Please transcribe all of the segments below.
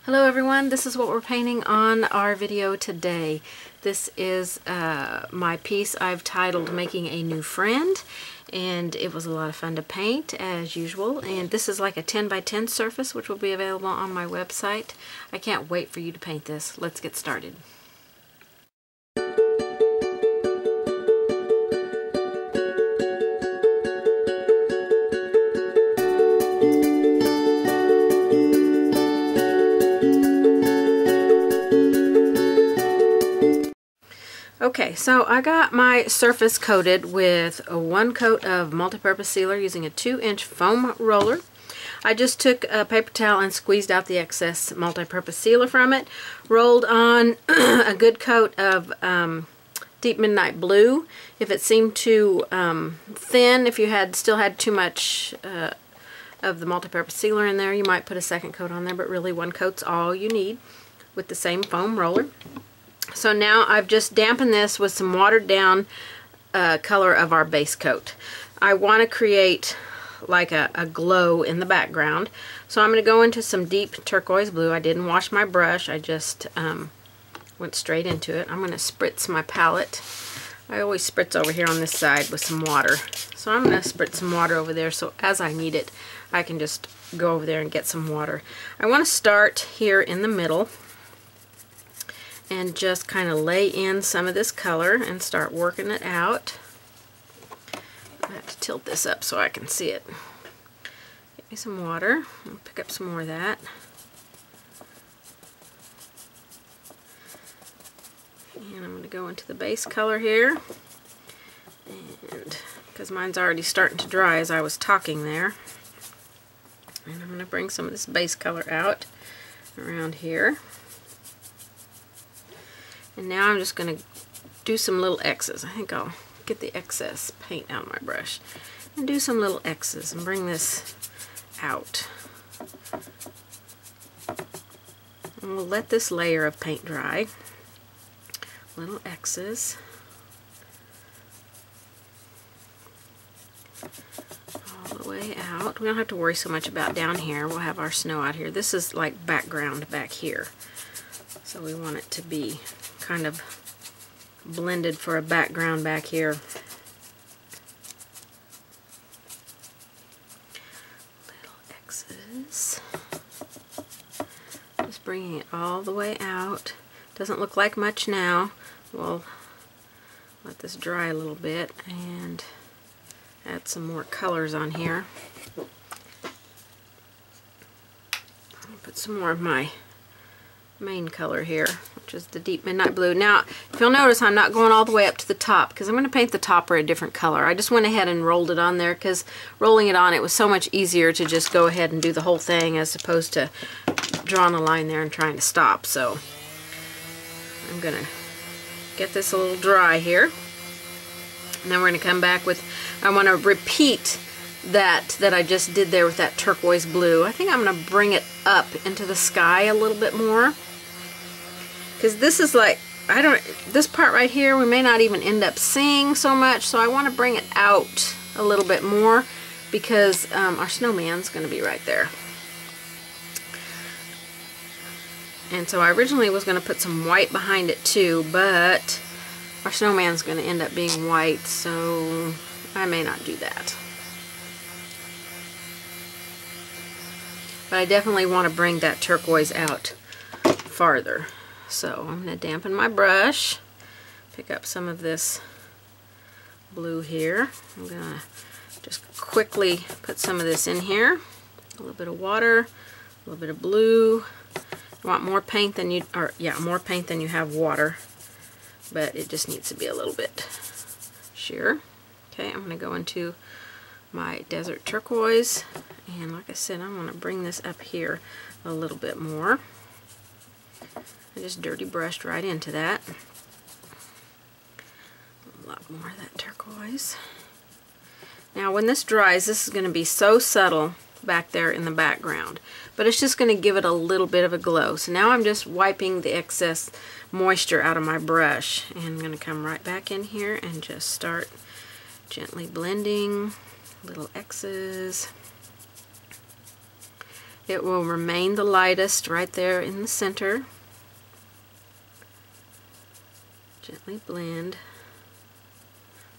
Hello everyone, this is what we're painting on our video today. This is my piece I've titled Making a New Friend, and it was a lot of fun to paint as usual. And this is like a 10 by 10 surface which will be available on my website. I can't wait for you to paint this. Let's get started. Okay, so I got my surface coated with one coat of multi-purpose sealer using a 2-inch foam roller. I just took a paper towel and squeezed out the excess multi-purpose sealer from it, rolled on a good coat of deep midnight blue. If it seemed too thin, if you still had too much of the multi-purpose sealer in there, you might put a second coat on there, but really one coat's all you need with the same foam roller. So now I've just dampened this with some watered down color of our base coat. I want to create like a glow in the background. So I'm going to go into some deep turquoise blue. I didn't wash my brush. I just went straight into it. I'm going to spritz my palette. I always spritz over here on this side with some water. So I'm going to spritz some water over there so as I need it, I can just go over there and get some water. I want to start here in the middle and just kind of lay in some of this color and start working it out. I have to tilt this up so I can see it. Get me some water. I'll pick up some more of that. And I'm going to go into the base color here. And because mine's already starting to dry as I was talking there. And I'm going to bring some of this base color out around here. And now I'm just going to do some little X's. I think I'll get the excess paint out of my brush and do some little X's and bring this out. And we'll let this layer of paint dry. Little X's. All the way out. We don't have to worry so much about down here. We'll have our snow out here. This is like background back here. So we want it to be kind of blended for a background back here. Little X's. Just bringing it all the way out. Doesn't look like much now. We'll let this dry a little bit and add some more colors on here. I'll put some more of my main color here, which is the deep midnight blue. Now, if you'll notice, I'm not going all the way up to the top because I'm going to paint the topper a different color. I just went ahead and rolled it on there because rolling it on, it was so much easier to just go ahead and do the whole thing as opposed to drawing a line there and trying to stop. So I'm going to get this a little dry here. And then we're going to come back with, I want to repeat that I just did there with that turquoise blue. I think I'm going to bring it up into the sky a little bit more. Because this is like, this part right here we may not even end up seeing so much, so I want to bring it out a little bit more because our snowman's going to be right there. And so I originally was going to put some white behind it too, but our snowman's going to end up being white, so I may not do that. But I definitely want to bring that turquoise out farther. So I'm going to dampen my brush, pick up some of this blue here. I'm going to just quickly put some of this in here. A little bit of water, a little bit of blue. You want more paint than you, more paint than you have water, but it just needs to be a little bit sheer. Okay, I'm going to go into my desert turquoise, and like I said, I'm going to bring this up here a little bit more. I just dirty brushed right into that. A lot more of that turquoise. Now when this dries, this is going to be so subtle back there in the background, but it's just going to give it a little bit of a glow. So now I'm just wiping the excess moisture out of my brush, and I'm going to come right back in here and just start gently blending little X's. it will remain the lightest right there in the center. Gently blend.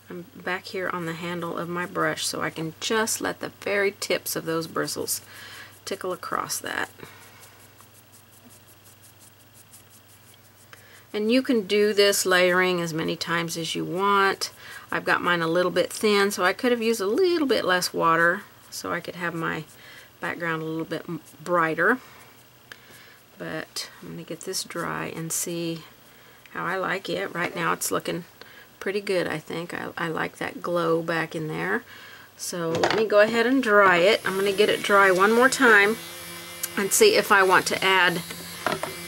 I'm back here on the handle of my brush, so I can just let the very tips of those bristles tickle across that. And you can do this layering as many times as you want. I've got mine a little bit thin, so I could have used a little bit less water so I could have my background a little bit brighter. But I'm going to get this dry and see how I like it. Right now it's looking pretty good, I think. I like that glow back in there. So let me go ahead and dry it. I'm going to get it dry one more time and see if I want to add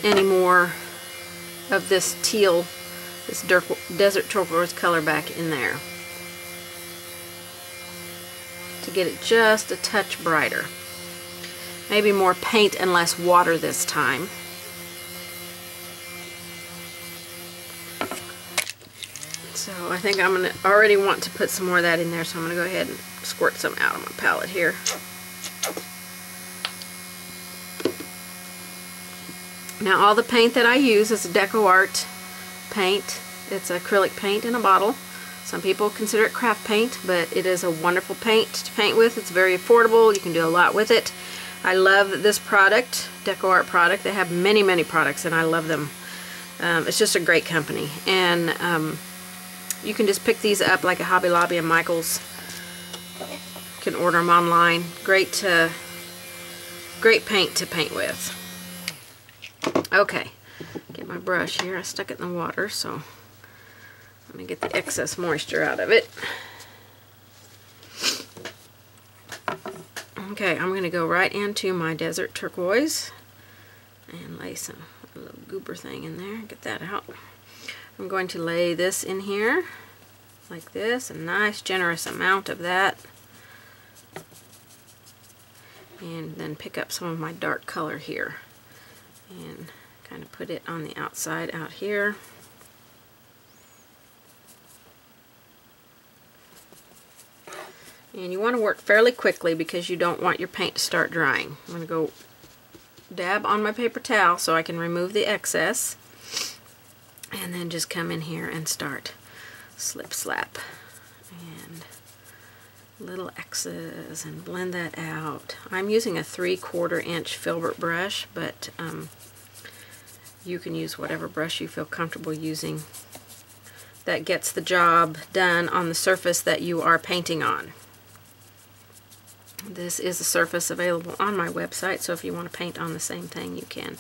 any more of this teal, this desert turquoise color back in there to get it just a touch brighter. Maybe more paint and less water this time. So I think I'm gonna already want to put some more of that in there, so I'm gonna go ahead and squirt some out on my palette here. Now all the paint that I use is a DecoArt paint. It's acrylic paint in a bottle. Some people consider it craft paint, but it is a wonderful paint to paint with. It's very affordable. You can do a lot with it. I love this product, DecoArt product. They have many, many products and I love them. It's just a great company. And you can just pick these up like a Hobby Lobby and Michael's. You can order them online. Great paint to paint with. Okay, get my brush here. I stuck it in the water, so I'm going to get the excess moisture out of it. Okay, I'm going to go right into my desert turquoise and lay a little goober thing in there. Get that out. I'm going to lay this in here like this, a nice generous amount of that. And then pick up some of my dark color here and kind of put it on the outside out here. And you want to work fairly quickly because you don't want your paint to start drying. I'm going to go dab on my paper towel so I can remove the excess, and then just come in here and start slip slap and little X's and blend that out. I'm using a 3/4 inch filbert brush, but you can use whatever brush you feel comfortable using that gets the job done on the surface that you are painting on. This is a surface available on my website, so if you want to paint on the same thing, you can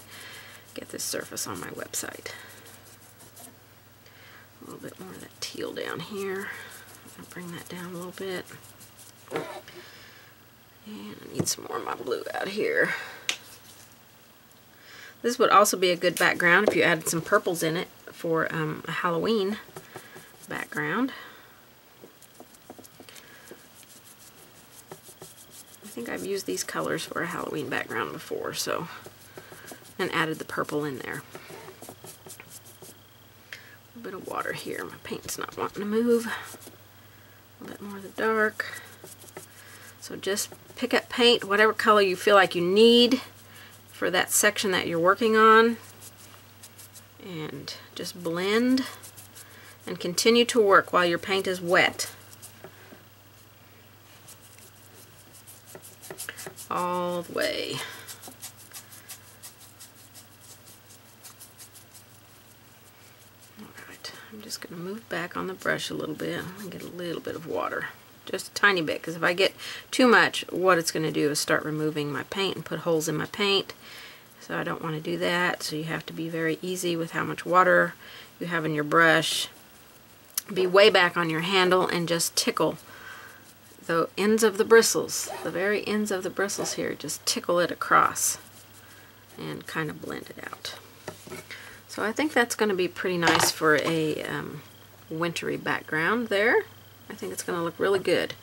get this surface on my website. A little bit more of that teal down here. I'll bring that down a little bit. And I need some more of my blue out here. This would also be a good background if you added some purples in it for a Halloween background. I think I've used these colors for a Halloween background before, so, and added the purple in there. A bit of water here. My paint's not wanting to move. A little bit more of the dark. So just pick up paint, whatever color you feel like you need for that section that you're working on, and just blend and continue to work while your paint is wet. All the way. Alright, I'm just going to move back on the brush a little bit and get a little bit of water. Just a tiny bit, because if I get too much, what it's going to do is start removing my paint and put holes in my paint. So I don't want to do that. So you have to be very easy with how much water you have in your brush. Be way back on your handle and just tickle the ends of the bristles, the very ends of the bristles here. Just tickle it across and kind of blend it out. So I think that's going to be pretty nice for a wintry background there. I think it's going to look really good.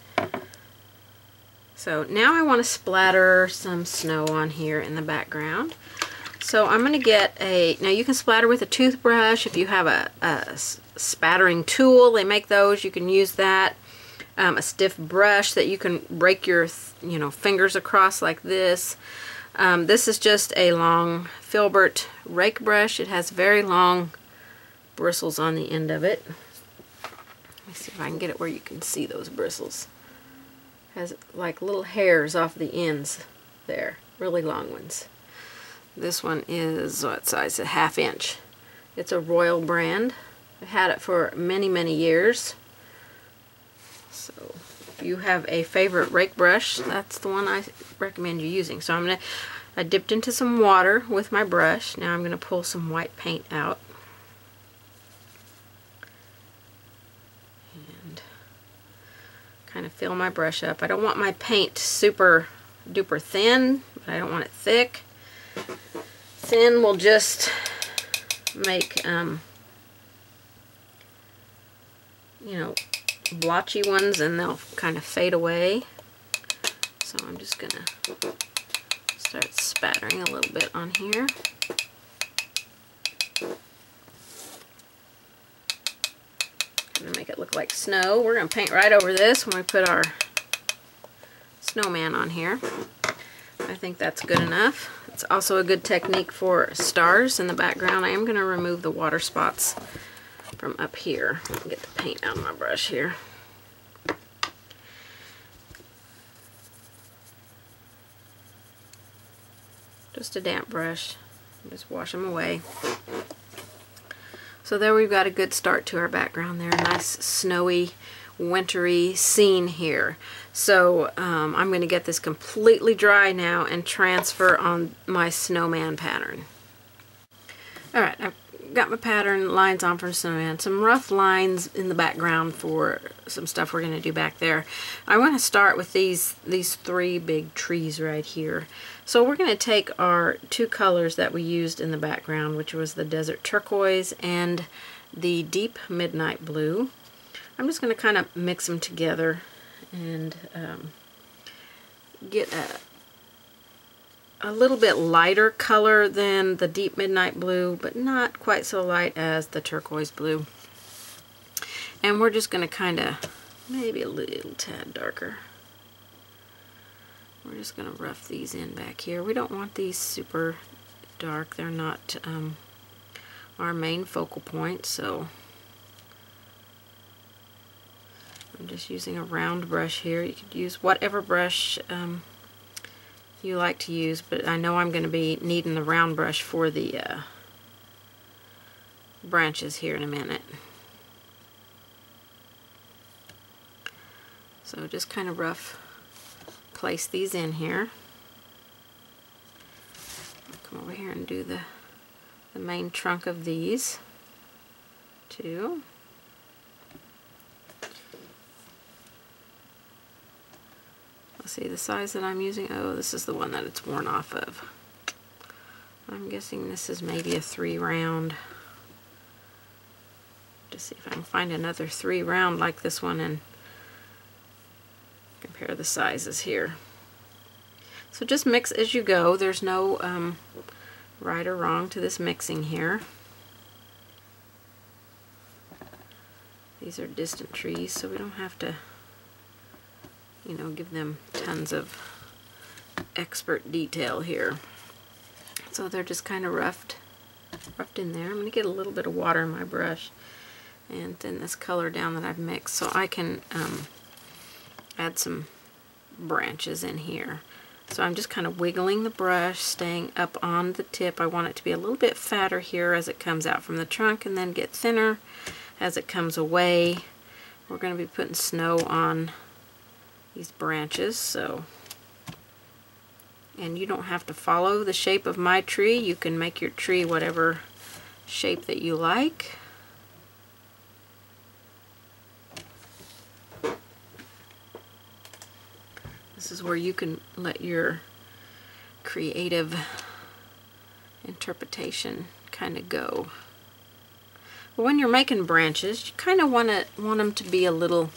So now I want to splatter some snow on here in the background. So I'm going to get now you can splatter with a toothbrush. If you have a spattering tool, they make those, you can use that. A stiff brush that you can break your fingers across like this. This is just a long filbert rake brush. It has very long bristles on the end of it. Let me see if I can get it where you can see those bristles. It has like little hairs off the ends there, really long ones. This one is, what size? A 1/2 inch. It's a Royal brand. I've had it for many, many years. So if you have a favorite rake brush, that's the one I recommend you using. So I dipped into some water with my brush. Now I'm going to pull some white paint out. And kind of fill my brush up. I don't want my paint super duper thin, but I don't want it thick. Thin will just make, you know, blotchy ones, and they'll kind of fade away. So I'm just going to start spattering a little bit on here. Going to make it look like snow. We're going to paint right over this when we put our snowman on here. I think that's good enough. It's also a good technique for stars in the background. I am going to remove the water spots from up here. Get the paint out of my brush here. Just a damp brush. Just wash them away. So there we've got a good start to our background there. A nice snowy, wintry scene here. So I'm going to get this completely dry now and transfer on my snowman pattern. Alright, I've got my pattern lines on for snowman. Some rough lines in the background for some stuff we're going to do back there. I want to start with these 3 big trees right here. So we're going to take our 2 colors that we used in the background, which was the desert turquoise and the deep midnight blue. I'm just going to kind of mix them together and get a little bit lighter color than the deep midnight blue, but not quite so light as the turquoise blue. And we're just going to kind of, maybe a little tad darker. We're just going to rough these in back here. We don't want these super dark. They're not our main focal point, so I'm just using a round brush here. You could use whatever brush you like to use, but I know I'm going to be needing the round brush for the branches here in a minute. So just kind of rough place these in here. I'll come over here and do the main trunk of these too. Let's see the size that I'm using. Oh, this is the one that it's worn off of. I'm guessing this is maybe a 3 round. Just see if I can find another 3 round like this one and compare the sizes here. So just mix as you go. There's no right or wrong to this mixing here. These are distant trees, so we don't have to, you know, give them tons of expert detail here. So they're just kind of roughed in there. I'm going to get a little bit of water in my brush and thin this color down that I've mixed so I can add some branches in here. So I'm just kind of wiggling the brush, staying up on the tip. I want it to be a little bit fatter here as it comes out from the trunk and then get thinner as it comes away. We're going to be putting snow on these branches, so, and you don't have to follow the shape of my tree. You can make your tree whatever shape that you like. This is where you can let your creative interpretation kind of go. But when you're making branches, you kind of want them to be a little,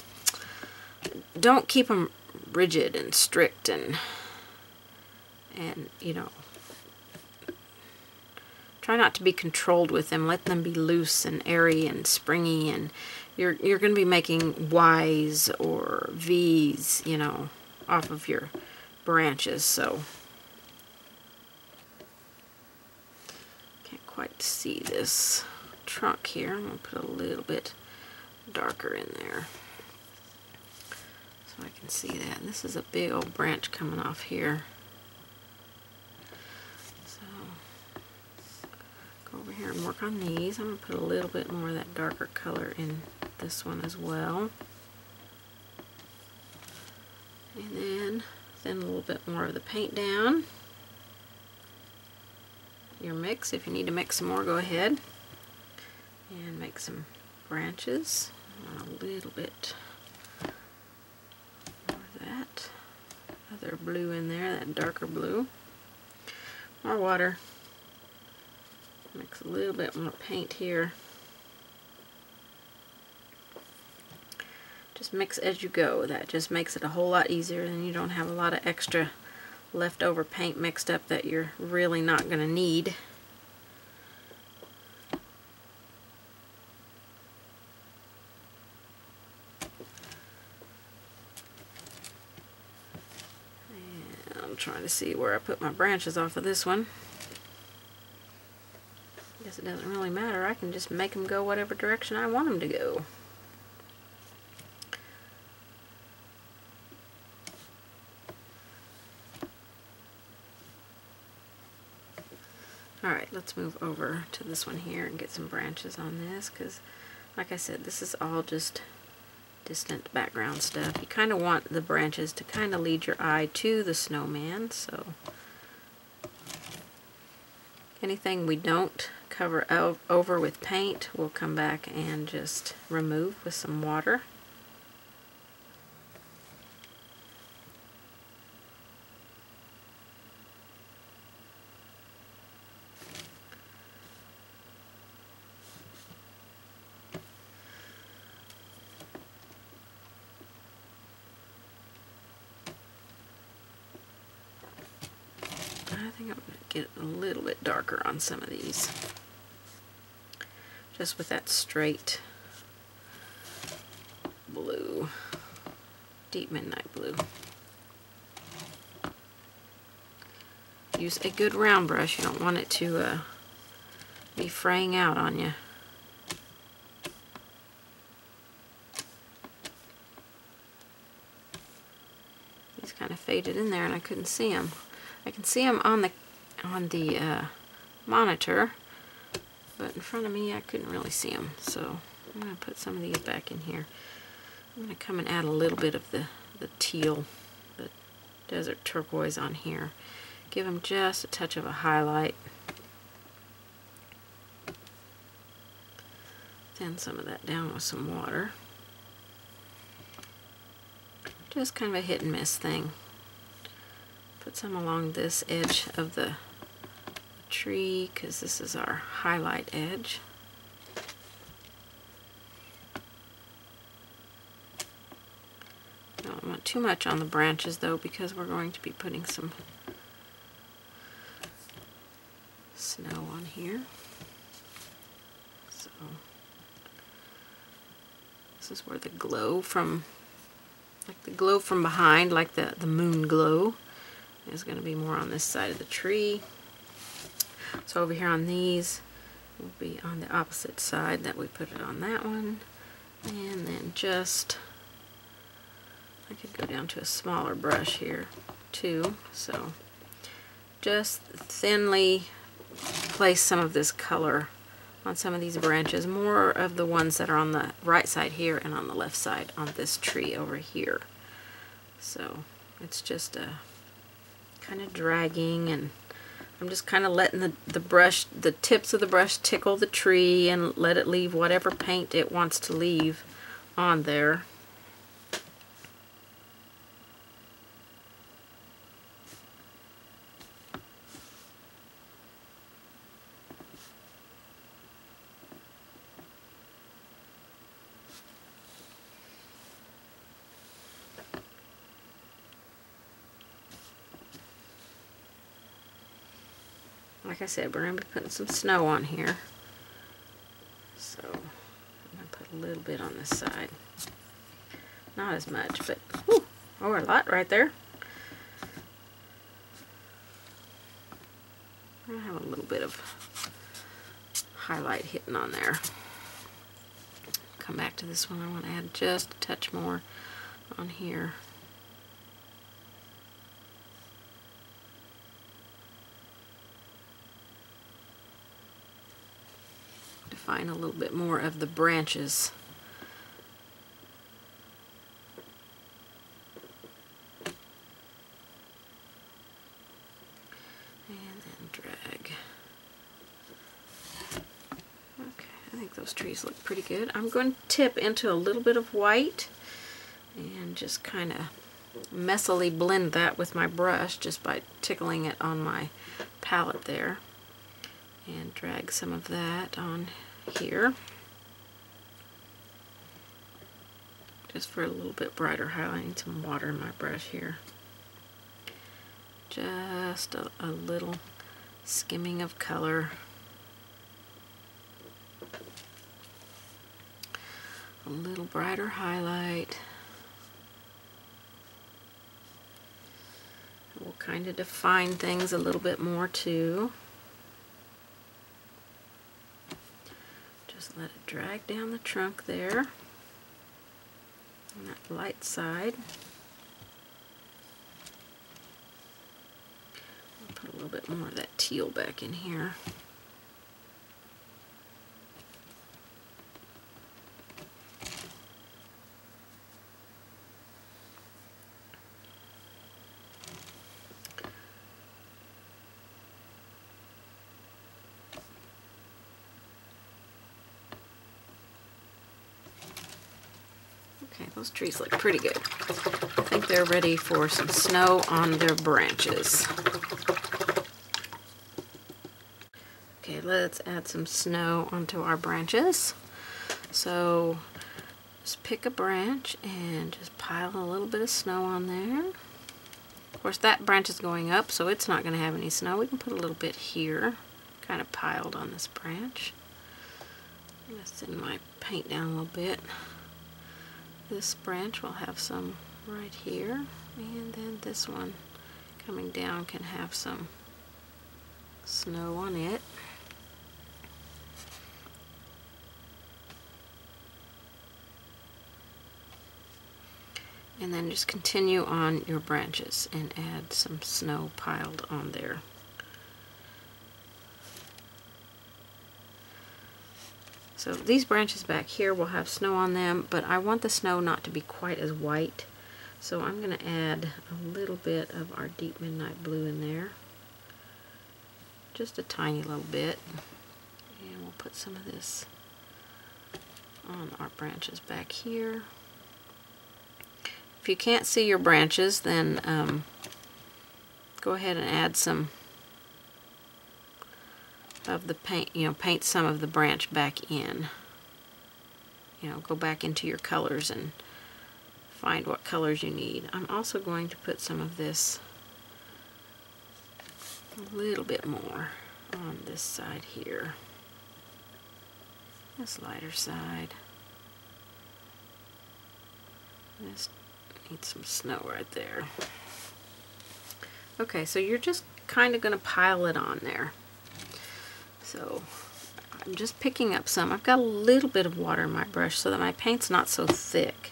don't keep them rigid and strict and you know, try not to be controlled with them. Let them be loose and airy and springy, and you're going to be making Y's or V's, you know, off of your branches. So quite see this trunk here. I'm going to put a little bit darker in there so I can see that. And this is a big old branch coming off here. So go over here and work on these. I'm going to put a little bit more of that darker color in this one as well. And then a little bit more of the paint down. Your mix, if you need to mix some more, go ahead and make some branches. A little bit more of that other blue in there, that darker blue. More water. Mix a little bit more paint here. Just mix as you go. That just makes it a whole lot easier, and you don't have a lot of extra leftover paint mixed up that you're really not going to need. And I'm trying to see where I put my branches off of this one. I guess it doesn't really matter. I can just make them go whatever direction I want them to go. Alright, let's move over to this one here and get some branches on this, because like I said, this is all just distant background stuff. You kind of want the branches to kind of lead your eye to the snowman, so anything we don't cover over with paint, we'll come back and just remove with some water. I think I'm going to get a little bit darker on some of these, just with that straight blue, deep midnight blue. Use a good round brush. You don't want it to be fraying out on you. These kind of faded in there and I couldn't see them. I can see them on the monitor, but in front of me I couldn't really see them. So I'm going to put some of these back in here. I'm going to come and add a little bit of the teal, the desert turquoise on here. Give them just a touch of a highlight. Thin some of that down with some water. Just kind of a hit and miss thing. Put some along this edge of the tree, because this is our highlight edge. Don't want too much on the branches though, because we're going to be putting some snow on here. So this is where the glow from, like the glow from behind, like the moon glow, is going to be more on this side of the tree. So over here on these will be on the opposite side that we put it on that one. And then just, I could go down to a smaller brush here too. So just thinly place some of this color on some of these branches, more of the ones that are on the right side here and on the left side on this tree over here. So it's just a kind of dragging, and I'm just kind of letting the brush, the tips of the brush tickle the tree and let it leave whatever paint it wants to leave on there. Like I said, we're going to be putting some snow on here. So I'm going to put a little bit on this side. Not as much, but whew, oh, a lot right there. I have a little bit of highlight hitting on there. Come back to this one. I want to add just a touch more on here. Define a little bit more of the branches. And then drag. Okay, I think those trees look pretty good. I'm going to tip into a little bit of white and just kind of messily blend that with my brush just by tickling it on my palette there. And drag some of that on here. Just for a little bit brighter highlight. I need some water in my brush here. Just a little skimming of color. A little brighter highlight. We'll kind of define things a little bit more too. Just let it drag down the trunk there on that light side. I'll put a little bit more of that teal back in here. Okay, those trees look pretty good. I think they're ready for some snow on their branches. Okay, let's add some snow onto our branches. So just pick a branch and just pile a little bit of snow on there. Of course, that branch is going up, so it's not going to have any snow. We can put a little bit here, kind of piled on this branch. I'm going to thin my paint down a little bit. This branch will have some right here, and then this one coming down can have some snow on it. And then just continue on your branches and add some snow piled on there. So these branches back here will have snow on them, but I want the snow not to be quite as white. So I'm going to add a little bit of our deep midnight blue in there. Just a tiny little bit. And we'll put some of this on our branches back here. If you can't see your branches, then go ahead and add some of the paint, paint some of the branch back in. Go back into your colors and find what colors you need. I'm also going to put some of this, a little bit more on this side here. This lighter side. This needs some snow right there. Okay, so you're just kind of going to pile it on there. So I'm just picking up some. I've got a little bit of water in my brush so that my paint's not so thick.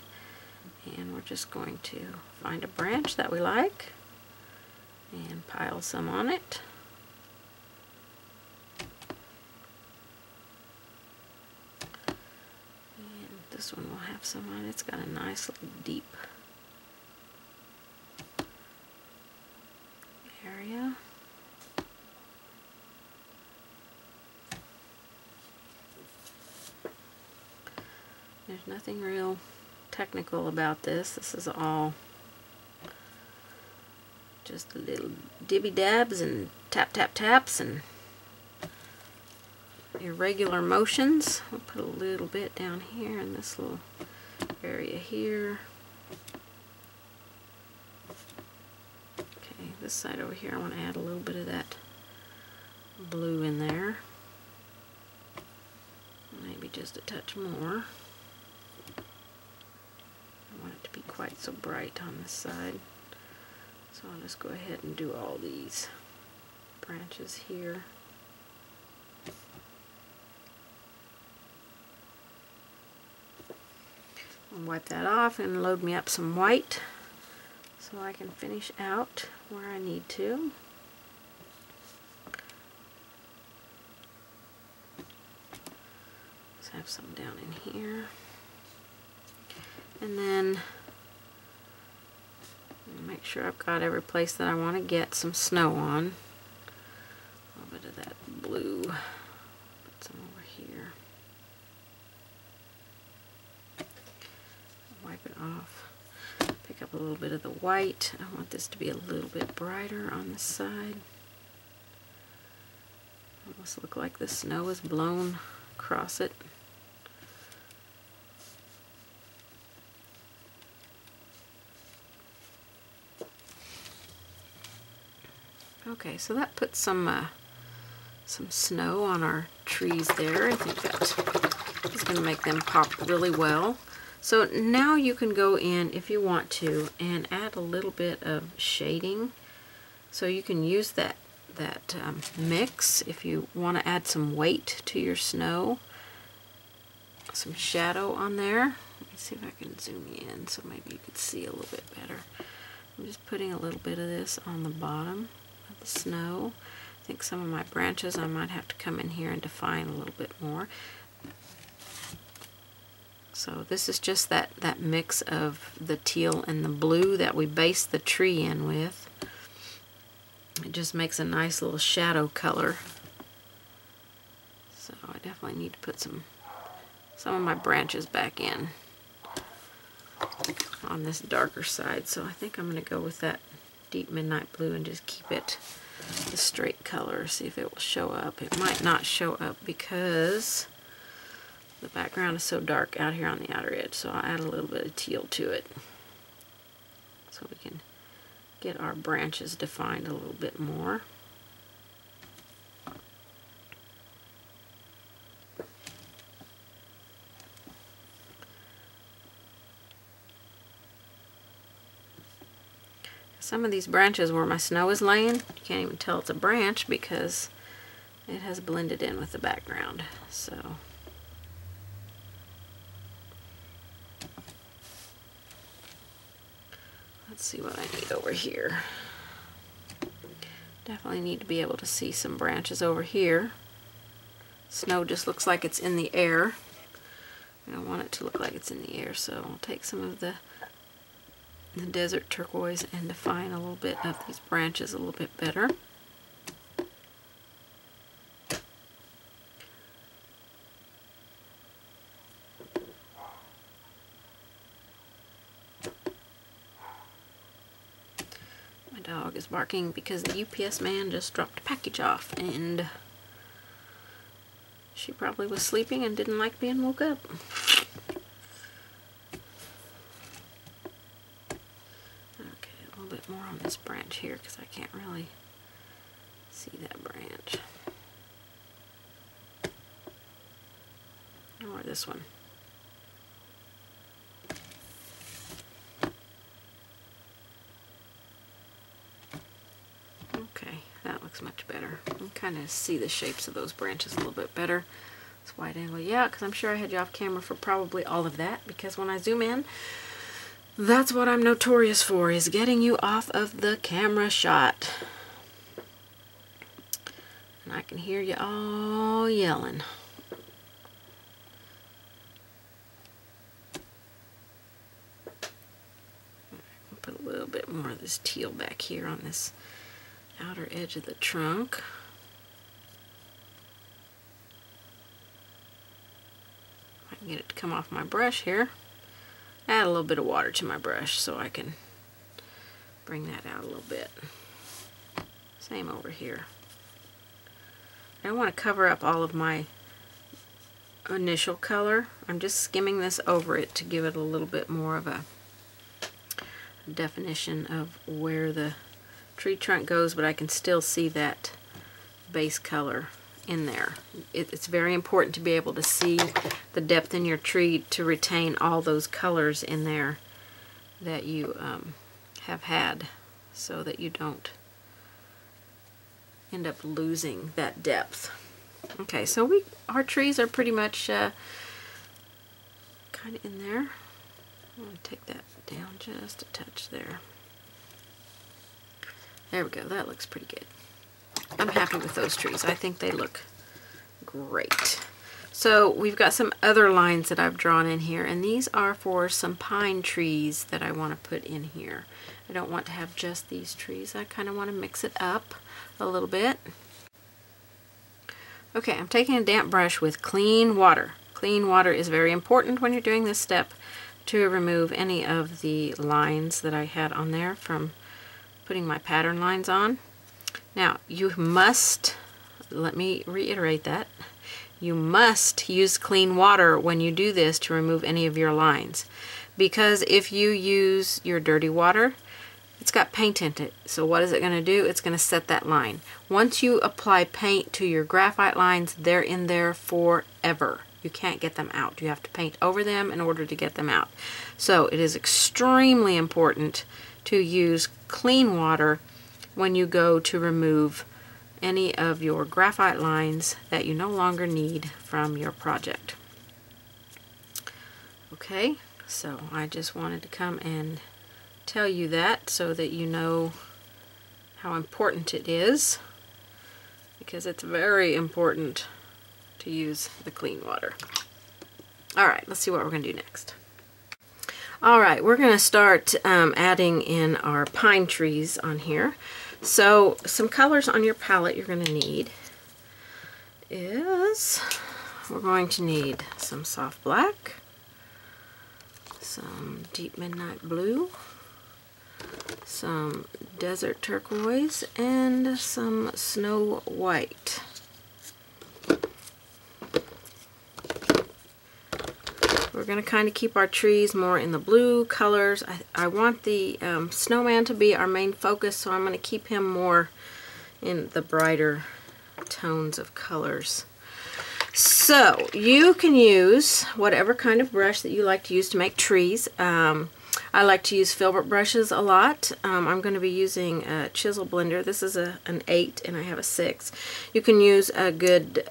And we're just going to find a branch that we like and pile some on it. And this one will have some on it. It's got a nice little deep area. There's nothing real technical about this. This is all just little dibby dabs and tap tap taps and irregular motions. I'll put a little bit down here in this little area here. Okay, this side over here I want to add a little bit of that blue in there. Maybe just a touch more. I want it to be quite so bright on this side. So I'll just go ahead and do all these branches here. I'll wipe that off and load me up some white so I can finish out where I need to. Let's have some down in here. And then make sure I've got every place that I want to get some snow on. A little bit of that blue. Put some over here. Wipe it off. Pick up a little bit of the white. I want this to be a little bit brighter on this side. Almost look like the snow is blown across it. Okay, so that puts some snow on our trees there. I think that is going to make them pop really well. So now you can go in, if you want to, and add a little bit of shading. So you can use that mix if you want to add some weight to your snow. Some shadow on there. Let me see if I can zoom in so maybe you can see a little bit better. I'm just putting a little bit of this on the bottom of the snow. I think some of my branches I might have to come in here and define a little bit more. So this is just that mix of the teal and the blue that we based the tree in with. It just makes a nice little shadow color. So I definitely need to put some of my branches back in on this darker side. So I think I'm going to go with that deep midnight blue and just keep it the straight color. See if it will show up. It might not show up because the background is so dark out here on the outer edge, so I'll add a little bit of teal to it so we can get our branches defined a little bit more. Some of these branches where my snow is laying, you can't even tell it's a branch because it has blended in with the background. So let's see what I need over here. Definitely need to be able to see some branches over here. Snow just looks like it's in the air. I don't want it to look like it's in the air, so I'll take some of the desert turquoise and define a little bit of these branches a little bit better. My dog is barking because the UPS man just dropped a package off and she probably was sleeping and didn't like being woke up. More on this branch here because I can't really see that branch. Or this one. Okay, that looks much better. You can kind of see the shapes of those branches a little bit better. It's wide angle, yeah, because I'm sure I had you off camera for probably all of that, because when I zoom in, that's what I'm notorious for, is getting you off of the camera shot. And I can hear you all yelling. I'll put a little bit more of this teal back here on this outer edge of the trunk. I can get it to come off my brush here. Add a little bit of water to my brush so I can bring that out a little bit. Same over here. I don't want to cover up all of my initial color. I'm just skimming this over it to give it a little bit more of a definition of where the tree trunk goes, but I can still see that base color in there. It's very important to be able to see the depth in your tree to retain all those colors in there that you have had, so that you don't end up losing that depth. Okay, so our trees are pretty much kind of in there. I'm going to take that down just a touch there. There we go. That looks pretty good. I'm happy with those trees. I think they look great. So we've got some other lines that I've drawn in here, and these are for some pine trees that I want to put in here. I don't want to have just these trees. I kind of want to mix it up a little bit. Okay, I'm taking a damp brush with clean water. Clean water is very important when you're doing this step to remove any of the lines that I had on there from putting my pattern lines on. Now, you must, let me reiterate that, you must use clean water when you do this to remove any of your lines. Because if you use your dirty water, it's got paint in it. So what is it going to do? It's going to set that line. Once you apply paint to your graphite lines, they're in there forever. You can't get them out. You have to paint over them in order to get them out. So it is extremely important to use clean water when you go to remove any of your graphite lines that you no longer need from your project. Okay, so I just wanted to come and tell you that so that you know how important it is, because it's very important to use the clean water. Alright, let's see what we're going to do next. Alright, we're going to start adding in our pine trees on here. So some colors on your palette you're going to need is, we're going to need some soft black, some deep midnight blue, some desert turquoise, and some snow white. We're going to kind of keep our trees more in the blue colors. I want the snowman to be our main focus, so I'm going to keep him more in the brighter tones of colors. So you can use whatever kind of brush that you like to use to make trees. I like to use filbert brushes a lot. I'm going to be using a chisel blender. This is an 8 and I have a 6. You can use a good,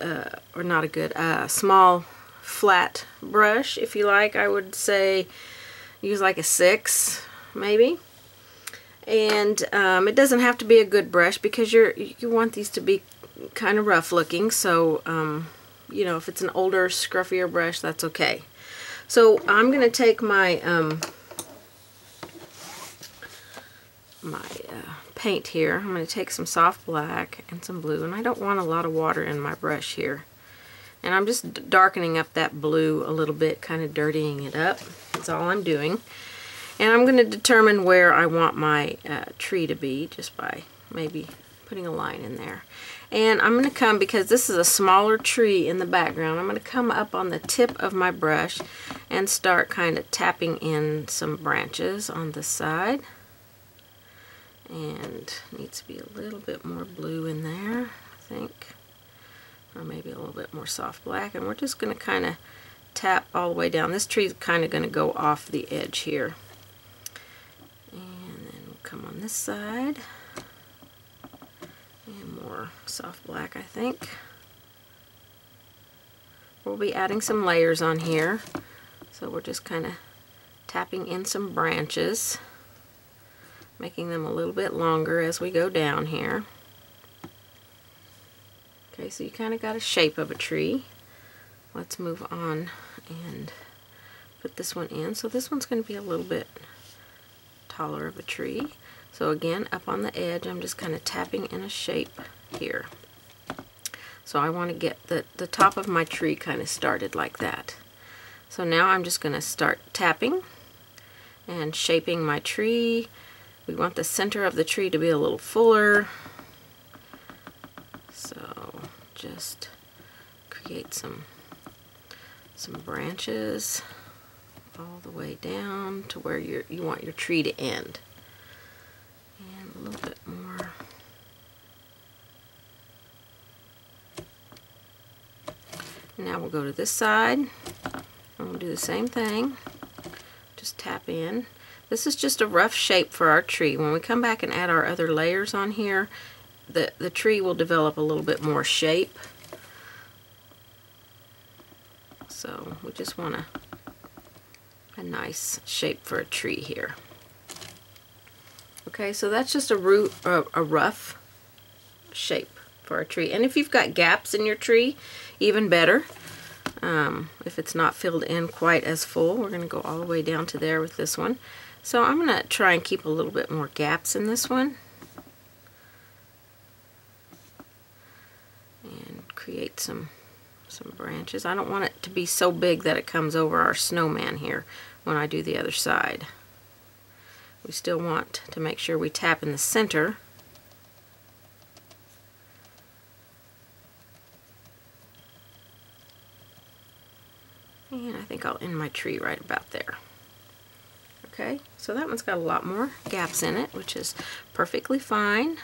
or not a good, small flat brush if you like. I would say use like a 6 maybe. And it doesn't have to be a good brush because you want these to be kind of rough looking. So you know, if it's an older, scruffier brush, that's okay. So I'm going to take my paint here. I'm going to take some soft black and some blue, and I don't want a lot of water in my brush here. And I'm just darkening up that blue a little bit, kind of dirtying it up. That's all I'm doing. And I'm going to determine where I want my tree to be just by maybe putting a line in there. And I'm going to come, because this is a smaller tree in the background, I'm going to come up on the tip of my brush and start kind of tapping in some branches on the side. And needs to be a little bit more blue in there, I think. Or maybe a little bit more soft black. And we're just going to kind of tap all the way down. This tree is kind of going to go off the edge here. And then we'll come on this side. And more soft black, I think. We'll be adding some layers on here. So we're just kind of tapping in some branches, making them a little bit longer as we go down here. Okay, so you kind of got a shape of a tree. Let's move on and put this one in. So this one's going to be a little bit taller of a tree. So again, up on the edge, I'm just kind of tapping in a shape here. So I want to get the top of my tree kind of started like that. So now I'm just going to start tapping and shaping my tree. We want the center of the tree to be a little fuller. So just create some branches all the way down to where you want your tree to end. And a little bit more. Now we'll go to this side and we'll do the same thing. Just tap in. This is just a rough shape for our tree. When we come back and add our other layers on here, the tree will develop a little bit more shape. So we just want to a nice shape for a tree here. Okay, so that's just a rough shape for a tree. And if you've got gaps in your tree, even better. If it's not filled in quite as full, we're going to go all the way down to there with this one. So I'm going to try and keep a little bit more gaps in this one. And create some branches. I don't want it to be so big that it comes over our snowman here when I do the other side. We still want to make sure we tap in the center. And I think I'll end my tree right about there. Okay, so that one's got a lot more gaps in it, which is perfectly fine.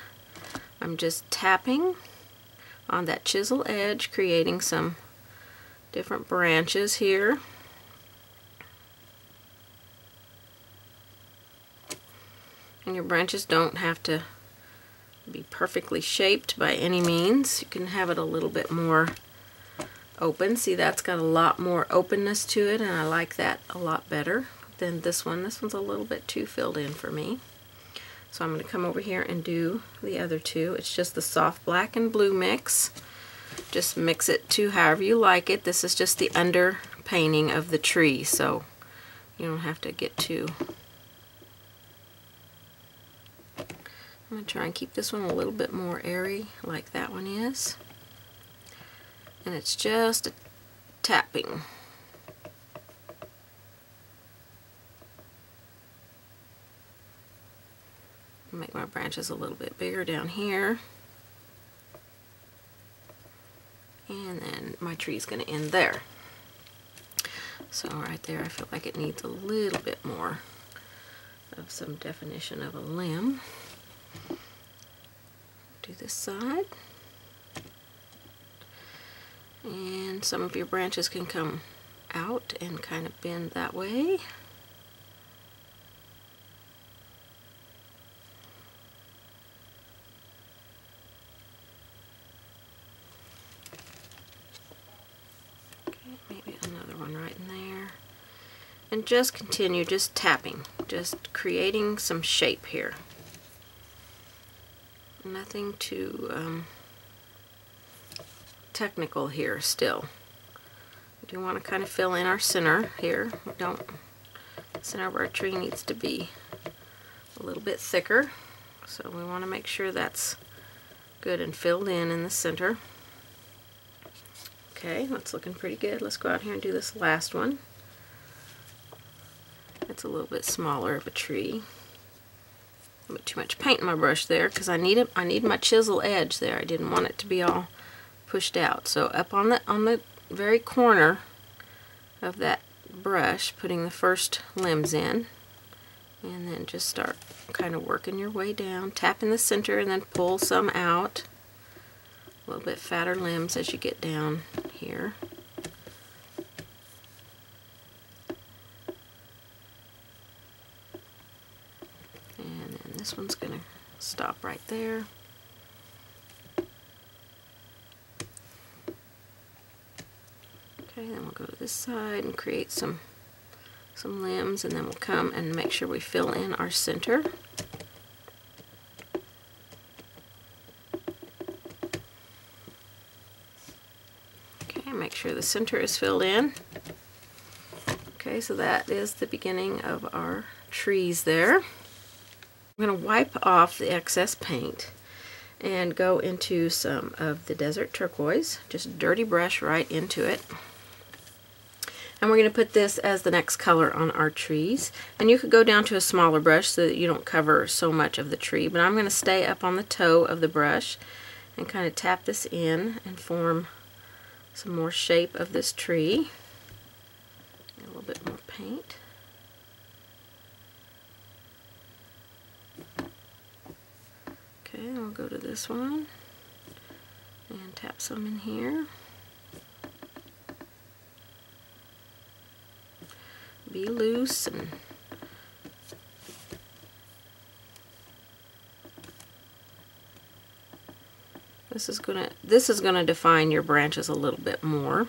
I'm just tapping on that chisel edge, creating some different branches here. And your branches don't have to be perfectly shaped by any means. You can have it a little bit more open. See, that's got a lot more openness to it, and I like that a lot better than this one. This one's a little bit too filled in for me. So I'm going to come over here and do the other two. It's just the soft black and blue mix. Just mix it to however you like it. This is just the underpainting of the tree, so you don't have to get too... I'm going to try and keep this one a little bit more airy like that one is. And it's just a tapping. Make my branches a little bit bigger down here. And then my tree's going to end there. So right there I feel like it needs a little bit more of some definition of a limb. Do this side. And some of your branches can come out and kind of bend that way. Okay, maybe another one right in there. And just continue just tapping, just creating some shape here. Nothing too technical here still. We do want to kind of fill in our center here. The center of our tree needs to be a little bit thicker, so we want to make sure that's good and filled in the center. Okay, that's looking pretty good. Let's go out here and do this last one. It's a little bit smaller of a tree. A bit too much paint in my brush there because I need my chisel edge there. I didn't want it to be all pushed out. So up on the very corner of that brush, putting the first limbs in, and then just start kind of working your way down, tap in the center, and then pull some out. A little bit fatter limbs as you get down here. And then this one's going to stop right there. Okay, then we'll go to this side and create some limbs, and then we'll come and make sure we fill in our center. Okay, make sure the center is filled in. Okay, so that is the beginning of our trees there. I'm going to wipe off the excess paint and go into some of the desert turquoise. Just dirty brush right into it. And we're going to put this as the next color on our trees. And you could go down to a smaller brush so that you don't cover so much of the tree. But I'm going to stay up on the toe of the brush and kind of tap this in and form some more shape of this tree. A little bit more paint. Okay, I'll go to this one and tap some in here. Be loose and this is gonna define your branches a little bit more.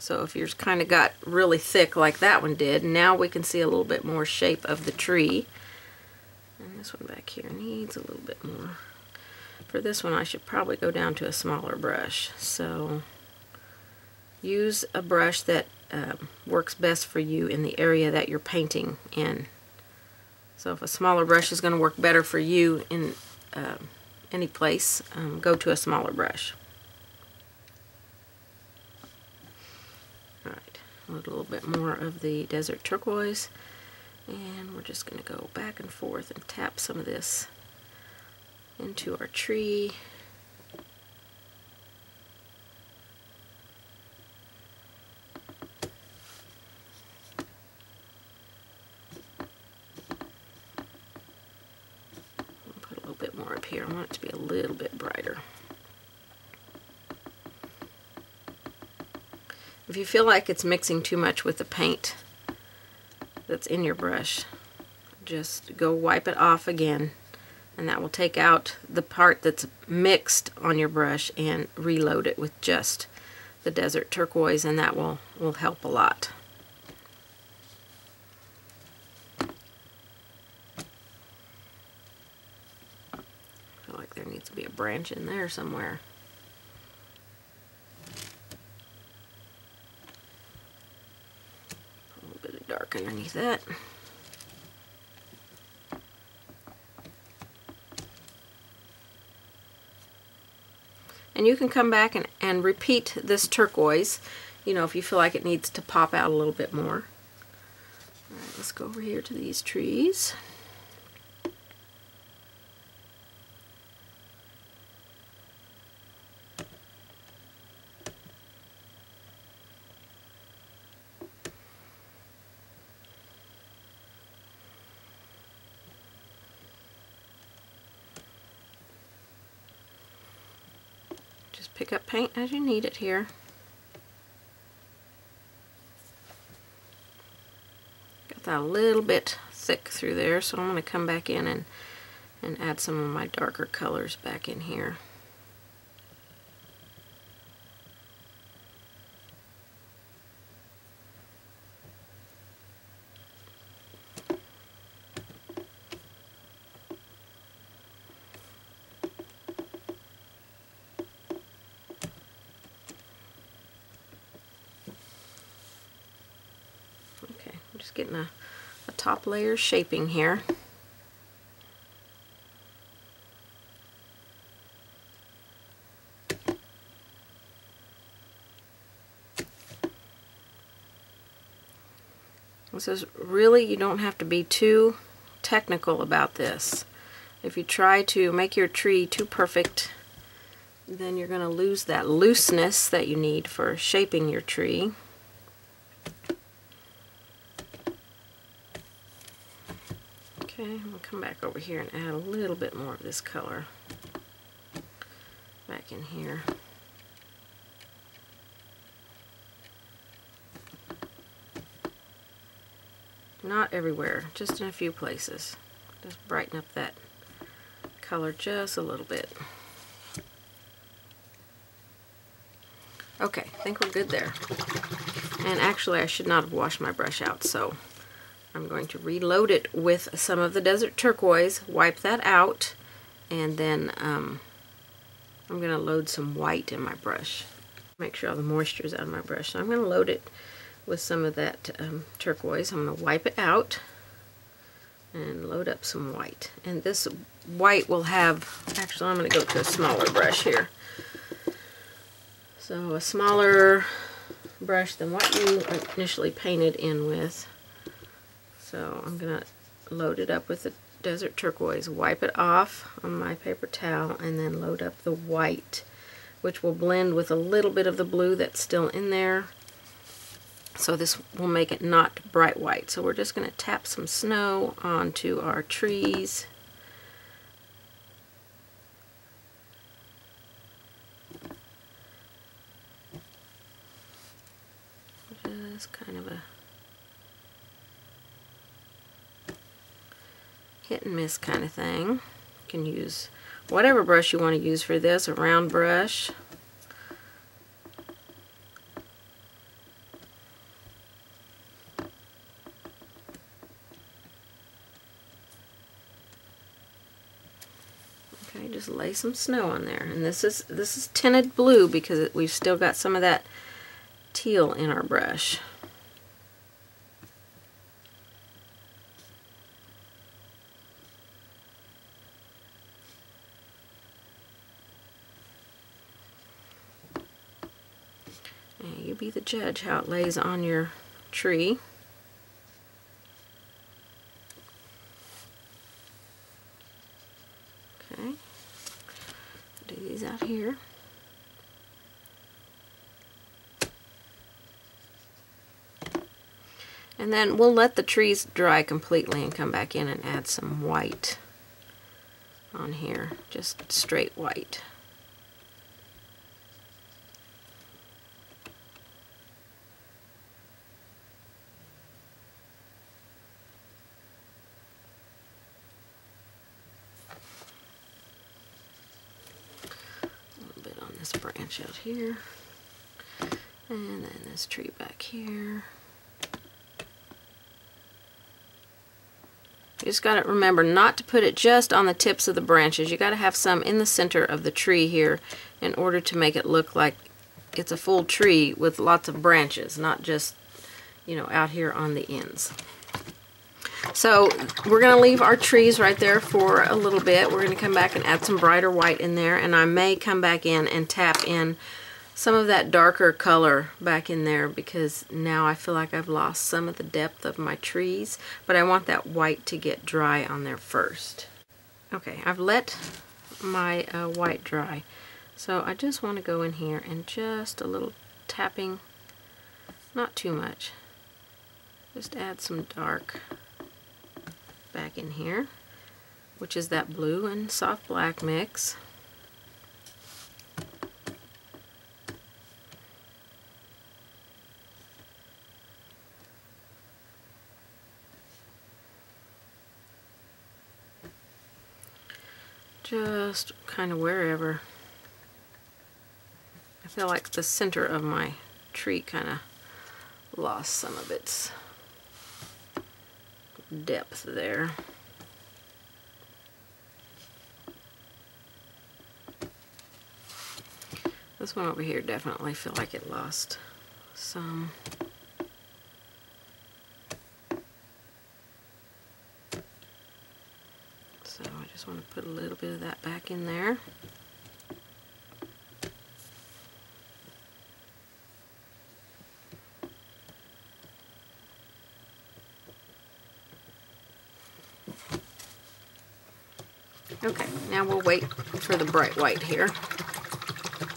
So if yours kind of got really thick like that one did, now we can see a little bit more shape of the tree. And this one back here needs a little bit more. For this one I should probably go down to a smaller brush. So use a brush that works best for you in the area that you're painting in. So if a smaller brush is going to work better for you in any place, go to a smaller brush. Alright, a little bit more of the desert turquoise, and we're just going to go back and forth and tap some of this into our tree. Put a little bit more up here. I want it to be a little bit brighter. If you feel like it's mixing too much with the paint that's in your brush, just go wipe it off again, and that will take out the part that's mixed on your brush and reload it with just the desert turquoise, and that will help a lot. I feel like there needs to be a branch in there somewhere. Dark underneath that. And you can come back and repeat this turquoise, you know, if you feel like it needs to pop out a little bit more. Alright, let's go over here to these trees. Just pick up paint as you need it here. Got that a little bit thick through there, so I'm going to come back in and add some of my darker colors back in here. Just getting a top layer shaping here. This is really, you don't have to be too technical about this. If you try to make your tree too perfect, then you're going to lose that looseness that you need for shaping your tree. Okay, I'm going to come back over here and add a little bit more of this color back in here. Not everywhere, just in a few places. Just brighten up that color just a little bit. Okay, I think we're good there. And actually I should not have washed my brush out, so I'm going to reload it with some of the desert turquoise, wipe that out, and then I'm going to load some white in my brush. Make sure all the moisture is out of my brush. So I'm going to load it with some of that turquoise. I'm going to wipe it out and load up some white. And this white will have, actually I'm going to go to a smaller brush here. So a smaller brush than what you initially painted in with. So I'm going to load it up with the desert turquoise, wipe it off on my paper towel, and then load up the white, which will blend with a little bit of the blue that's still in there. So this will make it not bright white. So we're just going to tap some snow onto our trees. Just kind of a hit and miss kind of thing. You can use whatever brush you want to use for this, a round brush. just lay some snow on there. And this is tinted blue because we've still got some of that teal in our brush. And you be the judge how it lays on your tree. Okay, do these out here. And then we'll let the trees dry completely and come back in and add some white on here, just straight white. This branch out here, and then this tree back here. You just got to remember not to put it just on the tips of the branches. You got to have some in the center of the tree here in order to make it look like it's a full tree with lots of branches, not just, you know, out here on the ends. So we're going to leave our trees right there for a little bit. We're going to come back and add some brighter white in there, and I may come back in and tap in some of that darker color back in there because now I feel like I've lost some of the depth of my trees, but I want that white to get dry on there first. Okay, I've let my white dry, so I just want to go in here and just a little tapping, not too much, just add some dark back in here, which is that blue and soft black mix. Just kind of wherever. I feel like the center of my tree kind of lost some of its depth there. This one over here definitely feel like it lost some. So I just want to put a little bit of that back in there. Okay, now we'll wait for the bright white here.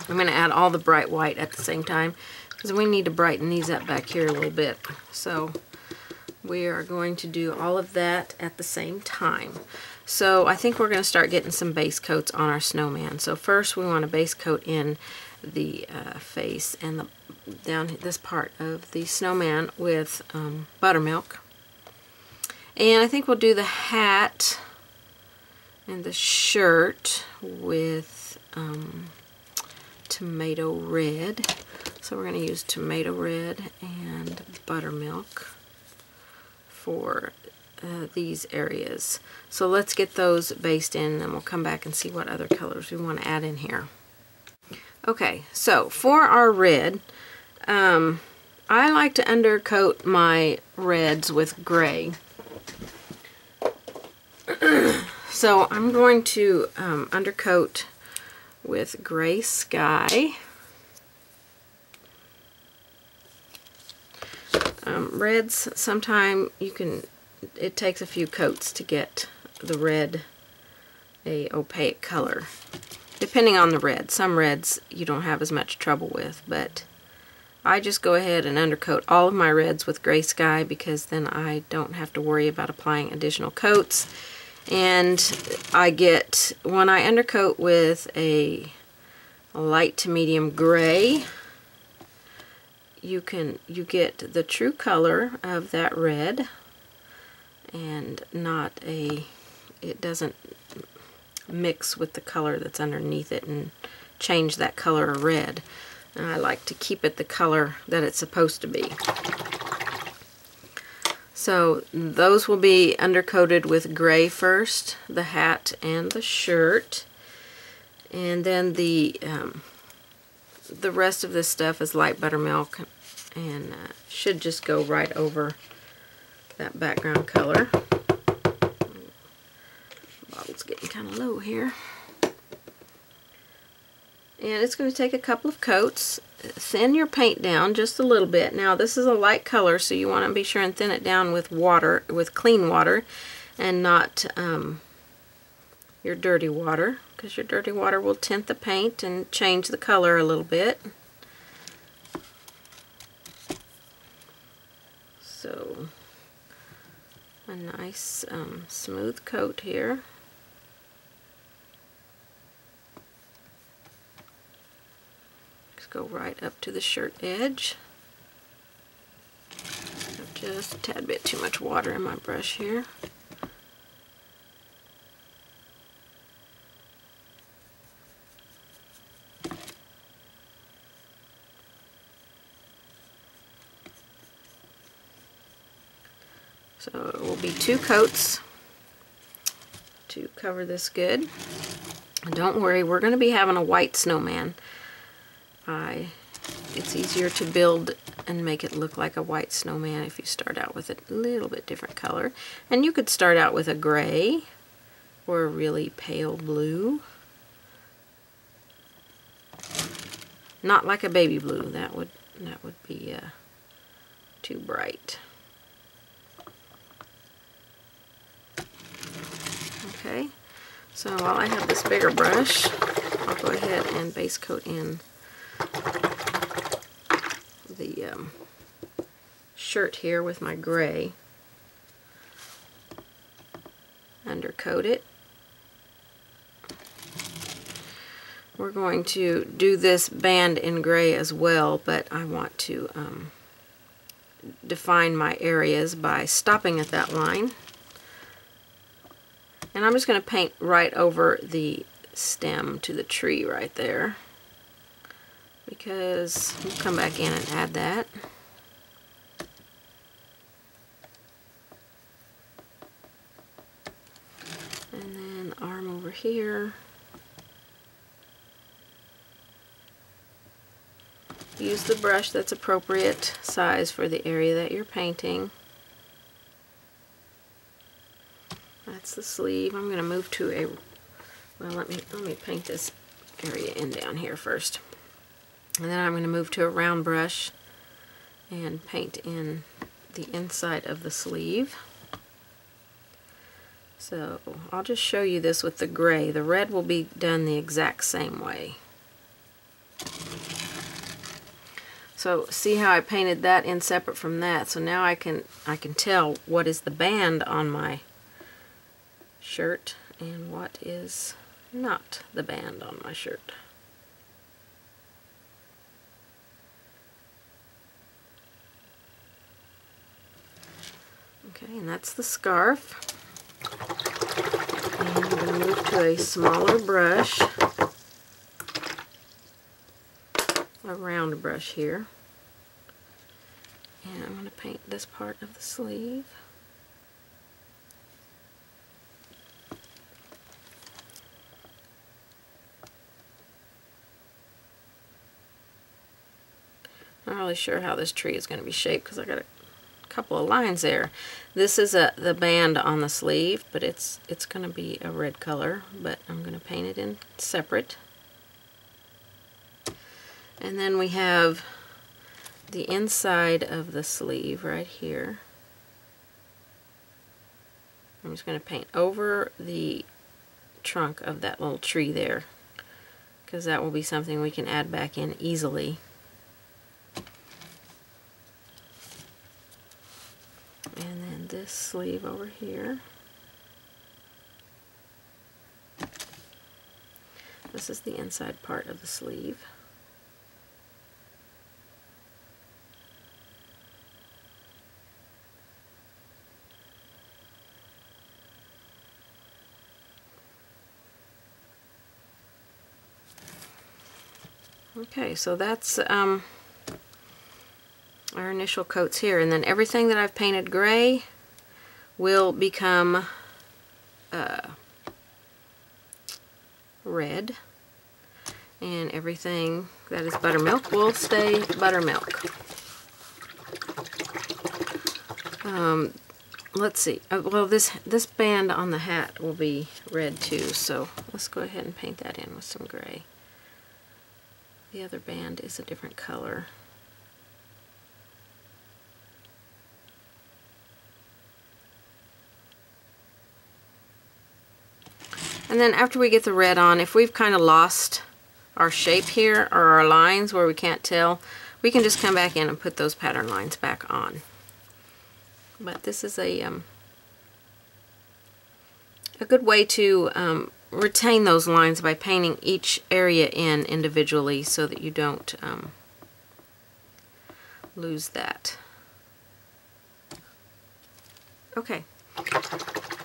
I'm going to add all the bright white at the same time because we need to brighten these up back here a little bit. So we are going to do all of that at the same time. So I think we're going to start getting some base coats on our snowman. So first we want to base coat in the face and down this part of the snowman with buttermilk. And I think we'll do the hat and the shirt with tomato red. So we're going to use tomato red and buttermilk for these areas. So let's get those based in, and then we'll come back and see what other colors we want to add in here. Okay, so for our red, I like to undercoat my reds with gray. So I'm going to undercoat with Gray Sky. Reds, sometimes it takes a few coats to get the red a opaque color. Depending on the red. Some reds you don't have as much trouble with, but I just go ahead and undercoat all of my reds with Gray Sky because then I don't have to worry about applying additional coats. And I get, when I undercoat with a light to medium gray, you get the true color of that red, and it doesn't mix with the color that's underneath it and change that color of red. And I like to keep it the color that it's supposed to be. So those will be undercoated with gray first, the hat and the shirt. And then the rest of this stuff is light buttermilk, and should just go right over that background color. Bottle's getting kind of low here. And it's going to take a couple of coats. Thin your paint down just a little bit. Now this is a light color, so you want to be sure and thin it down with water, with clean water, and not your dirty water, because your dirty water will tint the paint and change the color a little bit. So a nice smooth coat here. Go right up to the shirt edge. I've just a tad bit too much water in my brush here. So it will be 2 coats to cover this good. And don't worry, we're going to be having a white snowman. It's easier to build and make it look like a white snowman if you start out with a little bit different color. And you could start out with a gray or a really pale blue. Not like a baby blue. That would be too bright. Okay, so while I have this bigger brush, I'll go ahead and base coat in the shirt here with my gray. Undercoat it. We're going to do this band in gray as well, but I want to define my areas by stopping at that line. And I'm just going to paint right over the stem to the tree right there, because we'll come back in and add that. And then arm over here. Use the brush that's appropriate size for the area that you're painting. That's the sleeve. I'm going to move to a, well, let me paint this area in down here first. And then I'm going to move to a round brush and paint in the inside of the sleeve. So I'll just show you this with the gray. The red will be done the exact same way. So see how I painted that in separate from that. So now I can tell what is the band on my shirt and what is not the band on my shirt. Okay, and that's the scarf. And I'm going to move to a smaller brush, a round brush here. And I'm going to paint this part of the sleeve. I'm not really sure how this tree is going to be shaped because I got a couple of lines there. This is the band on the sleeve, but it's going to be a red color, but I'm going to paint it in separate. And then we have the inside of the sleeve right here. I'm just going to paint over the trunk of that little tree there, because that will be something we can add back in easily. And then this sleeve over here. This is the inside part of the sleeve. Okay, so that's our initial coats here, and then everything that I've painted gray will become red, and everything that is buttermilk will stay buttermilk. Let's see. Well, this band on the hat will be red too, so let's go ahead and paint that in with some gray. The other band is a different color. And then after we get the red on, if we've kind of lost our shape here or our lines where we can't tell, we can just come back in and put those pattern lines back on. But this is a good way to retain those lines by painting each area in individually so that you don't lose that. Okay,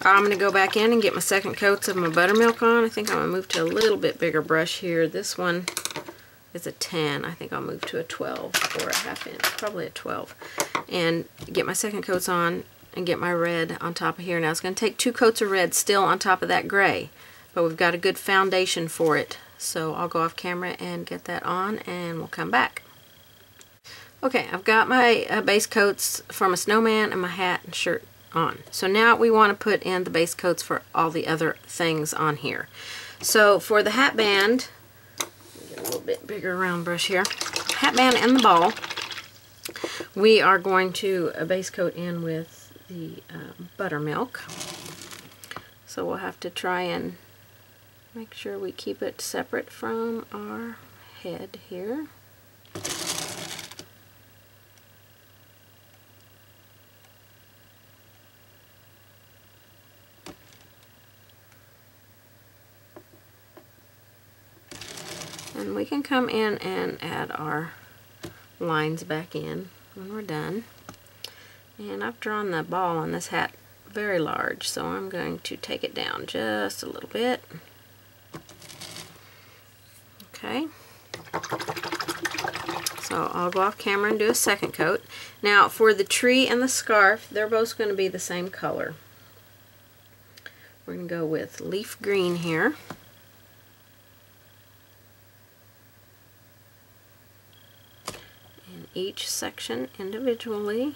I'm going to go back in and get my second coats of my buttermilk on. I think I'm going to move to a little bit bigger brush here. This one is a 10. I think I'll move to a 12 or a ½ inch, probably a 12. And get my second coats on and get my red on top of here. Now it's going to take 2 coats of red still on top of that gray, but we've got a good foundation for it. So I'll go off camera and get that on and we'll come back. Okay, I've got my base coats for my snowman and my hat and shirt on. So now we want to put in the base coats for all the other things on here. So for the hat band, get a little bit bigger round brush here, hat band and the ball, we are going to base coat in with the buttermilk. So we'll have to try and make sure we keep it separate from our head here. And we can come in and add our lines back in when we're done. And I've drawn the ball on this hat very large, so I'm going to take it down just a little bit. Okay. So I'll go off camera and do a second coat. Now for the tree and the scarf, they're both going to be the same color. We're going to go with leaf green here. Each section individually.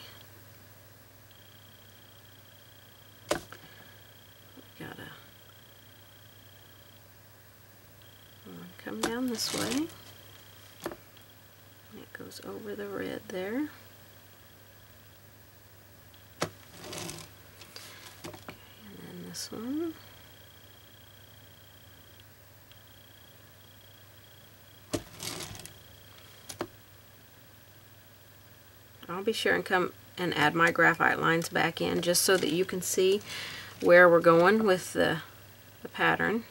We gotta come down this way. And it goes over the red there. Okay, and then this one. I'll be sure and come and add my graphite lines back in just so that you can see where we're going with the pattern.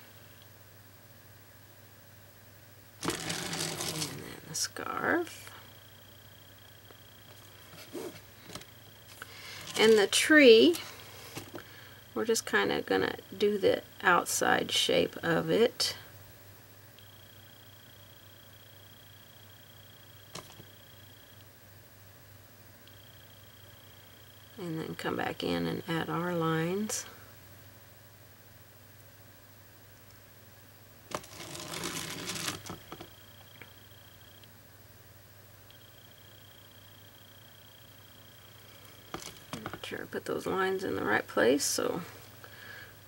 And then the scarf. And the tree, we're just kind of going to do the outside shape of it. And then come back in and add our lines. Make sure I put those lines in the right place, so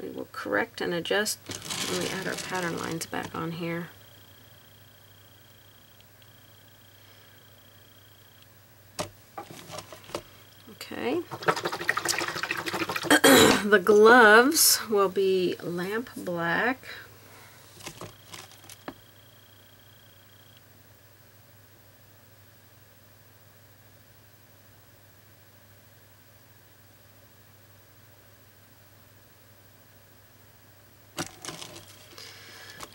we will correct and adjust when we add our pattern lines back on here. Okay. The gloves will be lamp black.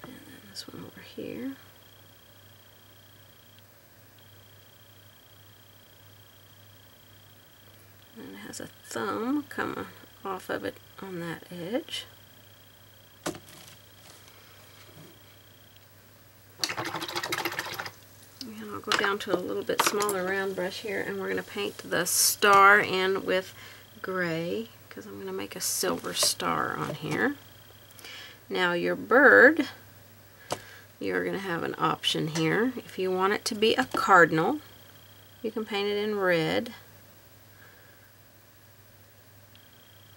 And then this one over here. And it has a thumb coming off of it on that edge. And I'll go down to a little bit smaller round brush here, and we're going to paint the star in with gray because I'm going to make a silver star on here. Now your bird, you're going to have an option here. If you want it to be a cardinal, you can paint it in red.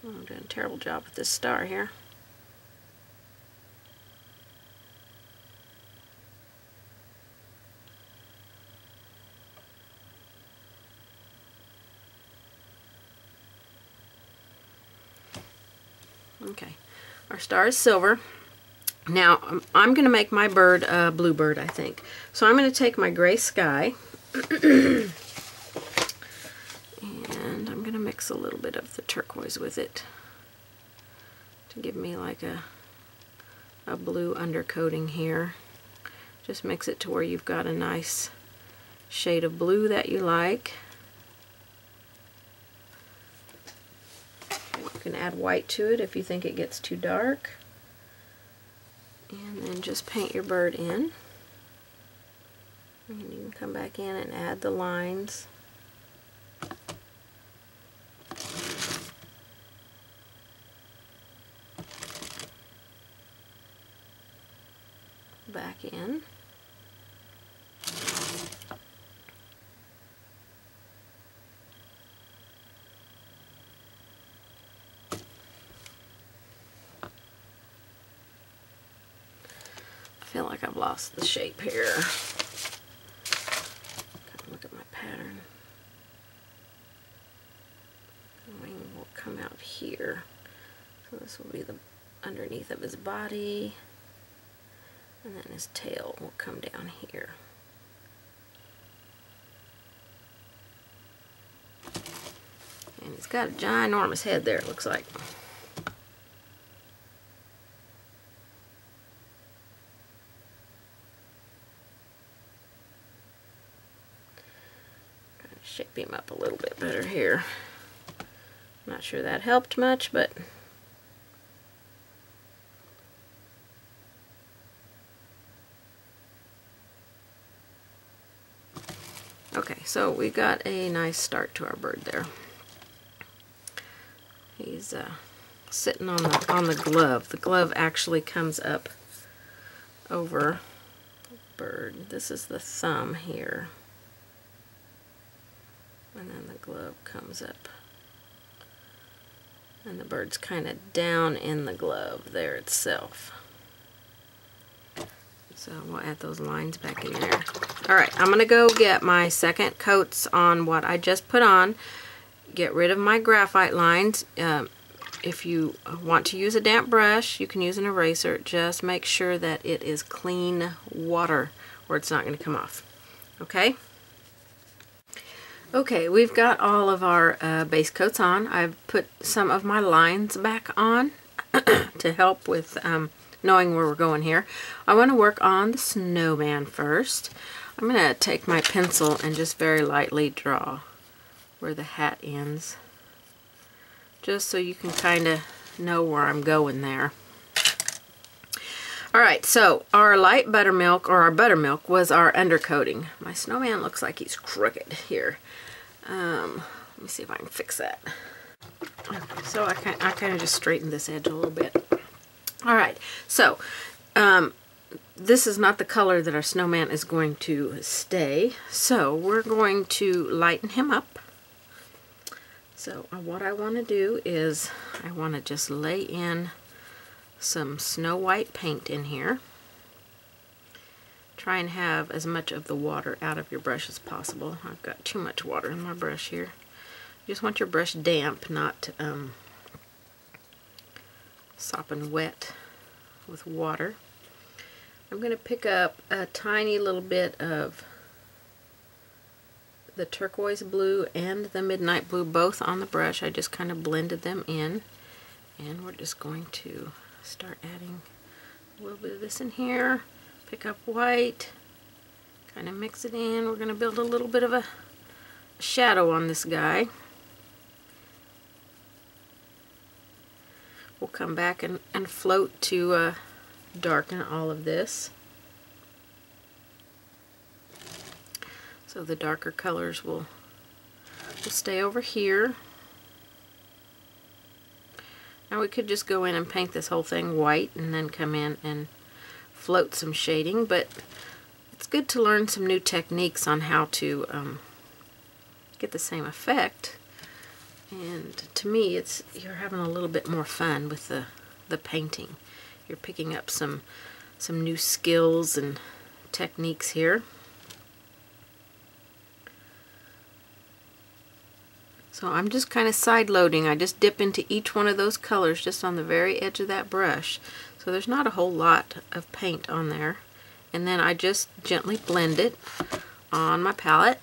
Oh, I'm doing a terrible job with this star here. Okay, our star is silver. Now, I'm going to make my bird a bluebird, I think. So I'm going to take my gray sky, and I'm going to mix a little bit of the turquoise with it to give me like a blue undercoating here. Just mix it to where you've got a nice shade of blue that you like. You can add white to it if you think it gets too dark. And then just paint your bird in. And you can come back in and add the lines. Back in. I feel like I've lost the shape here. Look at my pattern. The wing will come out here. So this will be the underneath of his body. And then his tail will come down here. And he's got a ginormous head there, it looks like. Shape him up a little bit better here. Not sure that helped much, but okay, so we got a nice start to our bird there. He's sitting on the glove. The glove actually comes up over the bird. This is the thumb here. And then the glove comes up. And the bird's kind of down in the glove there itself. So we'll add those lines back in there. Alright, I'm going to go get my second coats on what I just put on. Get rid of my graphite lines. If you want to use a damp brush, you can use an eraser. Just make sure that it is clean water or it's not going to come off. Okay? Okay, we've got all of our base coats on. I've put some of my lines back on to help with knowing where we're going here. I want to work on the snowman first. I'm going to take my pencil and just very lightly draw where the hat ends, just so you can kind of know where I'm going there. Alright, so our light buttermilk, or our buttermilk, was our undercoating. My snowman looks like he's crooked here. Let me see if I can fix that. Okay, so I kind of just straightened this edge a little bit. Alright, so this is not the color that our snowman is going to stay, so we're going to lighten him up. So what I want to do is I want to just lay in some Snow White paint in here. Try and have as much of the water out of your brush as possible. I've got too much water in my brush here. You just want your brush damp, not sopping wet with water. I'm going to pick up a tiny little bit of the turquoise blue and the midnight blue both on the brush. I just kind of blended them in, and we're just going to start adding a little bit of this in here. Pick up white, kind of mix it in. We're going to build a little bit of a shadow on this guy. We'll come back and float to darken all of this. So the darker colors will stay over here. Now we could just go in and paint this whole thing white and then come in and float some shading, but it's good to learn some new techniques on how to get the same effect. And to me, you're having a little bit more fun with the painting. You're picking up some new skills and techniques here. So I'm just kind of side loading. I just dip into each one of those colors just on the very edge of that brush. So there's not a whole lot of paint on there. And then I just gently blend it on my palette.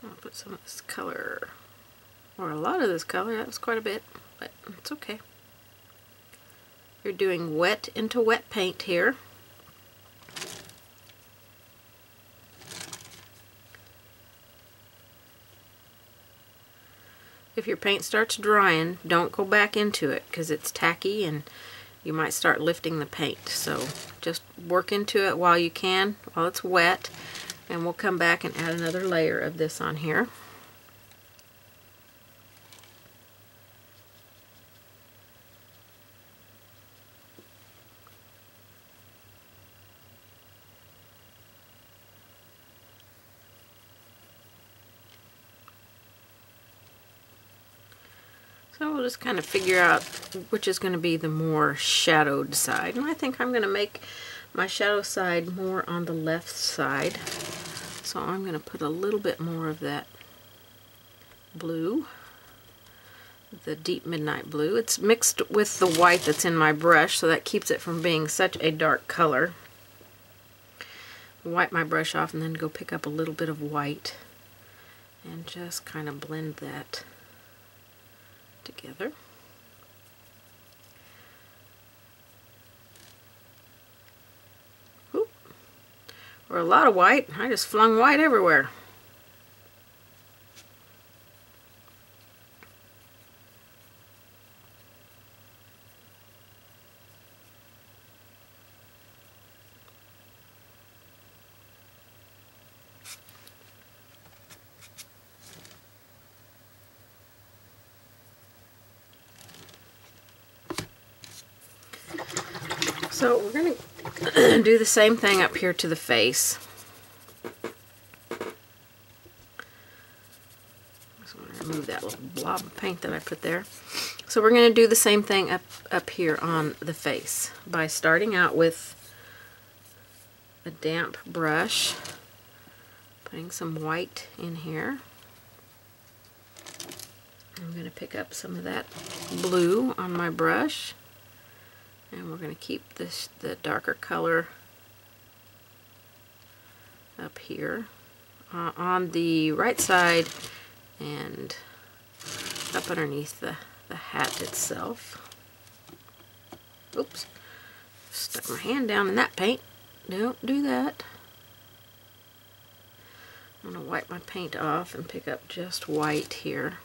I'll put some of this color, or a lot of this color. That was quite a bit, but it's okay. You're doing wet into wet paint here. If your paint starts drying, don't go back into it because it's tacky and you might start lifting the paint. So just work into it while you can, while it's wet, and we'll come back and add another layer of this on here. So we'll just kind of figure out which is going to be the more shadowed side. And I think I'm going to make my shadow side more on the left side. So I'm going to put a little bit more of that blue, the deep midnight blue. It's mixed with the white that's in my brush, so that keeps it from being such a dark color. Wipe my brush off and then go pick up a little bit of white and just kind of blend that together. Oop. Or a lot of white. I just flung white everywhere. So we're going to do the same thing up here to the face. Just want to remove that little blob of paint that I put there. So we're going to do the same thing up here on the face by starting out with a damp brush, putting some white in here. I'm going to pick up some of that blue on my brush. And we're going to keep the darker color up here on the right side and up underneath the hat itself. Oops, stuck my hand down in that paint. Don't do that. I'm going to wipe my paint off and pick up just white here.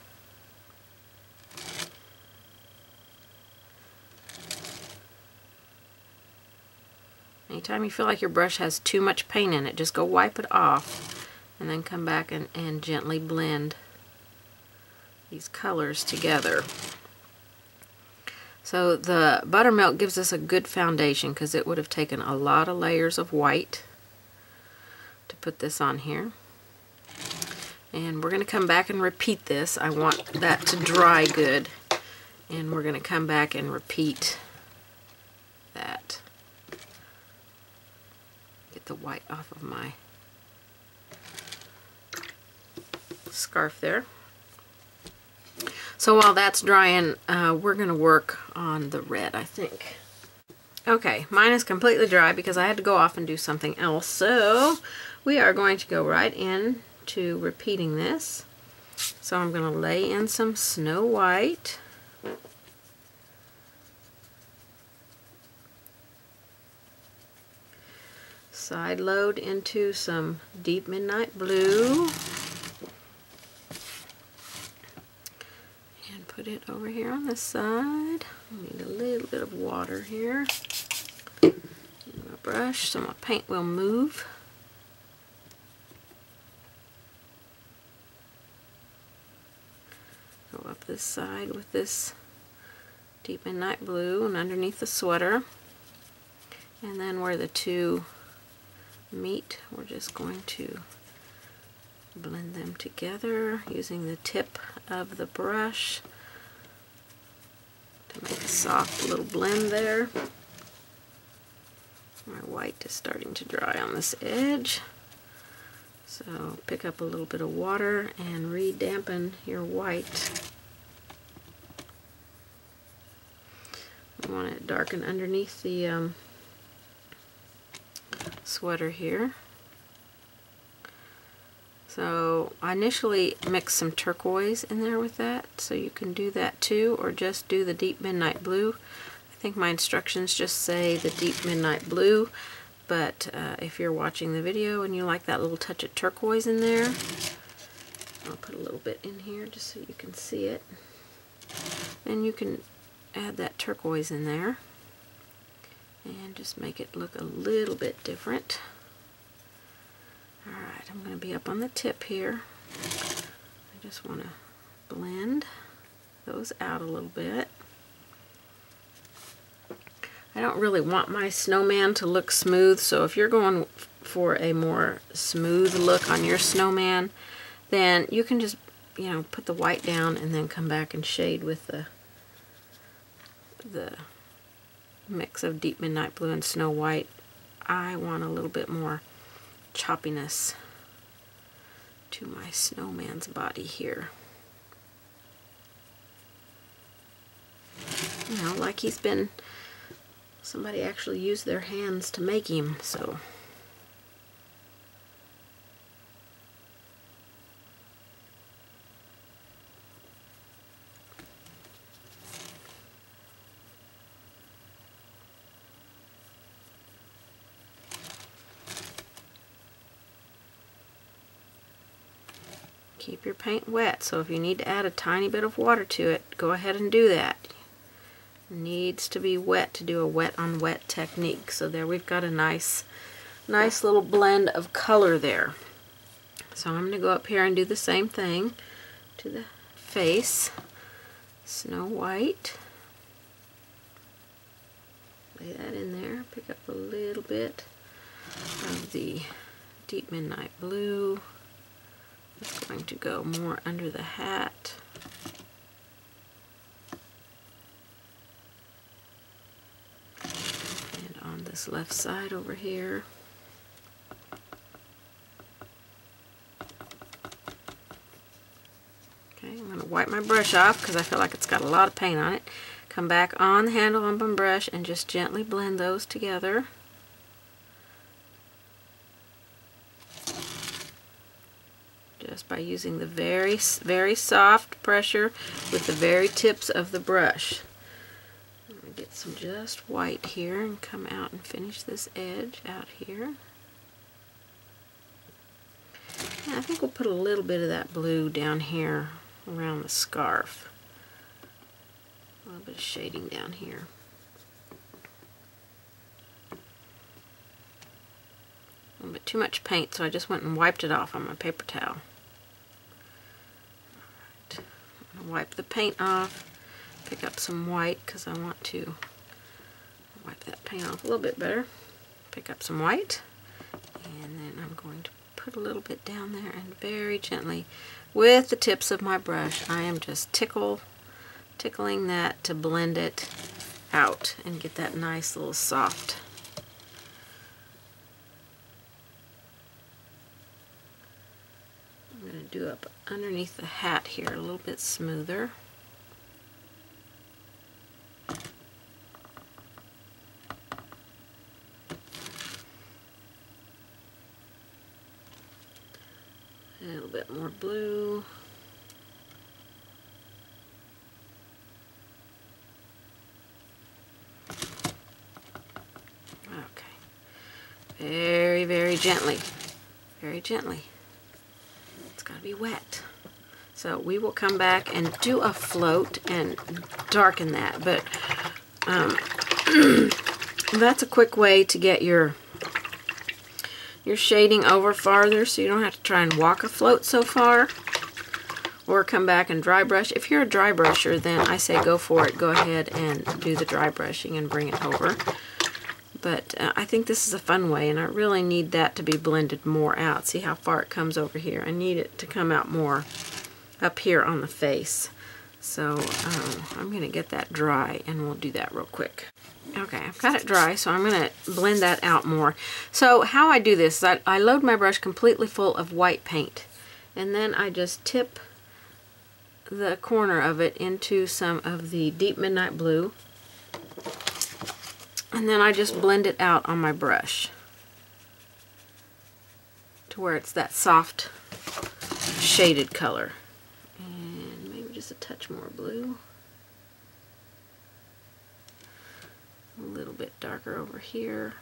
Anytime you feel like your brush has too much paint in it, just go wipe it off and then come back and gently blend these colors together. So the buttermilk gives us a good foundation because it would have taken a lot of layers of white to put this on here. And we're going to come back and repeat this. I want that to dry good. And we're going to come back and repeat that. Get the white off of my scarf there. So while that's drying, we're going to work on the red, I think. Okay, mine is completely dry because I had to go off and do something else. So we are going to go right in to repeating this. So I'm going to lay in some Snow White. Side load into some Deep Midnight Blue. And put it over here on this side. I need a little bit of water here. I'm going to brush so my paint will move. Go up this side with this deep midnight blue and underneath the sweater. And then where the two meet, we're just going to blend them together using the tip of the brush to make a soft little blend there. My white is starting to dry on this edge, so pick up a little bit of water and re-dampen your white. You want it darken underneath the sweater here. So I initially mixed some turquoise in there with that, so you can do that too, or just do the deep midnight blue. I think my instructions just say the deep midnight blue, but if you're watching the video and you like that little touch of turquoise in there, I'll put a little bit in here just so you can see it. Then you can add that turquoise in there and just make it look a little bit different. Alright, I'm going to be up on the tip here. I just want to blend those out a little bit. I don't really want my snowman to look smooth, so if you're going for a more smooth look on your snowman, then you can just, you know, put the white down and then come back and shade with the mix of deep midnight blue and snow white. I want a little bit more choppiness to my snowman's body here. You know, like he's been, somebody actually used their hands to make him, so. Keep your paint wet, so if you need to add a tiny bit of water to it, go ahead and do that. It needs to be wet to do a wet on wet technique. So there we've got a nice little blend of color there. So I'm going to go up here and do the same thing to the face. Snow White. Lay that in there. Pick up a little bit of the Deep Midnight Blue. It's going to go more under the hat. And on this left side over here. Okay, I'm going to wipe my brush off because I feel like it's got a lot of paint on it. Come back on the handle on my brush and just gently blend those together. Just by using the very soft pressure with the very tips of the brush. I'm going to get some just white here and come out and finish this edge out here. And I think we'll put a little bit of that blue down here around the scarf. A little bit of shading down here. A little bit too much paint, so I just went and wiped it off on my paper towel. Wipe the paint off, pick up some white because I want to wipe that paint off a little bit better. Pick up some white, and then I'm going to put a little bit down there and very gently with the tips of my brush I am just tickling that to blend it out and get that nice little soft. I'm going to do up underneath the hat here a little bit smoother. A little bit more blue. Okay. Very, very gently. Very gently. It's got to be wet. So we will come back and do a float and darken that. But That's a quick way to get your shading over farther, so you don't have to try and walk a float so far or come back and dry brush. If you're a dry brusher, then I say go for it. Go ahead and do the dry brushing and bring it over. But I think this is a fun way, and I really need that to be blended more out. See how far it comes over here? I need it to come out more up here on the face. So I'm going to get that dry, and we'll do that real quick. Okay, I've got it dry, so I'm going to blend that out more. So how I do this is I load my brush completely full of white paint, and then I just tip the corner of it into some of the deep midnight blue, and then I just blend it out on my brush to where it's that soft shaded color. And maybe just a touch more blue. A little bit darker over here.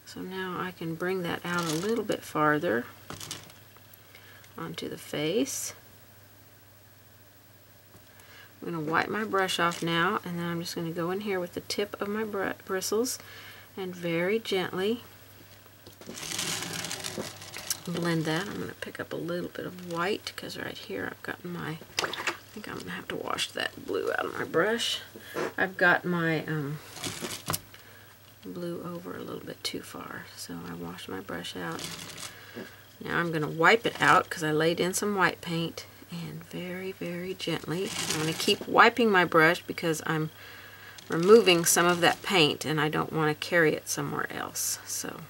So now I can bring that out a little bit farther onto the face. I'm going to wipe my brush off now, and then I'm just going to go in here with the tip of my bristles and very gently blend that. I'm going to pick up a little bit of white because right here I've got my, I think I'm going to have to wash that blue out of my brush. I've got my blue over a little bit too far, so I washed my brush out. Now I'm going to wipe it out because I laid in some white paint, and very, very gently. I'm going to keep wiping my brush because I'm removing some of that paint and I don't want to carry it somewhere else. So,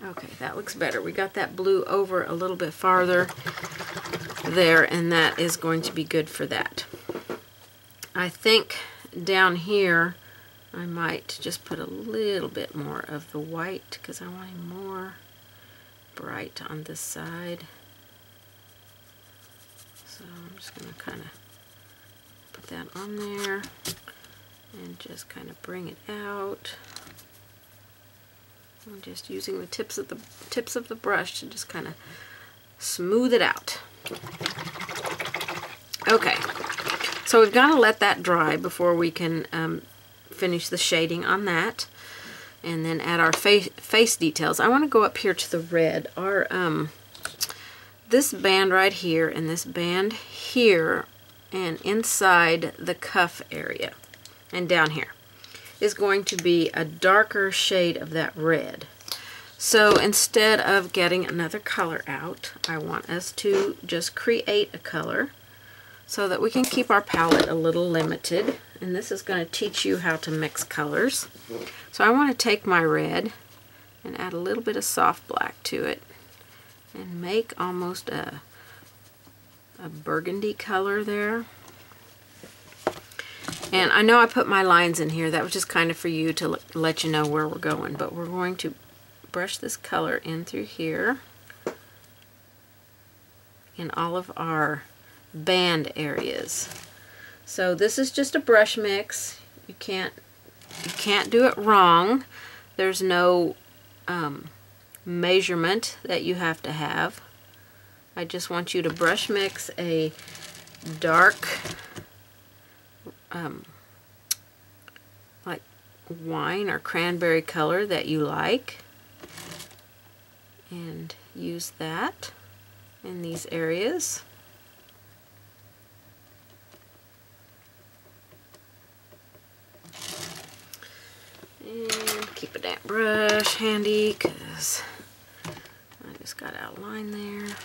okay, that looks better. We got that blue over a little bit farther there, and that is going to be good for that. I think down here I might just put a little bit more of the white because I want him more bright on this side. So I'm just going to kind of put that on there and just kind of bring it out. I'm just using the tips of the brush to just kind of smooth it out. Okay, so we've got to let that dry before we can finish the shading on that, and then add our face details. I want to go up here to the red. Our this band right here and this band here and inside the cuff area and down here is going to be a darker shade of that red. So instead of getting another color out, I want us to just create a color so that we can keep our palette a little limited. And this is going to teach you how to mix colors. So I want to take my red and add a little bit of soft black to it and make almost a burgundy color there. And I know I put my lines in here. That was just kind of for you to let you know where we're going. But we're going to brush this color in through here in all of our band areas. So this is just a brush mix. You can't do it wrong. There's no measurement that you have to have. I just want you to brush mix a dark like wine or cranberry color that you like, and use that in these areas. And keep a damp brush handy because I just got out a line there.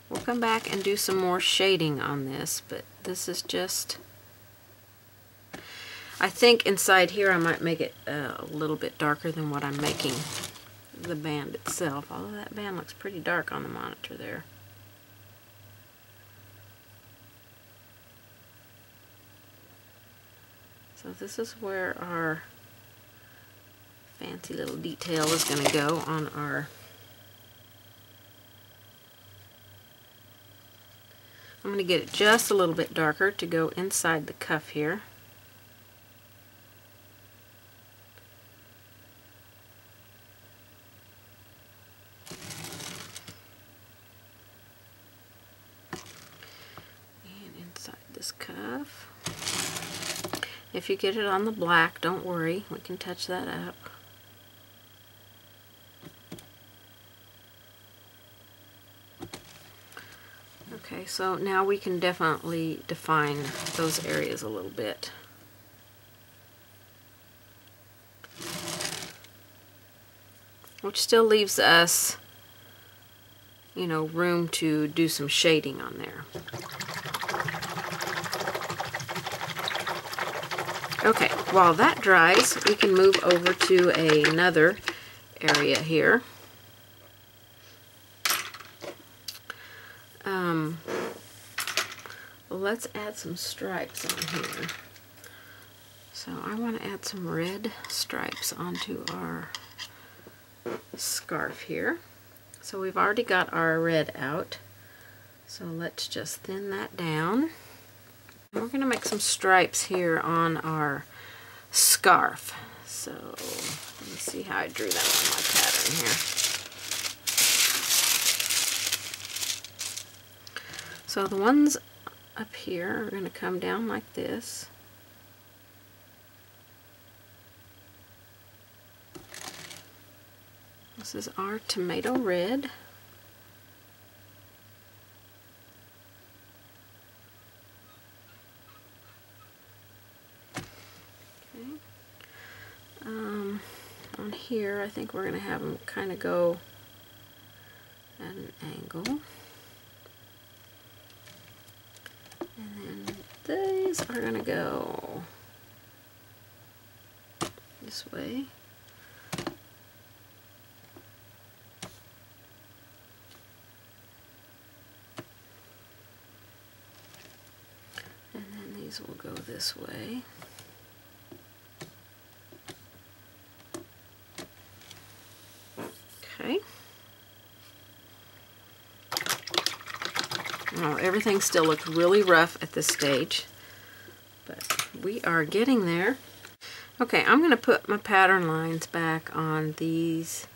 We'll come back and do some more shading on this, but this is just, I think inside here I might make it a little bit darker than what I'm making the band itself, although that band looks pretty dark on the monitor there. So this is where our fancy little detail is going to go on our, I'm going to get it just a little bit darker to go inside the cuff here. And inside this cuff. If you get it on the black, don't worry, we can touch that up. Okay, so now we can definitely define those areas a little bit. Which still leaves us, you know, room to do some shading on there. Okay, while that dries, we can move over to another area here. Let's add some stripes on here. So I want to add some red stripes onto our scarf here. So we've already got our red out. So let's just thin that down. And we're going to make some stripes here on our scarf. So let me see how I drew them on my pattern here. So the ones up here are going to come down like this. This is our tomato red. Okay. On here, I think we're going to have them kind of go at an angle. And then these are going to go this way. And then these will go this way. Okay. Well, everything still looks really rough at this stage, but we are getting there. Okay, I'm going to put my pattern lines back on these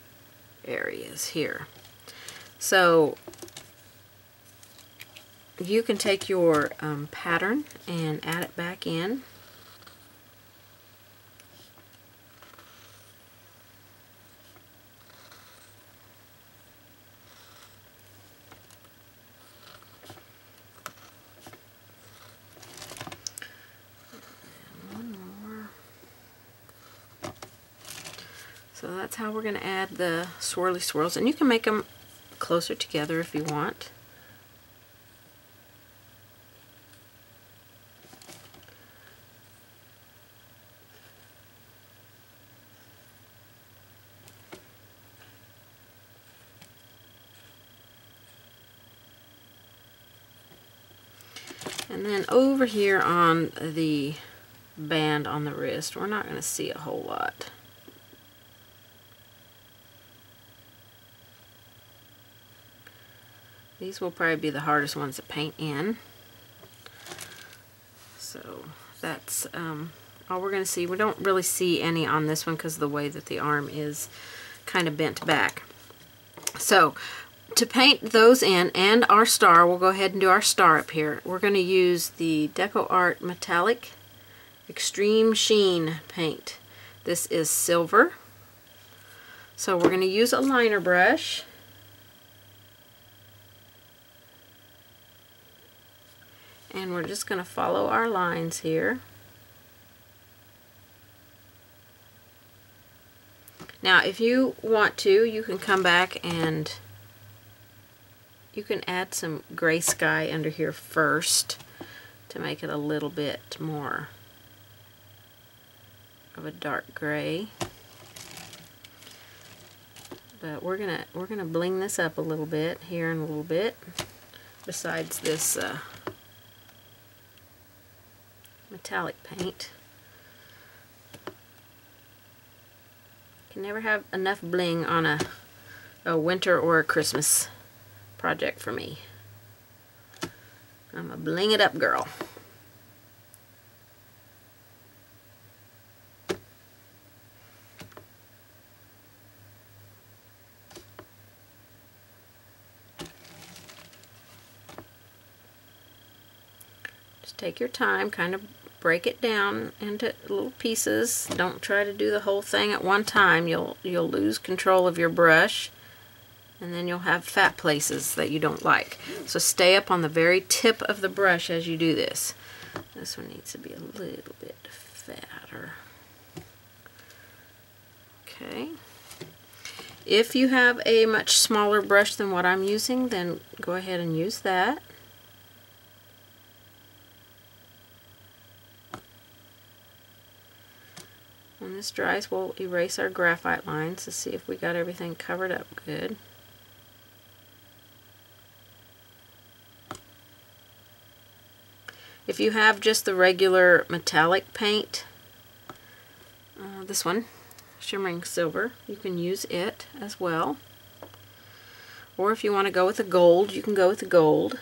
areas here. So you can take your pattern and add it back in. So that's how we're going to add the swirly swirls, and you can make them closer together if you want. And then over here on the band on the wrist, we're not going to see a whole lot. These will probably be the hardest ones to paint in. So that's all we're going to see. We don't really see any on this one because of the way that the arm is kind of bent back. So to paint those in and our star, we'll go ahead and do our star up here. We're going to use the DecoArt Metallic Extreme Sheen paint. This is silver. So we're going to use a liner brush. And we're just going to follow our lines here. Now, if you want to, you can come back and you can add some gray sky under here first to make it a little bit more of a dark gray. But we're gonna bling this up a little bit here in a little bit. Besides this metallic paint. Can never have enough bling on a winter or a Christmas project for me. I'm a bling it up girl. Just take your time, kind of break it down into little pieces. Don't try to do the whole thing at one time. You'll lose control of your brush, and then you'll have fat places that you don't like. So stay up on the very tip of the brush as you do this. This one needs to be a little bit fatter. Okay. If you have a much smaller brush than what I'm using, then go ahead and use that. When this dries, we'll erase our graphite lines to see if we got everything covered up good. If you have just the regular metallic paint, this one, Shimmering Silver, you can use it as well. Or if you want to go with the gold, you can go with the gold.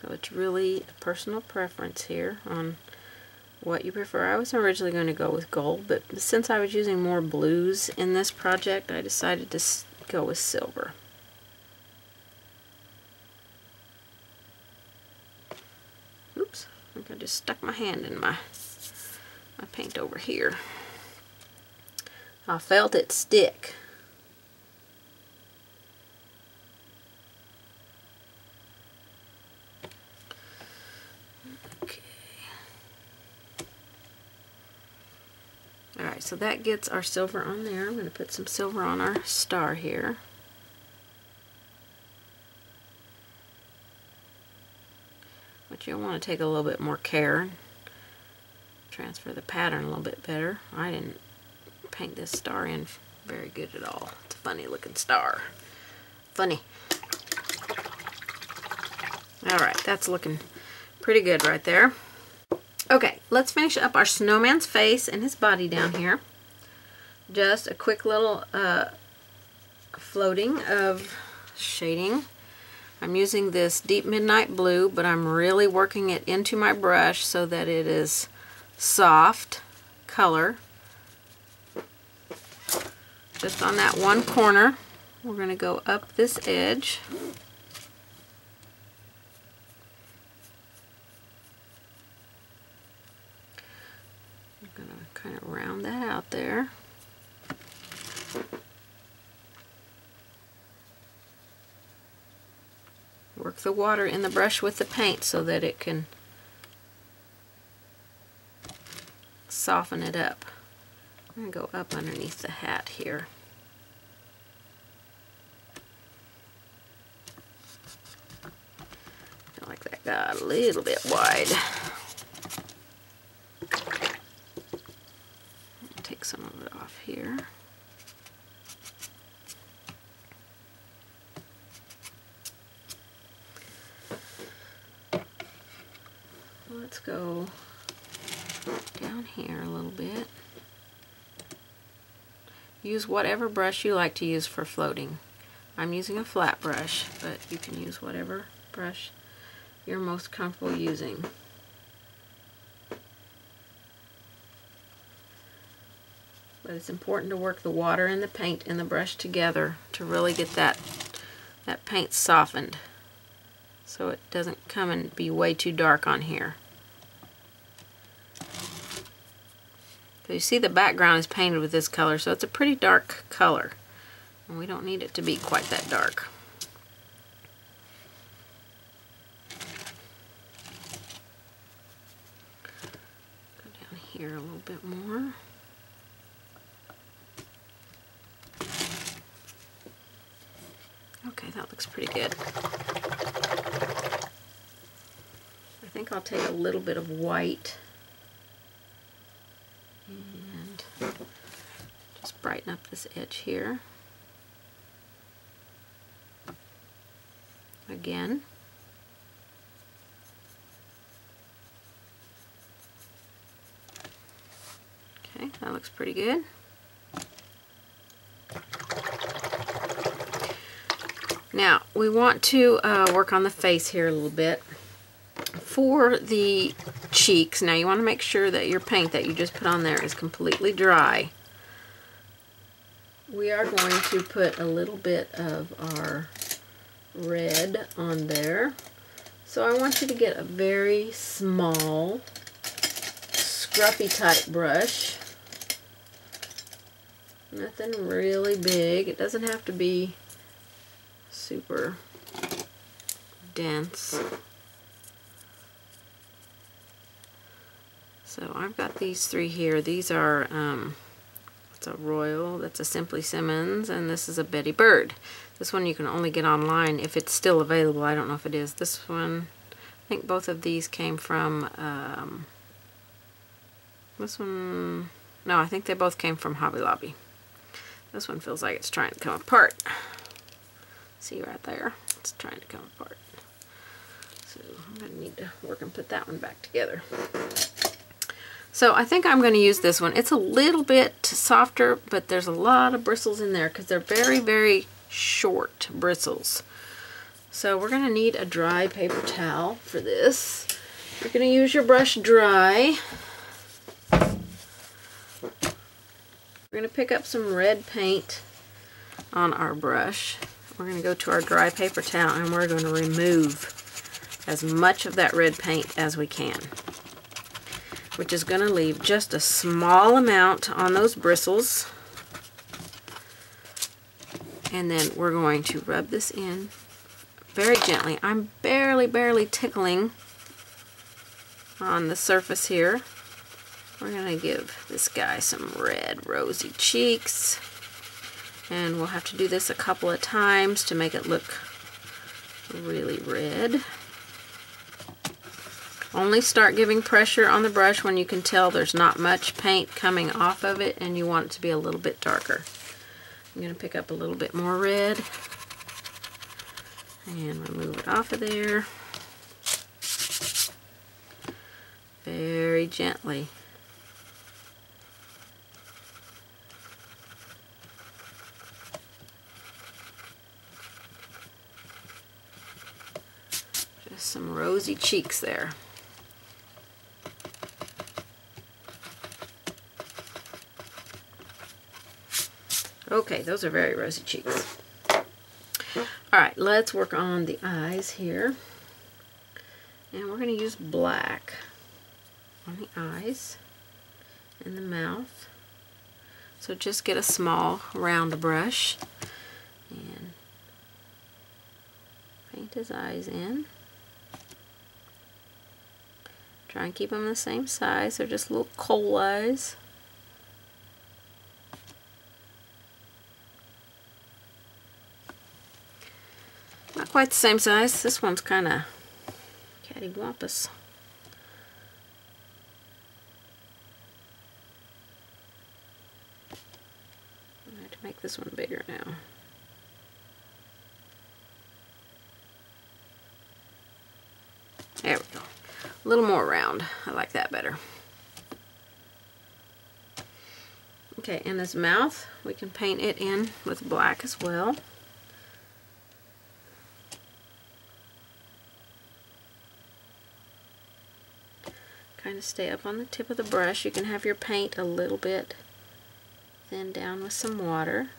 So it's really a personal preference here on what you prefer. I was originally going to go with gold, but since I was using more blues in this project, I decided to go with silver. Oops, I think I just stuck my hand in my paint over here. I felt it stick. Alright, so that gets our silver on there. I'm going to put some silver on our star here. But you'll want to take a little bit more care. Transfer the pattern a little bit better. I didn't paint this star in very good at all. It's a funny looking star. Funny. Alright, that's looking pretty good right there. Okay, let's finish up our snowman's face and his body down here. Just a quick little floating of shading. I'm using this deep midnight blue, but I'm really working it into my brush so that it is soft color. Just on that one corner, we're going to go up this edge. I'm going to kind of round that out there. Work the water in the brush with the paint so that it can soften it up. I'm going to go up underneath the hat here. I feel like that got a little bit wide. Take some of it off here. Let's go down here a little bit. Use whatever brush you like to use for floating. I'm using a flat brush, but you can use whatever brush you're most comfortable using. But it's important to work the water and the paint and the brush together to really get that paint softened so it doesn't come and be way too dark on here. So you see the background is painted with this color, so it's a pretty dark color. And we don't need it to be quite that dark. Go down here a little bit more. Okay, that looks pretty good. I think I'll take a little bit of white and just brighten up this edge here. Again. Okay, that looks pretty good. Now, we want to work on the face here a little bit. For the cheeks, now you want to make sure that your paint that you just put on there is completely dry. We are going to put a little bit of our red on there. So I want you to get a very small, scruffy type brush. Nothing really big. It doesn't have to be super dense. So I've got these three here. These are, it's a Royal, that's a Simply Simmons, and this is a Betty Bird. This one you can only get online if it's still available. I don't know if it is. This one, I think both of these came from, this one, no, I think they both came from Hobby Lobby. This one feels like it's trying to come apart. See right there? It's trying to come apart. So I'm going to need to work and put that one back together. So I think I'm going to use this one. It's a little bit softer, but there's a lot of bristles in there because they're very, very short bristles. So we're going to need a dry paper towel for this. You're going to use your brush dry. We're going to pick up some red paint on our brush. We're going to go to our dry paper towel and we're going to remove as much of that red paint as we can, which is going to leave just a small amount on those bristles. And then we're going to rub this in very gently. I'm barely tickling on the surface here. We're going to give this guy some red rosy cheeks. And we'll have to do this a couple of times to make it look really red. Only start giving pressure on the brush when you can tell there's not much paint coming off of it and you want it to be a little bit darker. I'm going to pick up a little bit more red and remove it off of there very gently. Just some rosy cheeks there. Okay, those are very rosy cheeks. Alright, let's work on the eyes here. And we're going to use black on the eyes and the mouth. So just get a small round brush and paint his eyes in. Try and keep them the same size. They're just little coal eyes. Not quite the same size. This one's kind of cattywampus. I have to make this one bigger now. There we go. A little more round. I like that better. Okay, and his mouth, we can paint it in with black as well. Kind of stay up on the tip of the brush. You can have your paint a little bit thinned down with some water.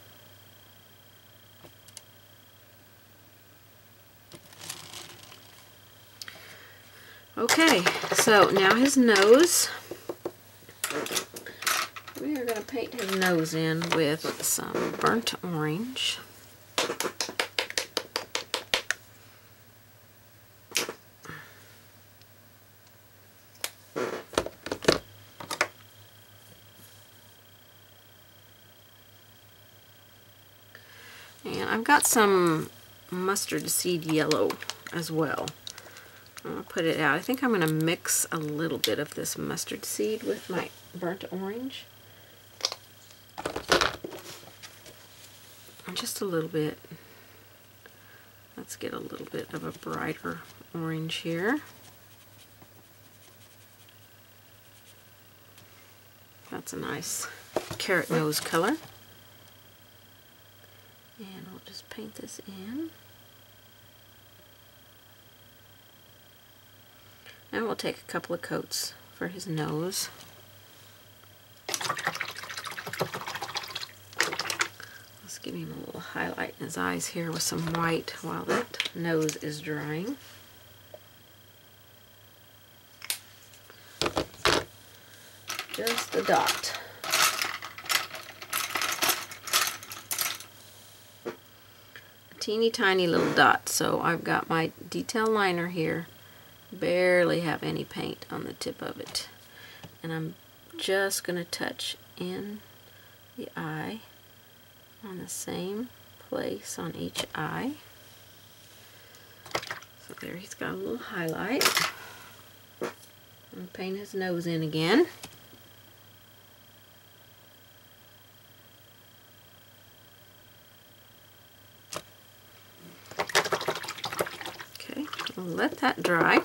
Okay, so now his nose. We are going to paint his nose in with some burnt orange. And I've got some mustard seed yellow as well. I'll put it out. I think I'm going to mix a little bit of this mustard seed with my burnt orange. Just a little bit. Let's get a little bit of a brighter orange here. That's a nice carrot nose color. And we'll just paint this in. And we'll take a couple of coats for his nose. Let's give him a little highlight his eyes here with some white while that nose is drying. Just a dot. A teeny tiny little dot. So I've got my detail liner here. Barely have any paint on the tip of it. And I'm just going to touch in the eye on the same place on each eye. So there he's got a little highlight. And paint his nose in again. Okay, we'll let that dry.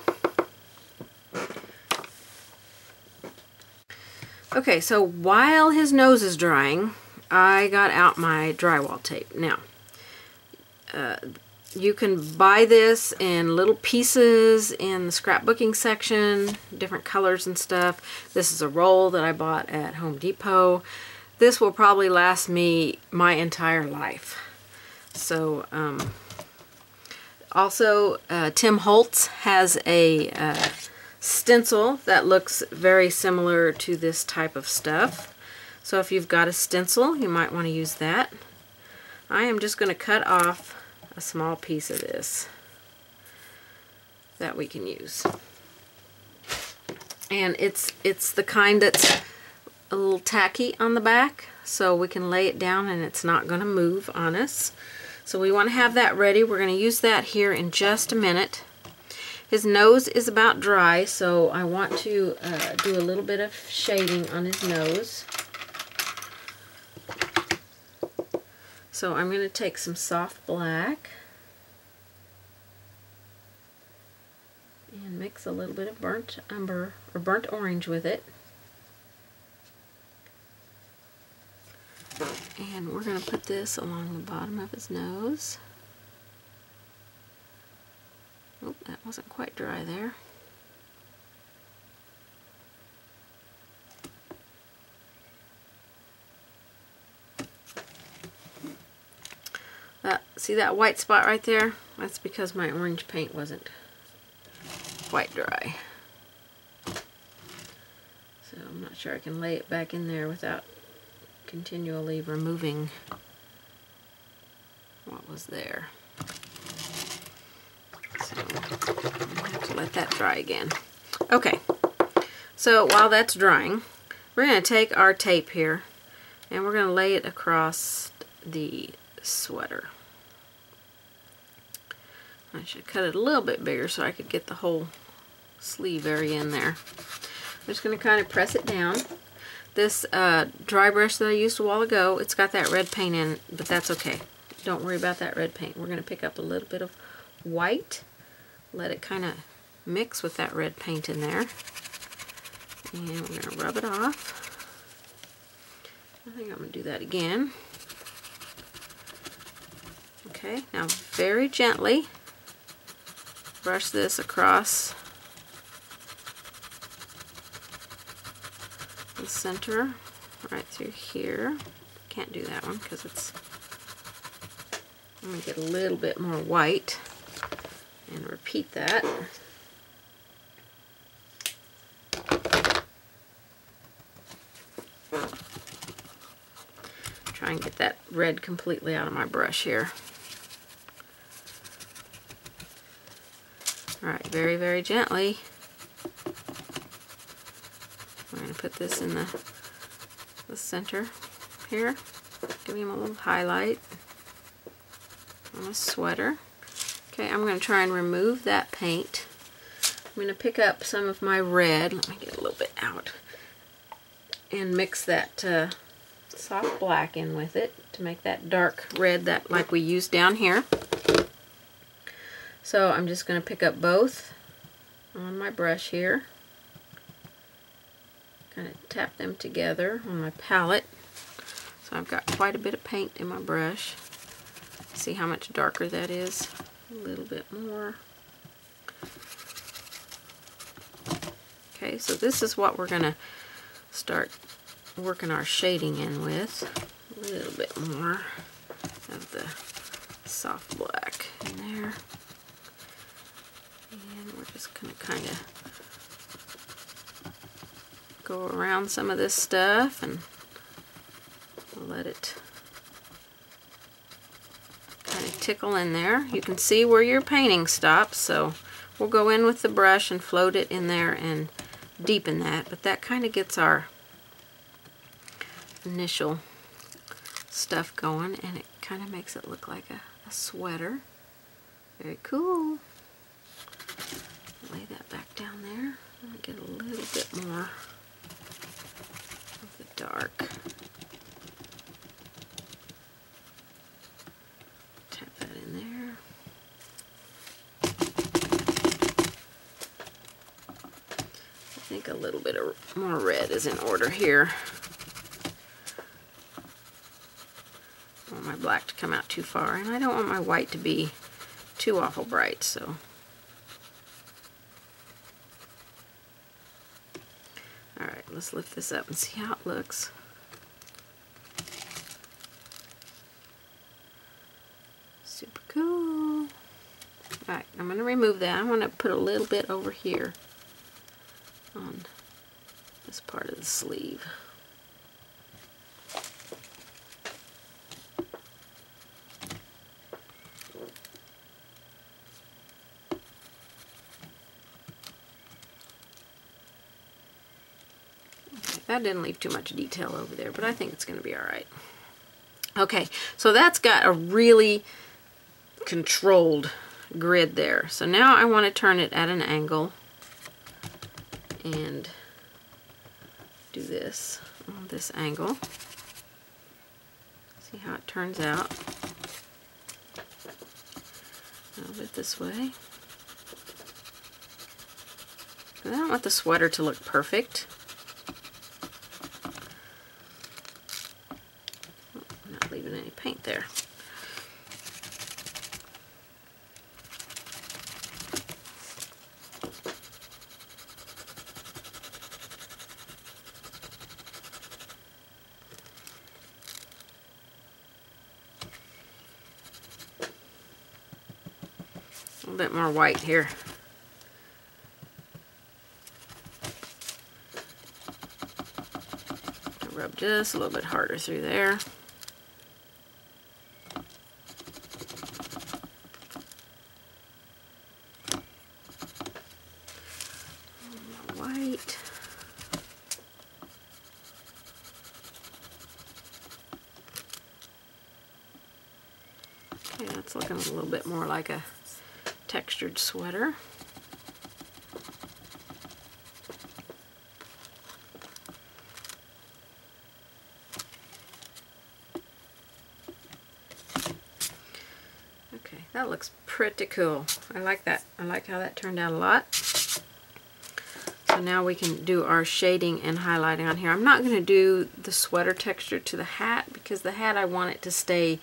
Okay, so while his nose is drying, I got out my drywall tape. Now, you can buy this in little pieces in the scrapbooking section, different colors and stuff. This is a roll that I bought at Home Depot. This will probably last me my entire life. So, also, Tim Holtz has a stencil that looks very similar to this type of stuff. So if you've got a stencil, you might want to use that. I am just going to cut off a small piece of this that we can use. And it's the kind that's a little tacky on the back, so we can lay it down and it's not going to move on us. So we want to have that ready. We're going to use that here in just a minute. His nose is about dry, so I want to do a little bit of shading on his nose. So I'm going to take some soft black and mix a little bit of burnt umber or burnt orange with it. And we're going to put this along the bottom of his nose. Oh, that wasn't quite dry there. See that white spot right there? That's because my orange paint wasn't quite dry. So I'm not sure I can lay it back in there without continually removing what was there. So I'm going to have to let that dry again. Okay, so while that's drying, we're going to take our tape here and we're going to lay it across the sweater. I should cut it a little bit bigger so I could get the whole sleeve area in there. I'm just going to kind of press it down. This dry brush that I used a while ago, it's got that red paint in it, but that's okay. Don't worry about that red paint. We're going to pick up a little bit of white, let it kind of mix with that red paint in there, and we're going to rub it off. I think I'm going to do that again. Okay, now very gently brush this across the center right through here. Can't do that one because it's, I'm going to get a little bit more white and repeat that. Try and get that red completely out of my brush here. Alright, very, very gently. We're going to put this in the center here. Give him a little highlight on the sweater. Okay, I'm going to try and remove that paint. I'm going to pick up some of my red. Let me get a little bit out. And mix that soft black in with it to make that dark red that like we used down here. So I'm just going to pick up both on my brush here. Kind of tap them together on my palette. So I've got quite a bit of paint in my brush. See how much darker that is? A little bit more. Okay, so this is what we're going to start working our shading in with. A little bit more. of the soft black in there. And we're just going to kind of go around some of this stuff and let it kind of tickle in there. You can see where your painting stops, so we'll go in with the brush and float it in there and deepen that, but that kind of gets our initial stuff going, and it kind of makes it look like a sweater. Very cool. Lay that back down there and get a little bit more of the dark. Tap that in there. I think a little bit of more red is in order here. I don't want my black to come out too far, and I don't want my white to be too awful bright, so. Alright, let's lift this up and see how it looks. Super cool. Alright, I'm going to remove that. I want to put a little bit over here on this part of the sleeve. That didn't leave too much detail over there, but I think it's going to be alright. Okay, so that's got a really controlled grid there. So now I want to turn it at an angle and do this on this angle. See how it turns out. A little bit this way. I don't want the sweater to look perfect. I'm not leaving any paint there. A little bit more white here. Rub just a little bit harder through there. White. Okay, that's looking a little bit more like a textured sweater. Okay, that looks pretty cool. I like that. I like how that turned out a lot. So now we can do our shading and highlighting on here. I'm not going to do the sweater texture to the hat because the hat I want it to stay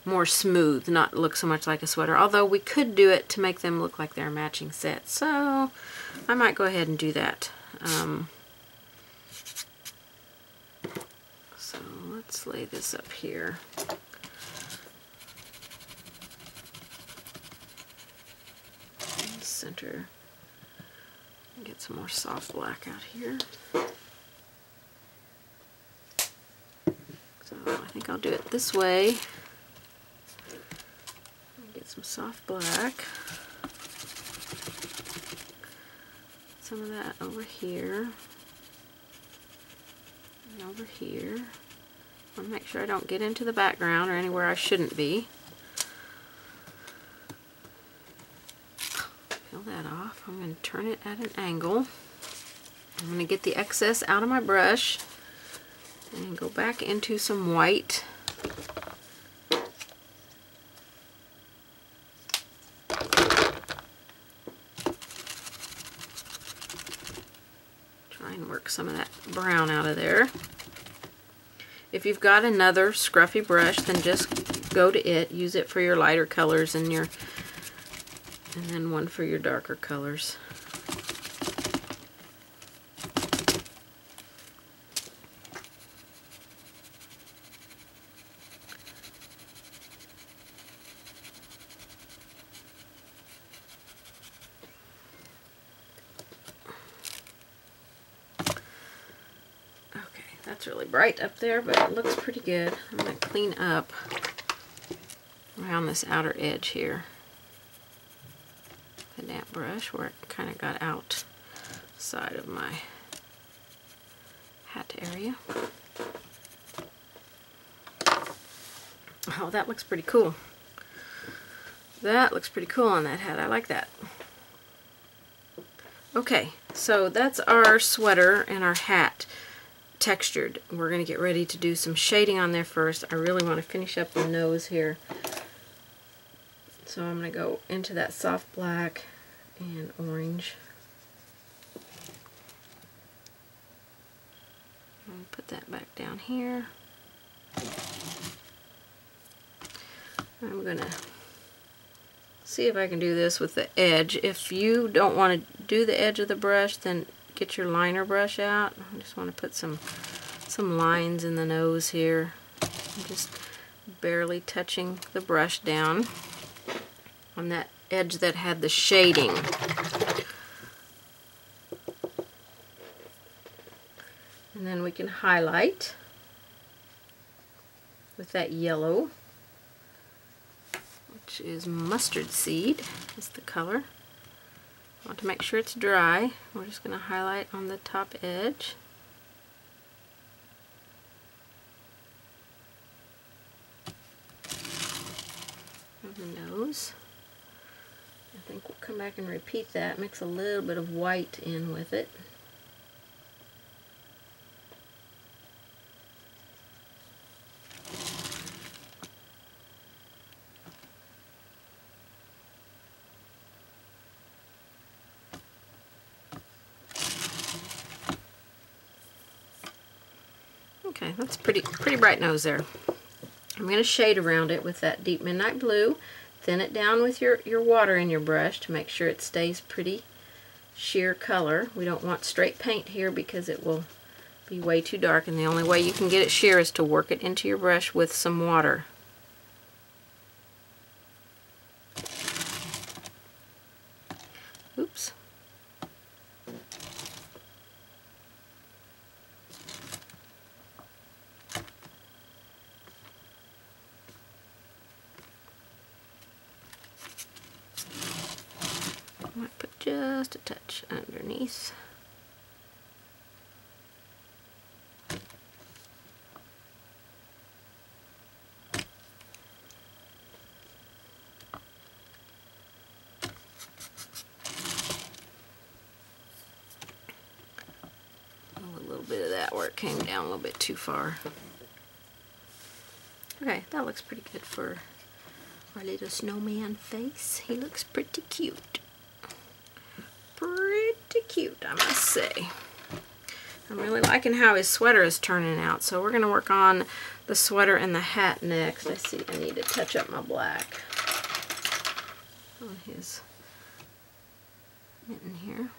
more smooth, not look so much like a sweater. Although we could do it to make them look like they're matching sets. So I might go ahead and do that. So let's lay this up here. Center. Get some more soft black out here. So I think I'll do it this way. Get some soft black. Some of that over here. And over here. I want to make sure I don't get into the background or anywhere I shouldn't be. That off. I'm going to turn it at an angle. I'm going to get the excess out of my brush and go back into some white. Try and work some of that brown out of there. If you've got another scruffy brush, then just go to it. Use it for your lighter colors and your and then one for your darker colors. Okay, that's really bright up there, but it looks pretty good. I'm going to clean up around this outer edge here. The damp brush where it kind of got outside of my hat area. Oh, that looks pretty cool. That looks pretty cool on that hat. I like that. Okay, so that's our sweater and our hat textured. We're going to get ready to do some shading on there first. I really want to finish up the nose here. So I'm going to go into that soft black and orange. I'll put that back down here. I'm going to see if I can do this with the edge. If you don't want to do the edge of the brush, then get your liner brush out. I just want to put some lines in the nose here. I'm just barely touching the brush down on that edge that had the shading. And then we can highlight with that yellow, which is mustard seed, is the color. I want to make sure it's dry. We're just going to highlight on the top edge. Of the nose. I think we'll come back and repeat that, mix a little bit of white in with it. Okay, that's pretty bright nose there. I'm going to shade around it with that deep midnight blue. Thin it down with your water in your brush to make sure it stays pretty sheer color. We don't want straight paint here because it will be way too dark, and the only way you can get it sheer is to work it into your brush with some water. Oops. Might put just a touch underneath. A little bit of that where it came down a little bit too far. Okay, that looks pretty good for our little snowman face. He looks pretty cute. Pretty cute, I must say. I'm really liking how his sweater is turning out, so we're going to work on the sweater and the hat next. I see I need to touch up my black on his mitten here.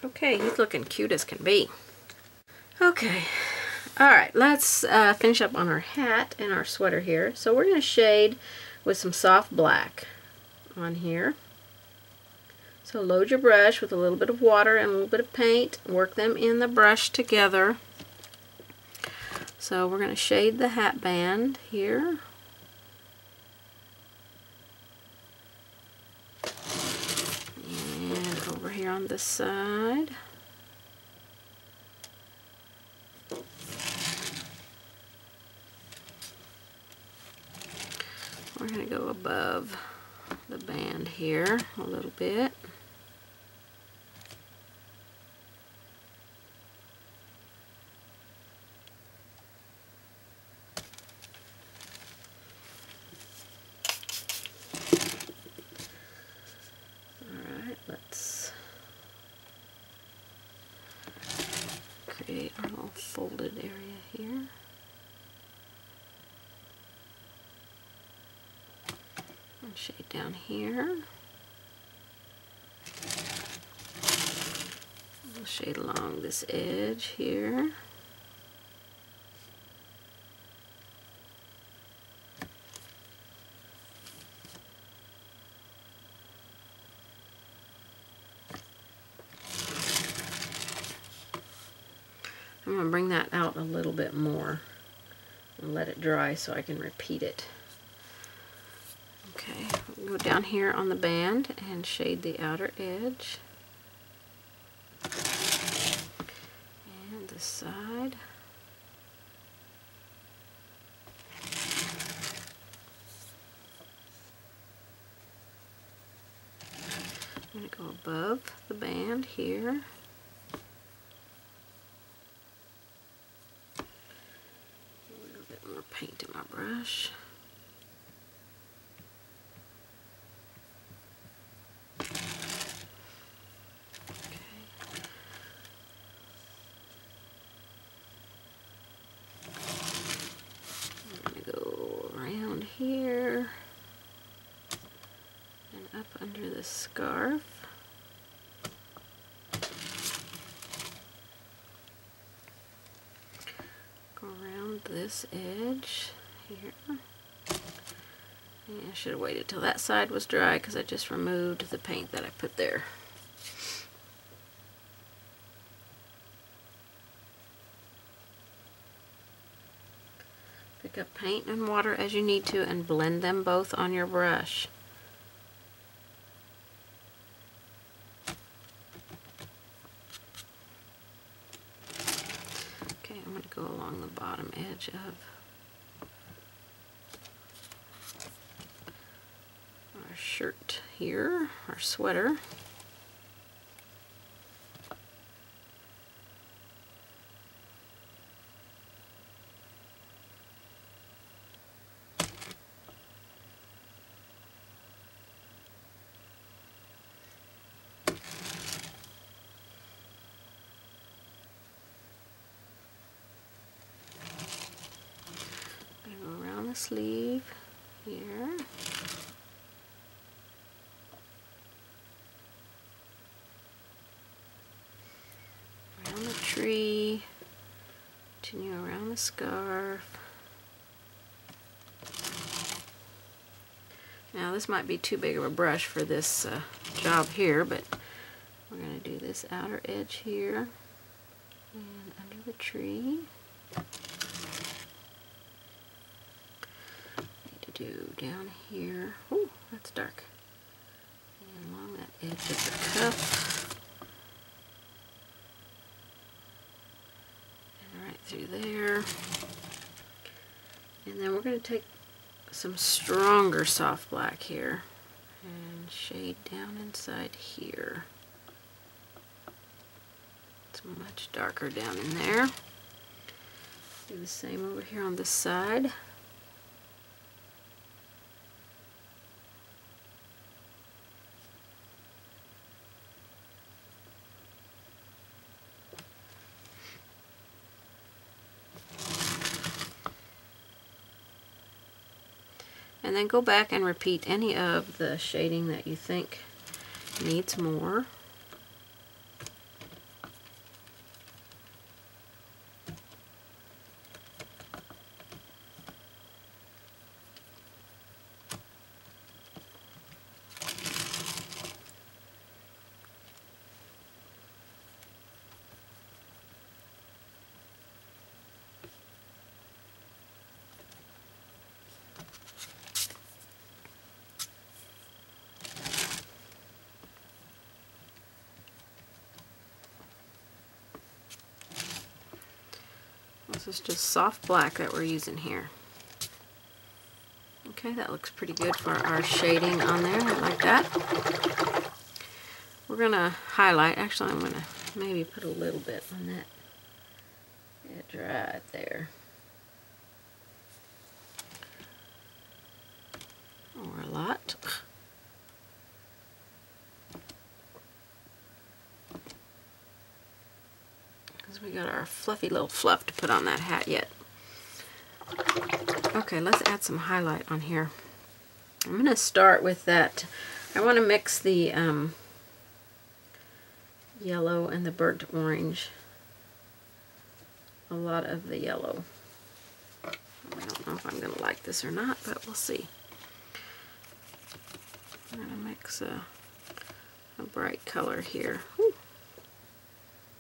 Okay, he's looking cute as can be. Okay, alright, let's finish up on our hat and our sweater here. So we're going to shade with some soft black on here. So load your brush with a little bit of water and a little bit of paint. Work them in the brush together. So we're going to shade the hat band here. Over here on this side. We're going to go above the band here a little bit. Create a little folded area here. And shade down here. We'll shade along this edge here. I'm going to bring that out a little bit more and let it dry so I can repeat it. Okay, go down here on the band and shade the outer edge. And the side. I'm going to go above the band here. A little bit more paint in my brush. Here and up under the scarf. Go around this edge here. And I should have waited till that side was dry because I just removed the paint that I put there. Pick up paint and water as you need to and blend them both on your brush. Okay, I'm going to go along the bottom edge of our shirt here, our sweater. The sleeve here. Around the tree. Continue around the scarf. Now this might be too big of a brush for this job here, but we're going to do this outer edge here and under the tree. Do down here. Ooh, that's dark. And along that edge of the cuff. And right through there. And then we're going to take some stronger soft black here and shade down inside here. It's much darker down in there. Do the same over here on this side. And then go back and repeat any of the shading that you think needs more. This is just soft black that we're using here. Okay, that looks pretty good for our shading on there, like that. We're going to highlight. Actually, I'm going to maybe put a little bit on that edge right there. Or a lot. We got our fluffy little fluff to put on that hat yet. Okay, let's add some highlight on here. I'm going to start with that. I want to mix the yellow and the burnt orange. A lot of the yellow. I don't know if I'm going to like this or not, but we'll see. I'm going to mix a bright color here. Ooh,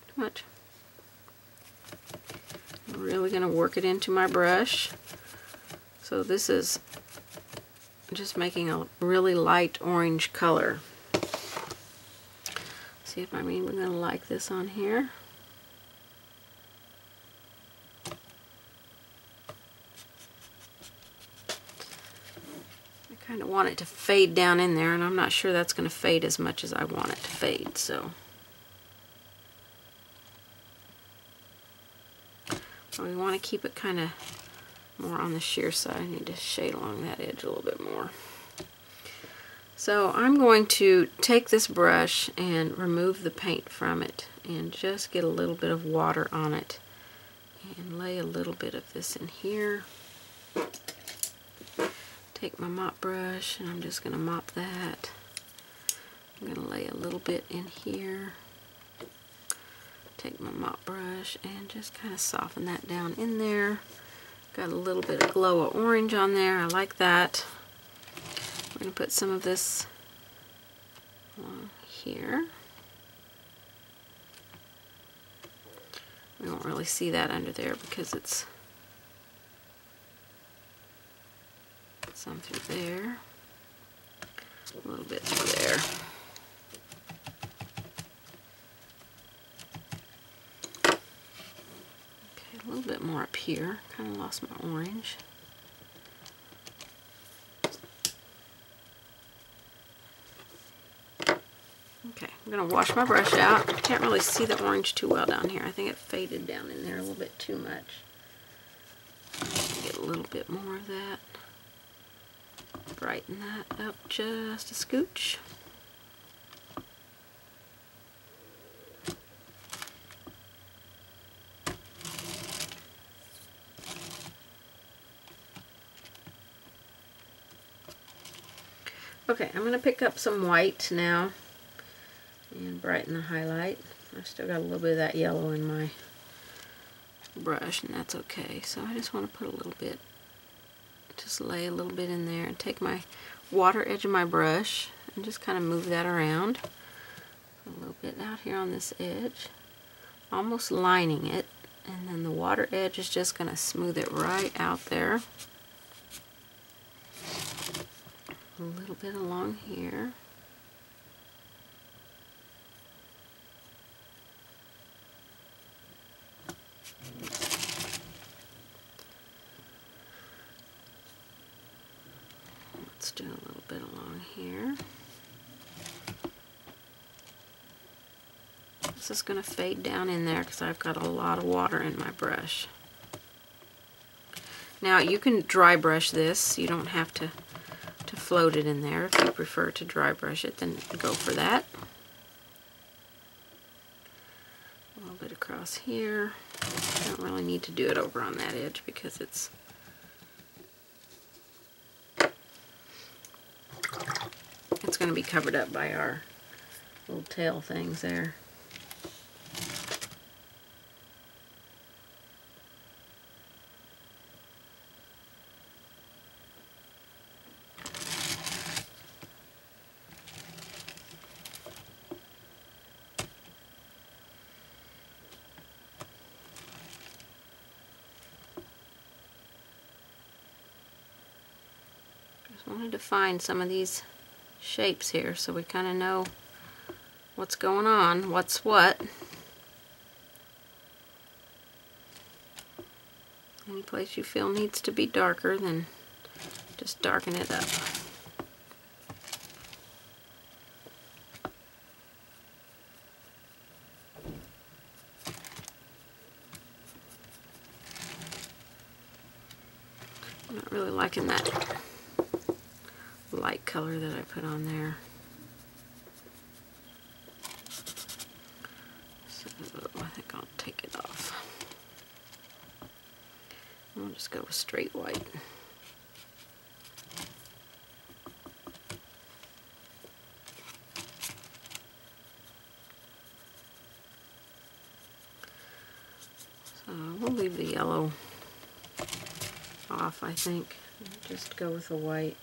too much. I'm really going to work it into my brush. So this is just making a really light orange color. See if we're going to like this on here. I kind of want it to fade down in there, and I'm not sure that's going to fade as much as I want it to fade, so. We want to keep it kind of more on the sheer side. I need to shade along that edge a little bit more. So I'm going to take this brush and remove the paint from it and just get a little bit of water on it and lay a little bit of this in here. Take my mop brush and I'm just going to mop that. I'm going to lay a little bit in here. Take my mop brush and just kind of soften that down in there. Got a little bit of glow of orange on there. I like that. We're going to put some of this along here. We won't really see that under there because it's some through there, a little bit through there. Okay, a little bit more up here. Kind of lost my orange. Okay, I'm going to wash my brush out. I can't really see the orange too well down here. I think it faded down in there a little bit too much. Get a little bit more of that. Brighten that up just a scooch. Okay, I'm going to pick up some white now and brighten the highlight. I've still got a little bit of that yellow in my brush, and that's okay. So I just want to put a little bit, just lay a little bit in there and take my water edge of my brush and just kind of move that around a little bit out here on this edge, almost lining it, and then the water edge is just going to smooth it right out there. A little bit along here. Let's do a little bit along here. This is going to fade down in there because I've got a lot of water in my brush. Now you can dry brush this. You don't have to float it in there. If you prefer to dry brush it, then go for that. A little bit across here. Don't really need to do it over on that edge because it's going to be covered up by our little tail things there. Just wanted to find some of these shapes here so we kind of know what's going on, what's what. Any place you feel needs to be darker, then just darken it up. I'm not really liking that light color that I put on there. So I think I'll take it off. I'll just go with straight white. So we'll leave the yellow off, I think. Just go with the white.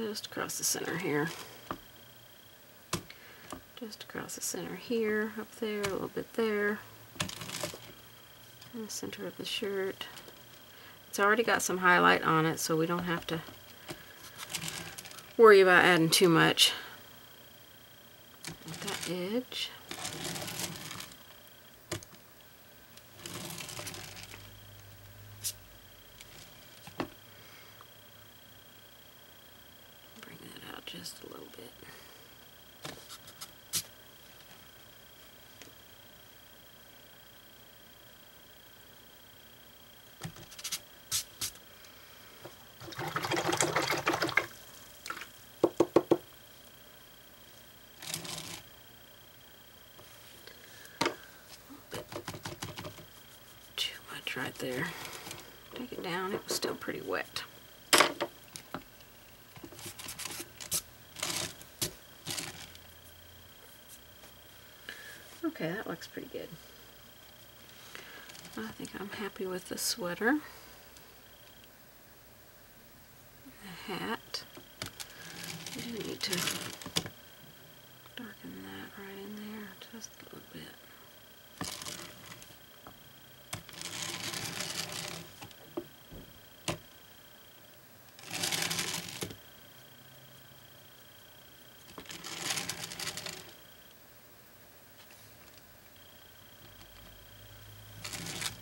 just across the center here. Just across the center here, up there, a little bit there. In the center of the shirt. It's already got some highlight on it, so we don't have to worry about adding too much. At that edge. Bring that out just a little bit. Right there. Take it down. It was still pretty wet. Okay, that looks pretty good. I think I'm happy with the sweater. The hat. I do need to darken that right in there just a little bit.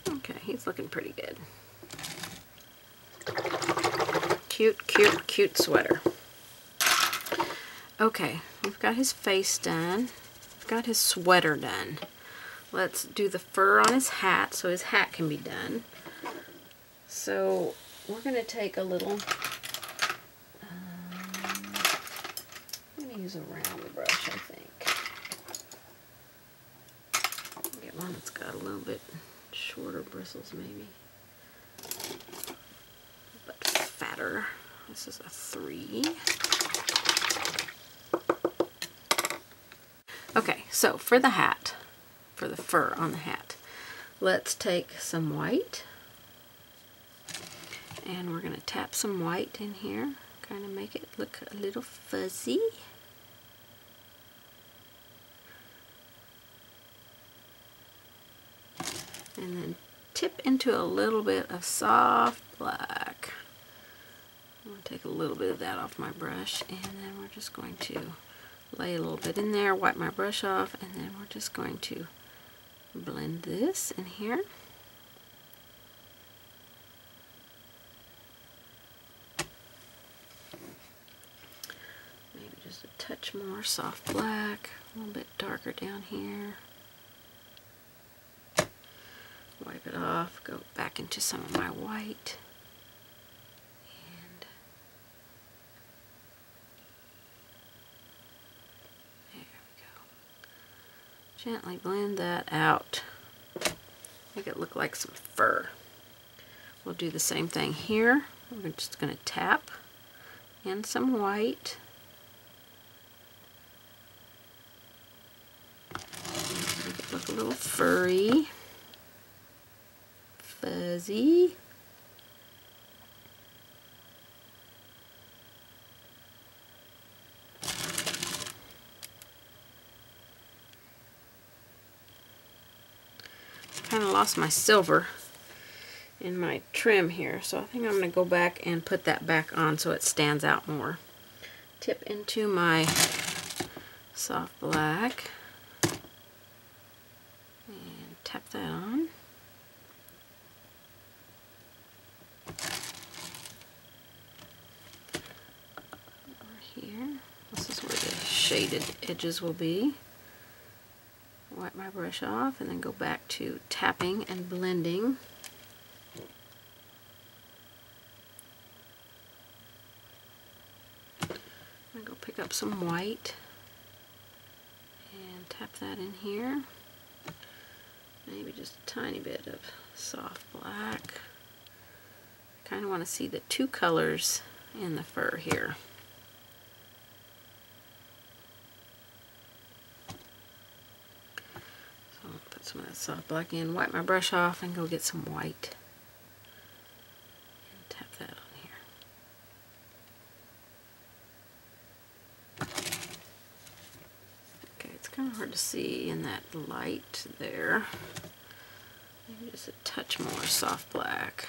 Okay, he's looking pretty good. Cute, cute, cute sweater. Okay, we've got his face done. We've got his sweater done. Let's do the fur on his hat so his hat can be done. So we're going to take a little, I'm going to use a round brush, I think. Get one that's got a little bit shorter bristles maybe, but fatter. This is a 3. Okay, so for the hat, for the fur on the hat, let's take some white and we're going to tap some white in here, kind of make it look a little fuzzy. And then tip into a little bit of soft black. I'm going to take a little bit of that off my brush, and then we're just going to lay a little bit in there, wipe my brush off, and then we're just going to blend this in here. Maybe just a touch more soft black, a little bit darker down here. Wipe it off, go back into some of my white, and there we go. Gently blend that out. Make it look like some fur. We'll do the same thing here. We're just going to tap in some white. Make it look a little furry. Fuzzy. Kind of lost my silver in my trim here, so I think I'm going to go back and put that back on so it stands out more. Tip into my soft black and tap that on. Here, this is where the shaded edges will be. Wipe my brush off and then go back to tapping and blending. I'm going to go pick up some white and tap that in here. Maybe just a tiny bit of soft black. I kind of want to see the two colors in the fur here. So I'll put some of that soft black in, wipe my brush off, and go get some white. And tap that on here. kind of hard to see in that light there. Maybe just a touch more soft black.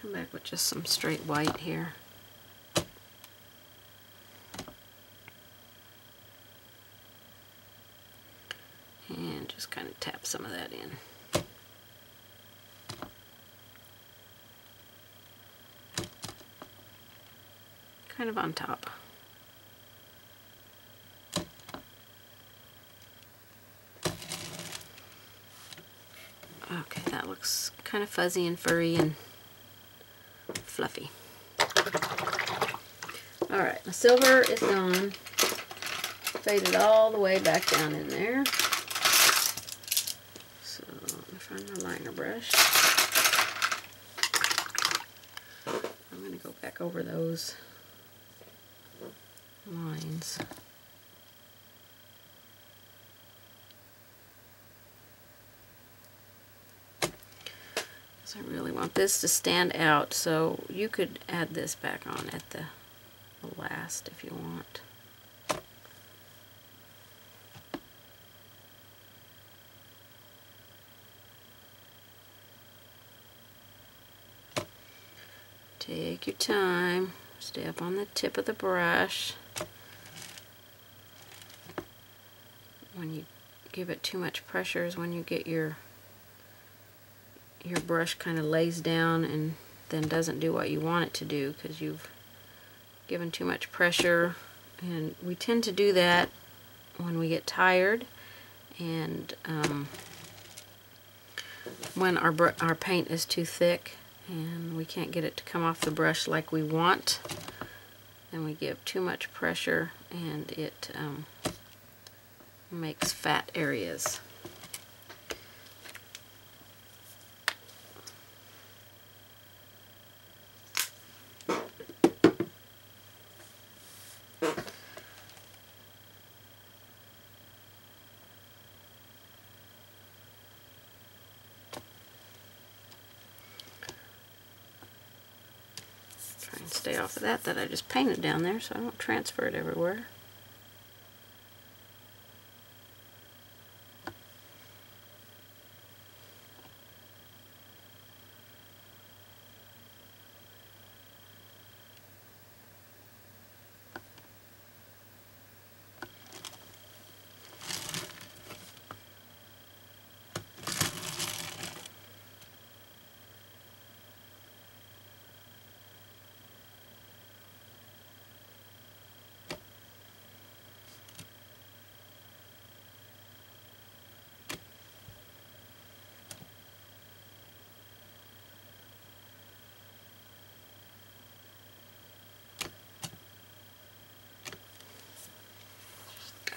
Come back with just some straight white here. And just kind of tap some of that in. Kind of on top. Okay, that looks kind of fuzzy and furry and fluffy. Alright, my silver is gone. Faded all the way back down in there. So let me find my liner brush. I'm going to go back over those lines. I really want this to stand out, so you could add this back on at the last if you want. Take your time, stay up on the tip of the brush. When you give it too much pressure is when you get your brush kind of lays down and then doesn't do what you want it to do because you've given too much pressure. And we tend to do that when we get tired and when our paint is too thick and we can't get it to come off the brush like we want, then we give too much pressure and it makes fat areas. Try and stay off of that I just painted down there so I don't transfer it everywhere.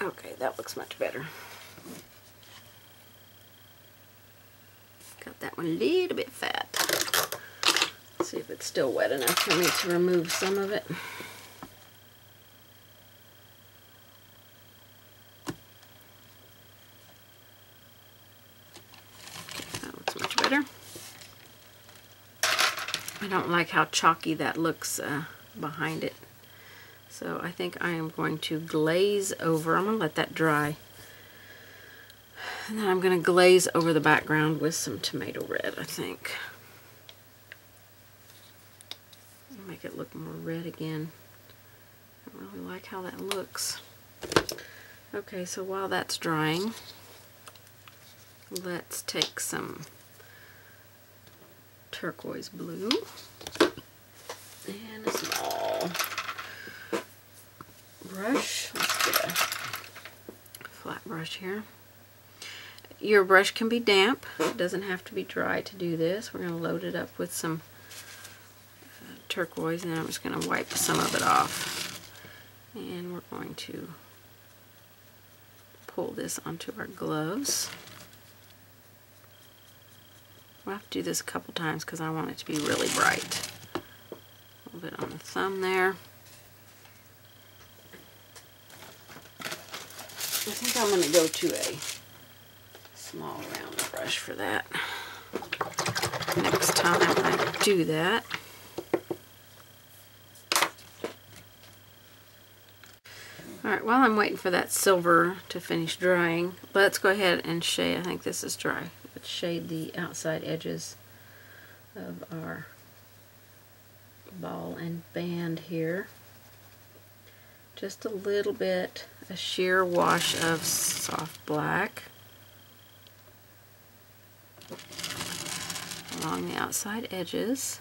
Okay, that looks much better. Got that one a little bit fat. Let's see if it's still wet enough for me to remove some of it. Okay, that looks much better. I don't like how chalky that looks behind it. So I think I am going to glaze over. I'm going to let that dry. And then I'm going to glaze over the background with some tomato red, I think. Make it look more red again. I don't really like how that looks. Okay, so while that's drying, let's take some turquoise blue and a small brush. Let's get a flat brush here. Your brush can be damp. It doesn't have to be dry to do this. We're going to load it up with some turquoise and I'm just going to wipe some of it off. And we're going to pull this onto our gloves. We'll have to do this a couple times because I want it to be really bright. little bit on the thumb there. I think I'm going to go to a small round brush for that. Next time I do that. Alright, while I'm waiting for that silver to finish drying, let's go ahead and shade. I think this is dry. Let's shade the outside edges of our ball and band here. Just a little bit, a sheer wash of soft black along the outside edges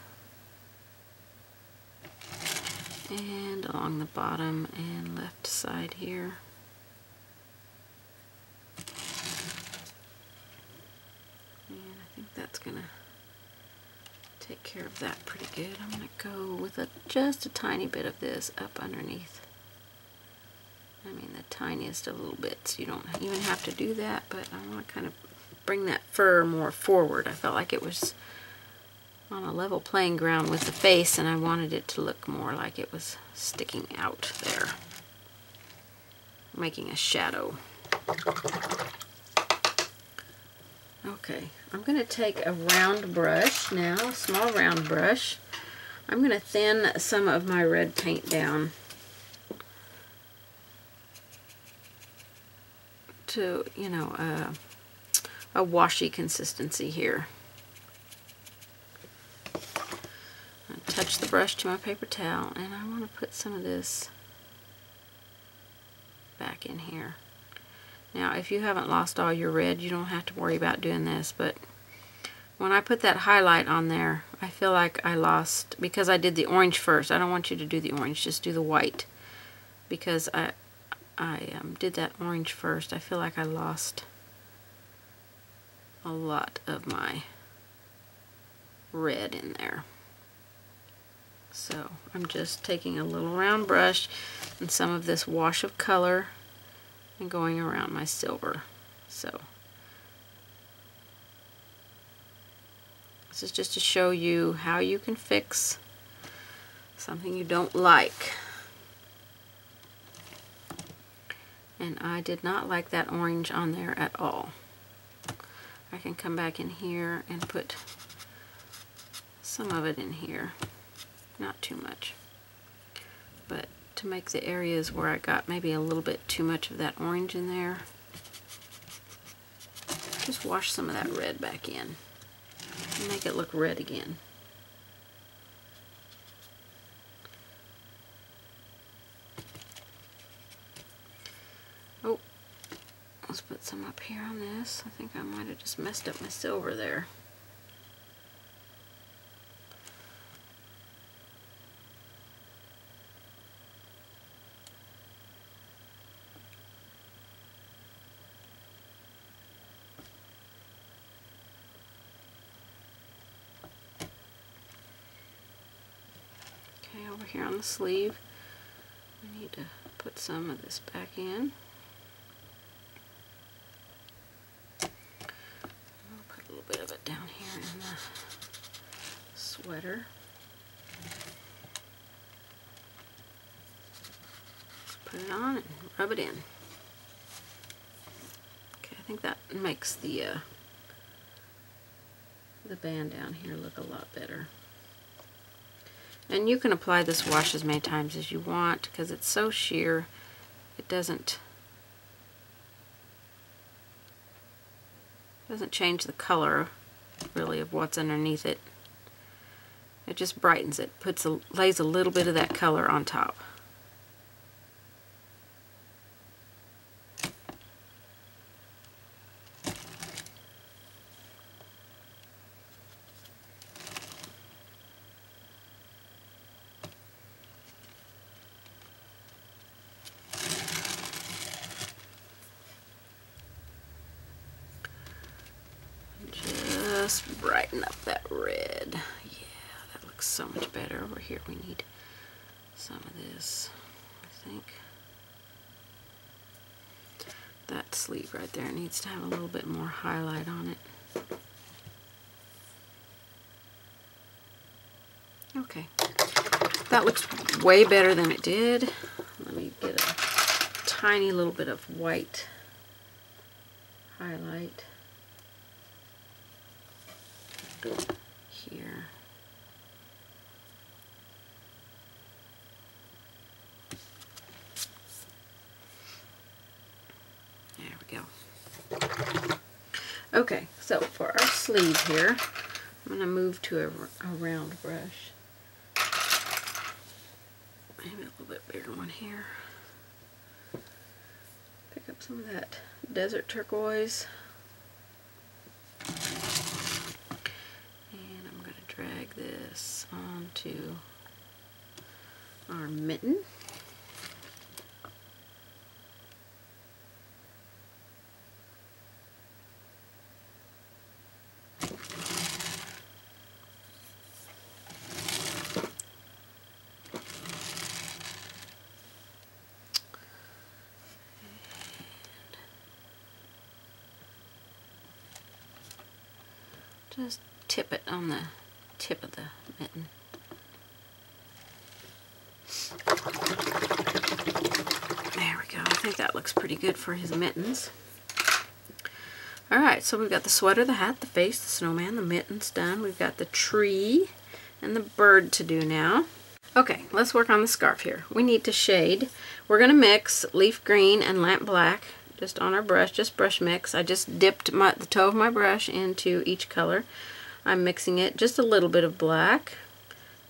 and along the bottom and left side here. And I think that's gonna take care of that pretty good. I'm gonna go with just a tiny bit of this up underneath. I mean the tiniest of little bits. You don't even have to do that, but I want to kind of bring that fur more forward. I felt like it was on a level playing ground with the face, and I wanted it to look more like it was sticking out there, making a shadow. Okay, I'm going to take a round brush now, a small round brush. I'm going to thin some of my red paint down to, you know, a washy consistency here. Touch the brush to my paper towel, and I want to put some of this back in here. Now, if you haven't lost all your red, you don't have to worry about doing this, but when I put that highlight on there, I feel like I lost, because I did the orange first. I don't want you to do the orange, just do the white, because I did that orange first. I feel like I lost a lot of my red in there. So I'm just taking a little round brush and some of this wash of color and going around my silver. So this is just to show you how you can fix something you don't like. And I did not like that orange on there at all. I can come back in here and put some of it in here. Not too much, but to make the areas where I got maybe a little bit too much of that orange in there, just wash some of that red back in and make it look red again. Oh, let's put some up here on this. I think I might have just messed up my silver there. Over here on the sleeve, we need to put some of this back in. I'll put a little bit of it down here in the sweater. Put it on and rub it in. Okay, I think that makes the band down here look a lot better. And you can apply this wash as many times as you want, because it's so sheer, it doesn't change the color really of what's underneath it. It just brightens it, lays a little bit of that color on top. Just brighten up that red. Yeah, that looks so much better. Over here we need some of this, I think. That sleeve right there needs to have a little bit more highlight on it. Okay. That looks way better than it did. Let me get a tiny little bit of white highlight here. There we go. Okay, so for our sleeve here, I'm going to move to a round brush. Maybe a little bit bigger one here. Pick up some of that desert turquoise. And I'm going to drag this onto our mitten. Just tip it on the tip of the mitten. There we go. I think that looks pretty good for his mittens. Alright, so we've got the sweater, the hat, the face, the snowman, the mittens done. We've got the tree and the bird to do now. Okay, let's work on the scarf here. We need to shade. We're going to mix leaf green and lamp black just on our brush, just brush mix. I just dipped the toe of my brush into each color. I'm mixing it just a little bit of black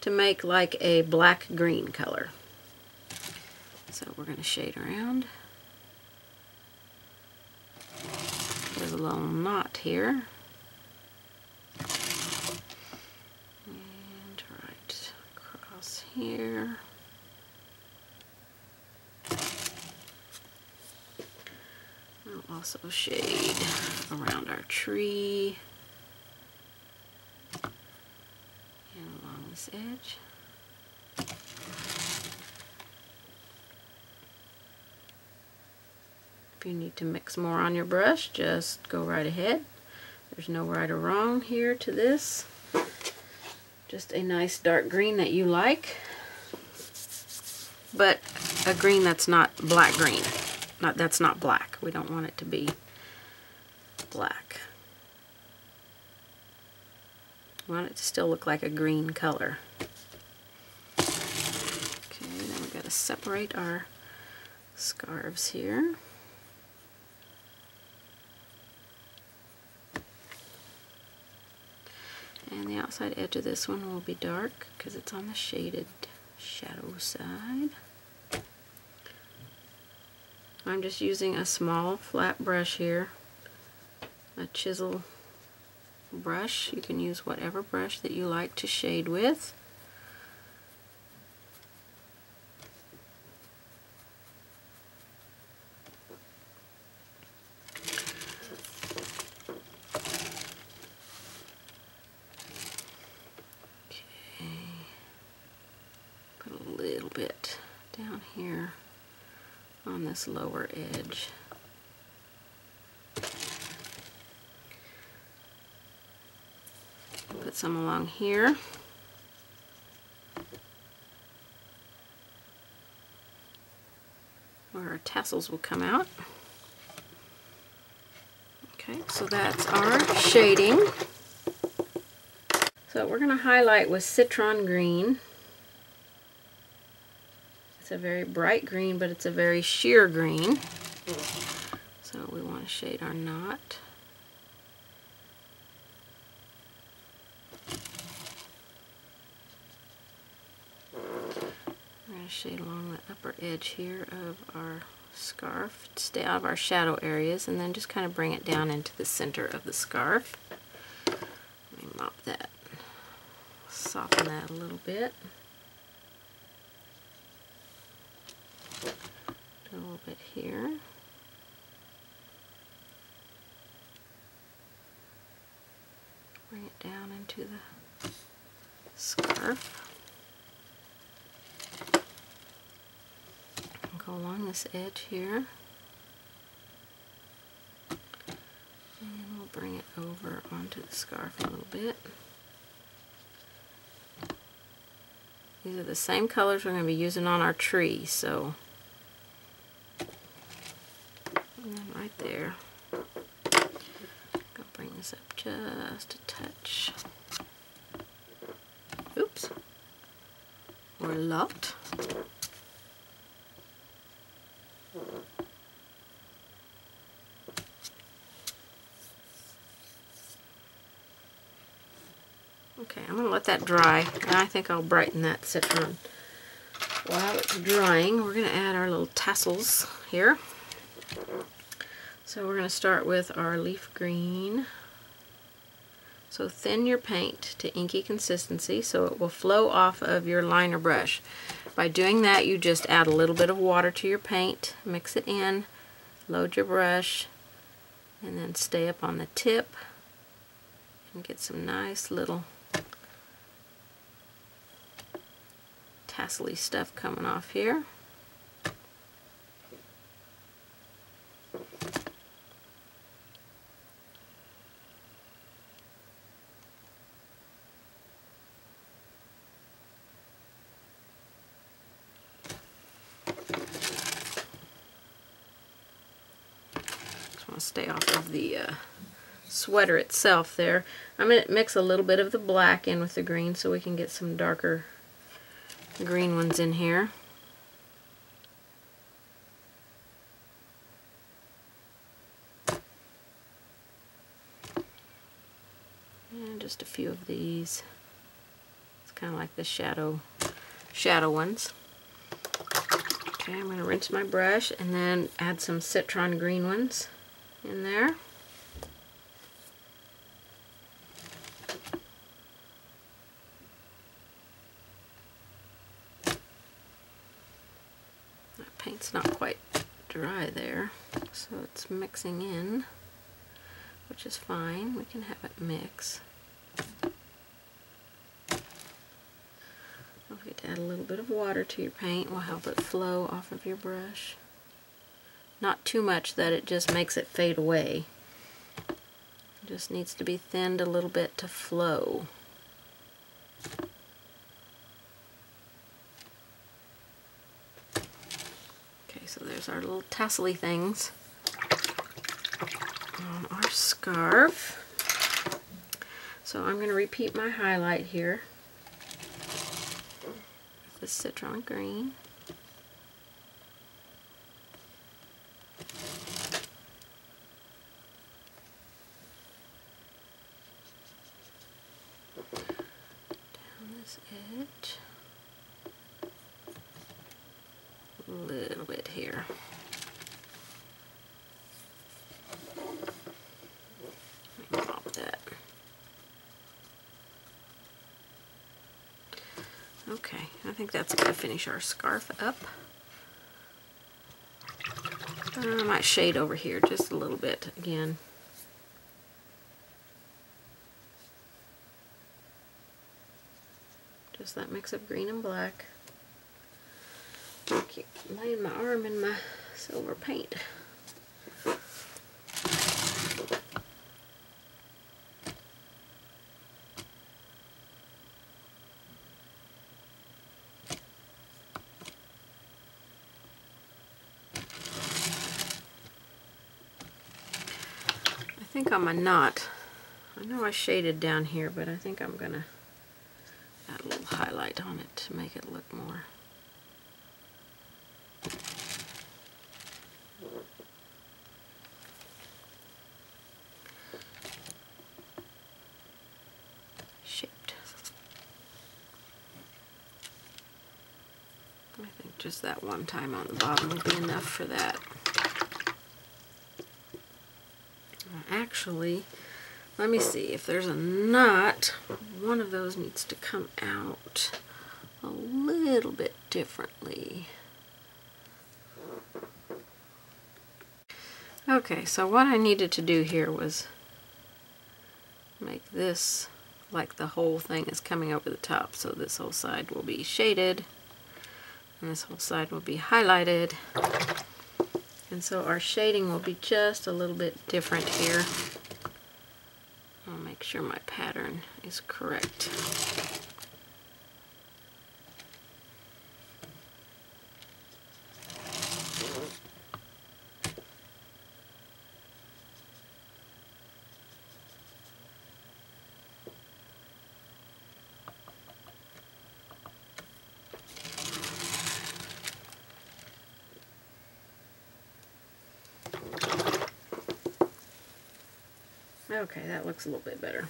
to make like a black green color. So we're going to shade around. There's a little knot here. And right across here. We'll also shade around our tree and along this edge. If you need to mix more on your brush, just go right ahead. There's no right or wrong here to this. Just a nice dark green that you like, but a green that's not black green. That's not black. We don't want it to be black. We want it to still look like a green color. Okay, then we've got to separate our scarves here. And the outside edge of this one will be dark because it's on the shaded shadow side. I'm just using a small flat brush here, a chisel brush. You can use whatever brush that you like to shade with. Okay, put a little bit down here on this lower edge. Put some along here. Where our tassels will come out. Okay, so that's our shading. So we're going to highlight with Citron Green. It's a very bright green, but it's a very sheer green. So we want to shade our knot. We're going to shade along the upper edge here of our scarf to stay out of our shadow areas, and then just kind of bring it down into the center of the scarf. Let me mop that, soften that a little bit. Do a little bit here. Bring it down into the scarf. And go along this edge here. And we'll bring it over onto the scarf a little bit. These are the same colors we're going to be using on our tree, so and then right there. I'll bring this up just a touch. Oops. We're locked. Okay, I'm going to let that dry, and I think I'll brighten that citron. While it's drying, we're going to add our little tassels here. So we're going to start with our leaf green. So thin your paint to inky consistency so it will flow off of your liner brush. By doing that, you just add a little bit of water to your paint, mix it in, load your brush, and then stay up on the tip and get some nice little tassel-y stuff coming off here. Stay off of the sweater itself there. I'm going to mix a little bit of the black in with the green so we can get some darker green ones in here. And just a few of these. It's kind of like the shadow ones. Okay, I'm going to rinse my brush and then add some citron green ones in there. That paint's not quite dry there, so it's mixing in, which is fine. We can have it mix. Don't forget to add a little bit of water to your paint. Will help it flow off of your brush. Not too much that it just makes it fade away. It just needs to be thinned a little bit to flow. Okay, so there's our little tassel-y things on our scarf. So I'm going to repeat my highlight here with the citron green. Edge a little bit here. Pop that. Okay, I think that's going to finish our scarf up. I might shade over here just a little bit again. Just that mix of green and black. I keep laying my arm in my silver paint. I think on my knot, I know I shaded down here, but I think I'm gonna add a little highlight on it to make it look more shaped. I think just that one time on the bottom would be enough for that. Actually, let me see, if there's a knot, one of those needs to come out a little bit differently. Okay, so what I needed to do here was make this like the whole thing is coming over the top. So this whole side will be shaded, and this whole side will be highlighted. And so our shading will be just a little bit different here. I'll make sure my pattern is correct. Okay, that looks a little bit better.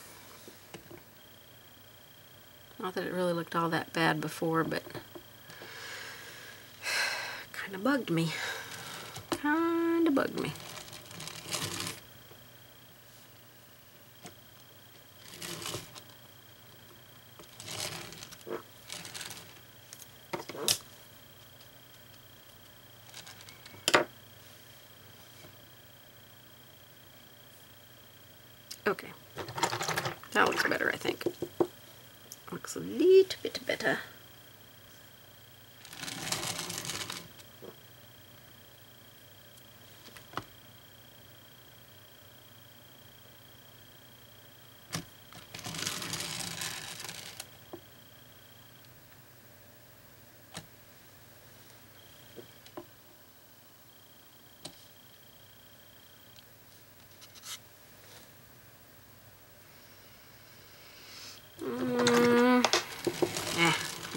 Not that it really looked all that bad before, but kind of bugged me. Kind of bugged me. Okay, that looks better, I think. Looks a little bit better.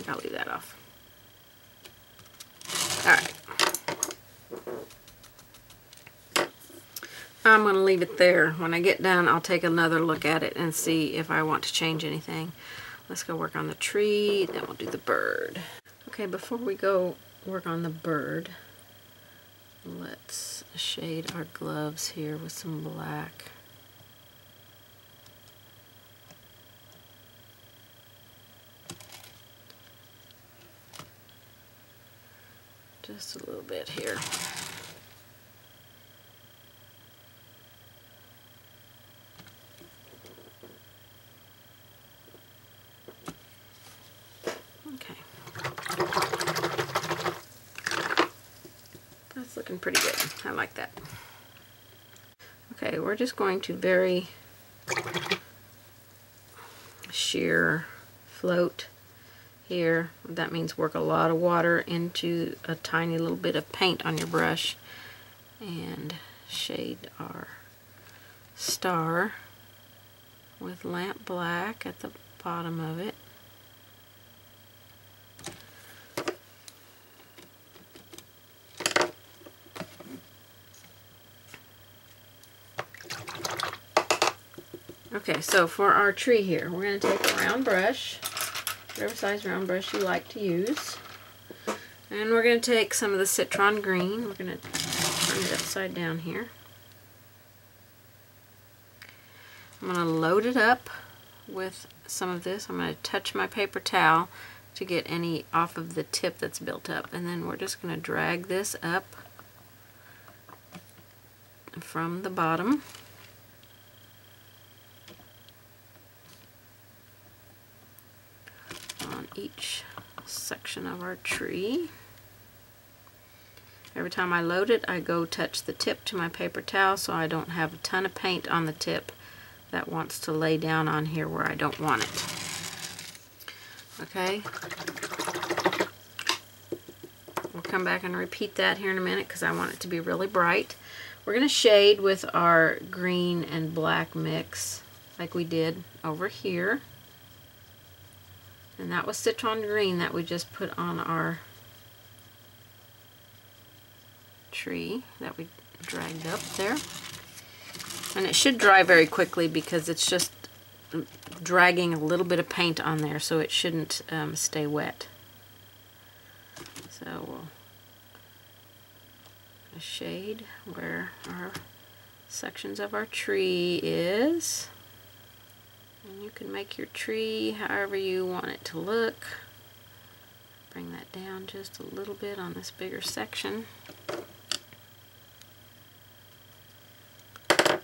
I'll leave that off. Alright. I'm going to leave it there. When I get done, I'll take another look at it and see if I want to change anything. Let's go work on the tree, then we'll do the bird. Okay, before we go work on the bird, let's shade our gloves here with some black. Just a little bit here. Okay. That's looking pretty good. I like that. Okay, we're just going to very sheer float here. That means work a lot of water into a tiny little bit of paint on your brush and shade our star with lamp black at the bottom of it. Okay, so for our tree here, we're going to take a round brush, whatever size round brush you like to use, and we're going to take some of the citron green. We're going to turn it upside down here. I'm going to load it up with some of this. I'm going to touch my paper towel to get any off of the tip that's built up, and then we're just going to drag this up from the bottom. On each section of our tree. Every time I load it, I go touch the tip to my paper towel so I don't have a ton of paint on the tip that wants to lay down on here where I don't want it. Okay. We'll come back and repeat that here in a minute because I want it to be really bright. We're going to shade with our green and black mix like we did over here. And that was citron green that we just put on our tree that we dragged up there. And it should dry very quickly because it's just dragging a little bit of paint on there, so it shouldn't stay wet. So we'll shade where our sections of our tree is. And you can make your tree however you want it to look. Bring that down just a little bit on this bigger section. I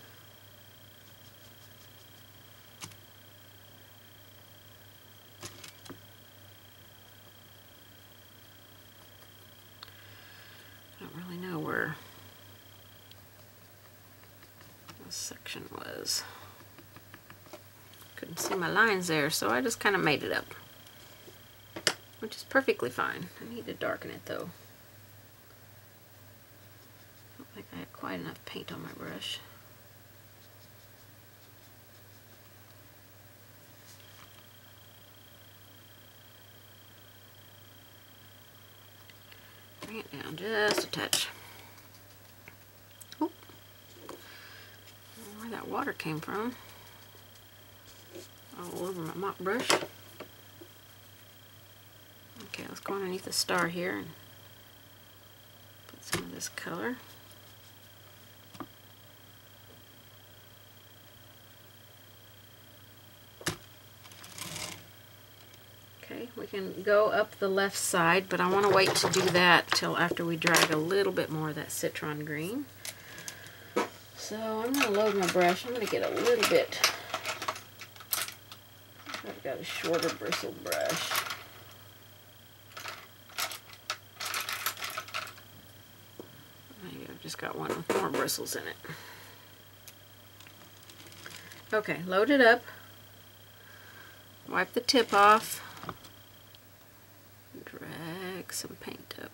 don't really know where this section was. Couldn't see my lines there, so I just kind of made it up, which is perfectly fine. I need to darken it though. I don't think I had quite enough paint on my brush. Bring it down just a touch. Oh, that water came from. All over my mop brush. Okay, let's go underneath the star here and put some of this color. Okay, we can go up the left side, but I want to wait to do that till after we drag a little bit more of that citron green. So I'm going to load my brush. I'm going to get a little bit. I've got a shorter bristle brush. Maybe I've just got one with more bristles in it. Okay, load it up. Wipe the tip off. Drag some paint up.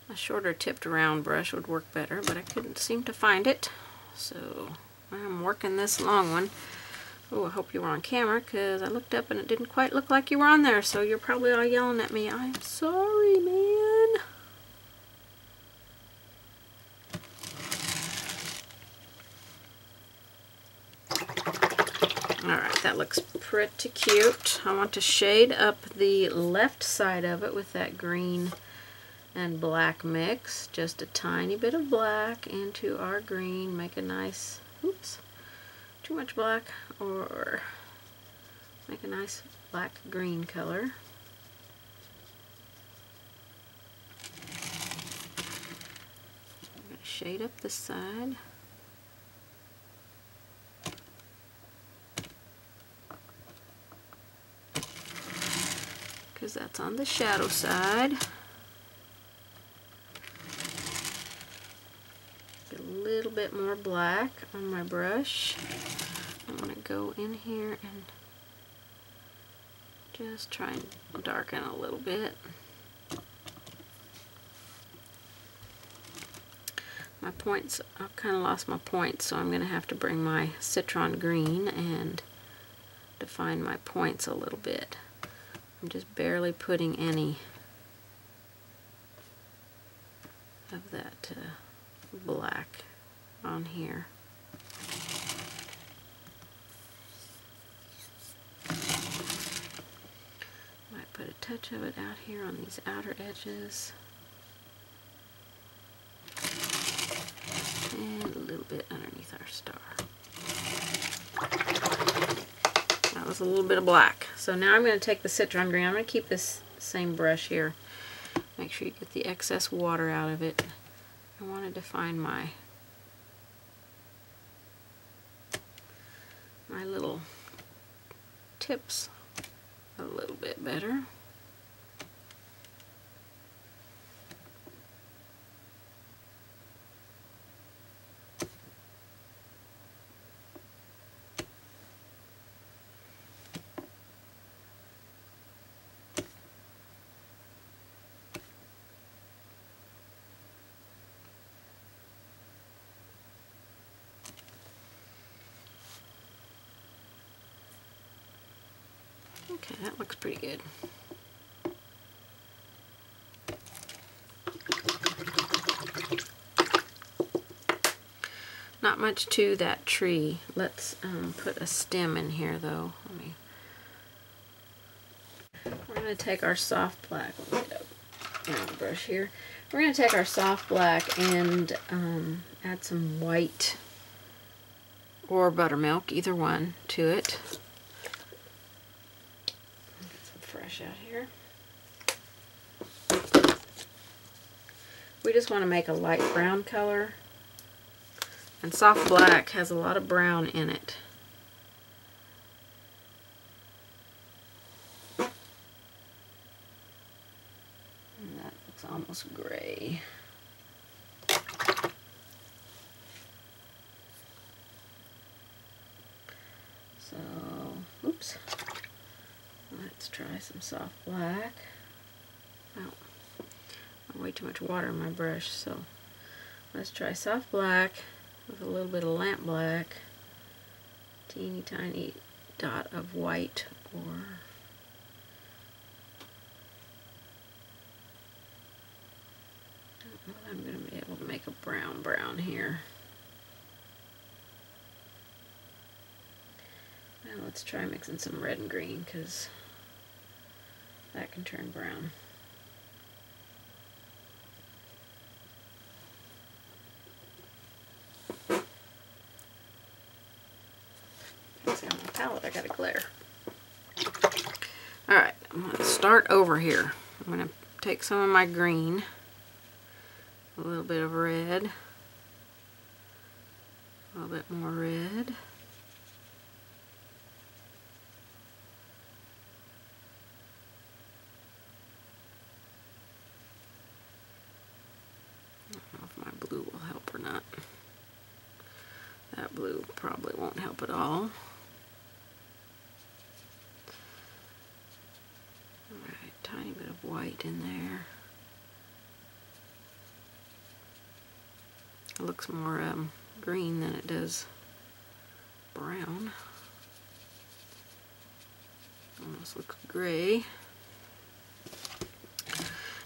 A shorter tipped round brush would work better, but I couldn't seem to find it. So I'm working this long one. Oh, I hope you were on camera, because I looked up and it didn't quite look like you were on there, so you're probably all yelling at me. I'm sorry, man. Alright, that looks pretty cute. I want to shade up the left side of it with that green and black mix. Just a tiny bit of black into our green. Make a nice, oops, too much black, or make a nice black green color. I'm going to shade up this side. Because that's on the shadow side. Get a little bit more black on my brush. I want to go in here and just try and darken a little bit. My points, I've kind of lost my points, so I'm going to have to bring my citron green and define my points a little bit. I'm just barely putting any of that black on here. Might put a touch of it out here on these outer edges. And a little bit underneath our star. That was a little bit of black. So now I'm going to take the citron green. I'm going to keep this same brush here. Make sure you get the excess water out of it. I want to define my little tips a little bit better. Okay, that looks pretty good. Not much to that tree. Let's put a stem in here though. We're going to take our soft black. Let me get up the brush here. We're going to take our soft black and add some white or buttermilk, either one, to it. Fresh out here. We just want to make a light brown color, and soft black has a lot of brown in it. And that looks almost gray. So, oops. Let's try some soft black. Oh, way too much water in my brush, so Let's try soft black with a little bit of lamp black, teeny tiny dot of white, or I don't know if I'm going to be able to make a brown here. Now let's try mixing some red and green, because that can turn brown. See, on my palette I got a glare. Alright, I'm going to start over here. I'm going to take some of my green, a little bit of red, a little bit more red, I don't know if my blue will help or not. That blue probably won't help at all. Alright, tiny bit of white in there. It looks more green than it does brown. Almost looks gray.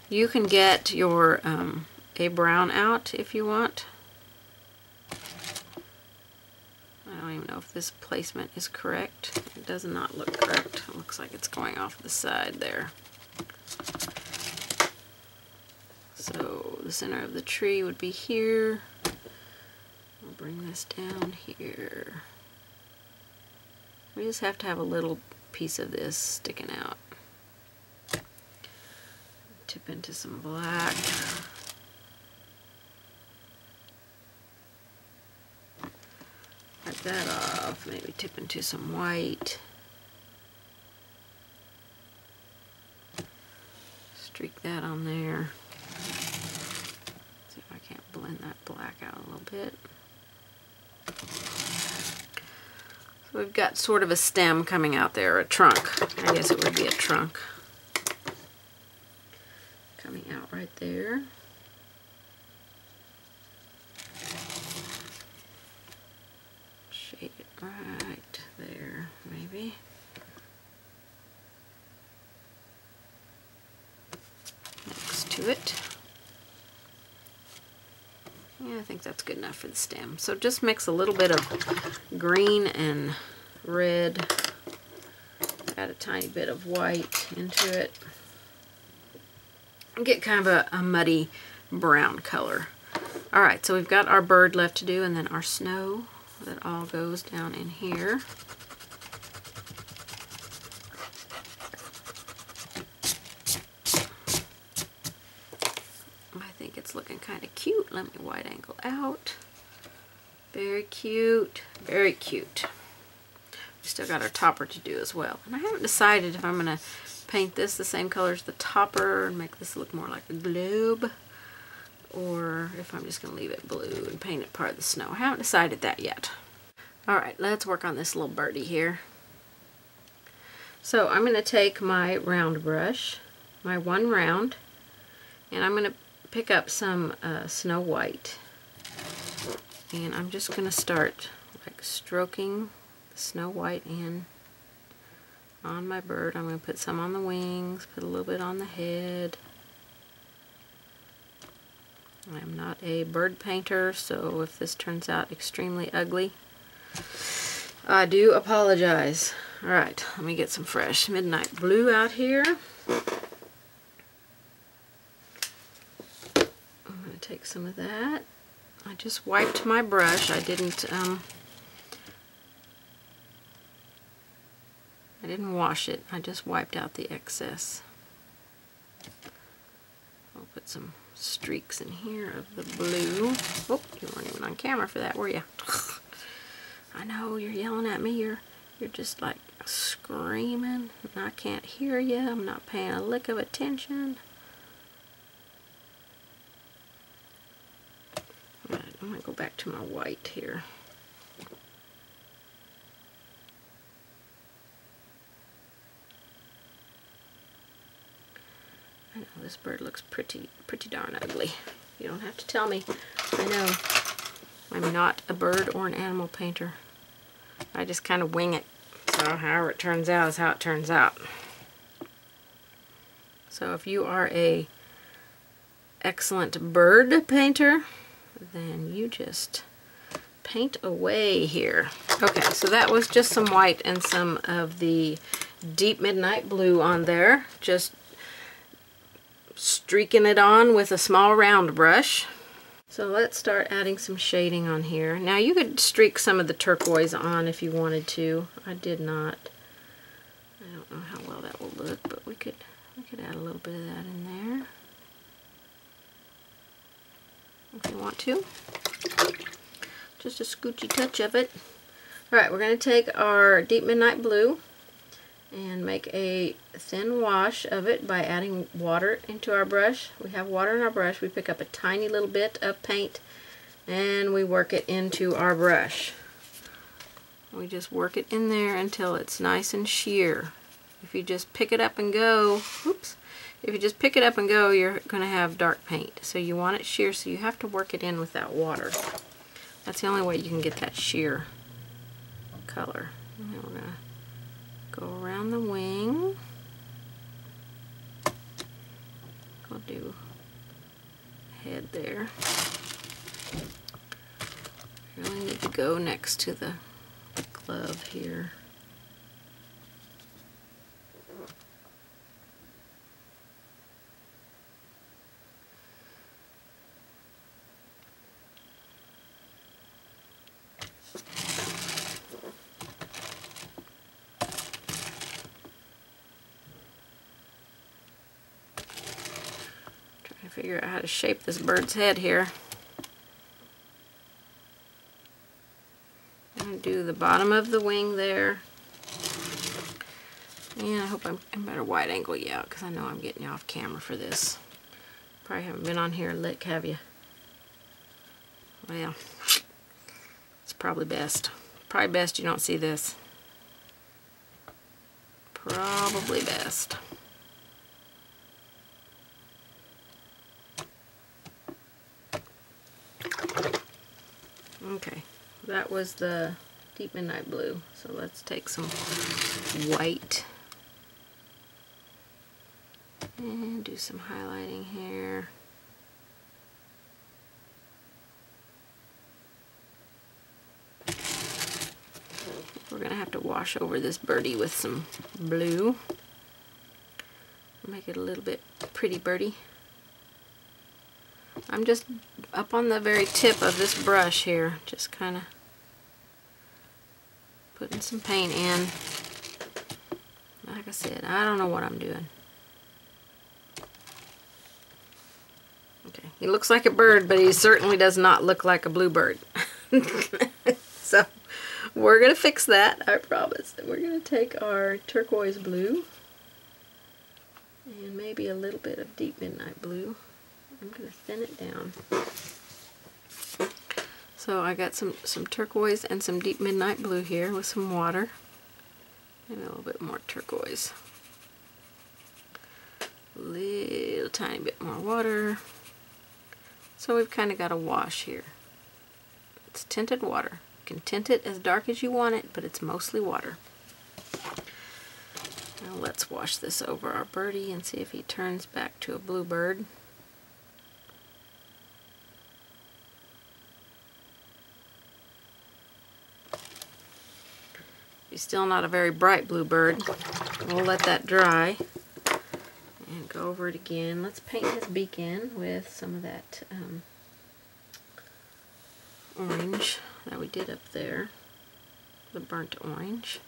You can get your a brown out if you want. I don't even know if this placement is correct. It does not look correct. It looks like it's going off the side there. So the center of the tree would be here. I'll bring this down here. We just have to have a little piece of this sticking out. Tip into some black. Wipe that off. Maybe tip into some white. Streak that on there. See if I can't blend that black out a little bit. So we've got sort of a stem coming out there, a trunk. I guess it would be a trunk. Coming out right there. Shade it right there, maybe. Next to it. Yeah, I think that's good enough for the stem. So just mix a little bit of green and red. Add a tiny bit of white into it. Get kind of a muddy brown color. Alright, so we've got our bird left to do, and then our snow. That all goes down in here. I think it's looking kind of cute. Let me wide angle out. Very cute. Very cute. We still got our topper to do as well. And I haven't decided if I'm going to paint this the same color as the topper and make this look more like a globe, or if I'm just going to leave it blue and paint it part of the snow. I haven't decided that yet. Alright, let's work on this little birdie here. So I'm going to take my round brush, my one round, and I'm going to pick up some Snow White. And I'm just going to start like stroking the Snow White in on my bird. I'm going to put some on the wings, put a little bit on the head. I'm not a bird painter, so if this turns out extremely ugly, I do apologize. Alright, let me get some fresh midnight blue out here. I'm going to take some of that. I just wiped my brush. I didn't wash it. I just wiped out the excess. I'll put some streaks in here of the blue. Oh, you weren't even on camera for that, were you? I know, you're yelling at me. You're just like screaming, and I can't hear you. I'm not paying a lick of attention. All right, I'm going to go back to my white here. I know this bird looks pretty darn ugly. You don't have to tell me. I know. I'm not a bird or an animal painter. I just kind of wing it. So however it turns out is how it turns out. So if you are a excellent bird painter, then you just paint away here. Okay, so that was just some white and some of the deep midnight blue on there. Just streaking it on with a small round brush. So let's start adding some shading on here. Now you could streak some of the turquoise on if you wanted to. I did not. I don't know how well that will look, but we could add a little bit of that in there if you want to. Just a scoochy touch of it. Alright, we're going to take our deep midnight blue and make a thin wash of it by adding water into our brush. We have water in our brush. We pick up a tiny little bit of paint and we work it into our brush. We just work it in there until it's nice and sheer. If you just pick it up and go, oops, if you just pick it up and go, you're going to have dark paint. So you want it sheer, so you have to work it in with that water. That's the only way you can get that sheer color. And then we're going to go around the wing. I'll do head there. Really need to go next to the glove here. Figure out how to shape this bird's head here. I'm going to do the bottom of the wing there. And I hope I'm better wide angle you out because I know I'm getting you off camera for this. Probably haven't been on here a lick, have you? Well, it's probably best. Probably best you don't see this. Probably best. Okay, that was the deep midnight blue. So let's take some white and do some highlighting here. We're going to have to wash over this birdie with some blue. Make it a little bit pretty birdie. I'm just up on the very tip of this brush here, just kind of putting some paint in. Like I said, I don't know what I'm doing. Okay, he looks like a bird, but he certainly does not look like a bluebird. So we're going to fix that, I promise. We're going to take our turquoise blue and maybe a little bit of deep midnight blue. I'm going to thin it down. So I got some turquoise and some deep midnight blue here with some water. And a little bit more turquoise. A little tiny bit more water. So we've kind of got a wash here. It's tinted water. You can tint it as dark as you want it, but it's mostly water. Now let's wash this over our birdie and see if he turns back to a bluebird. He's still not a very bright bluebird. We'll let that dry and go over it again. Let's paint his beak in with some of that orange that we did up there, the burnt orange.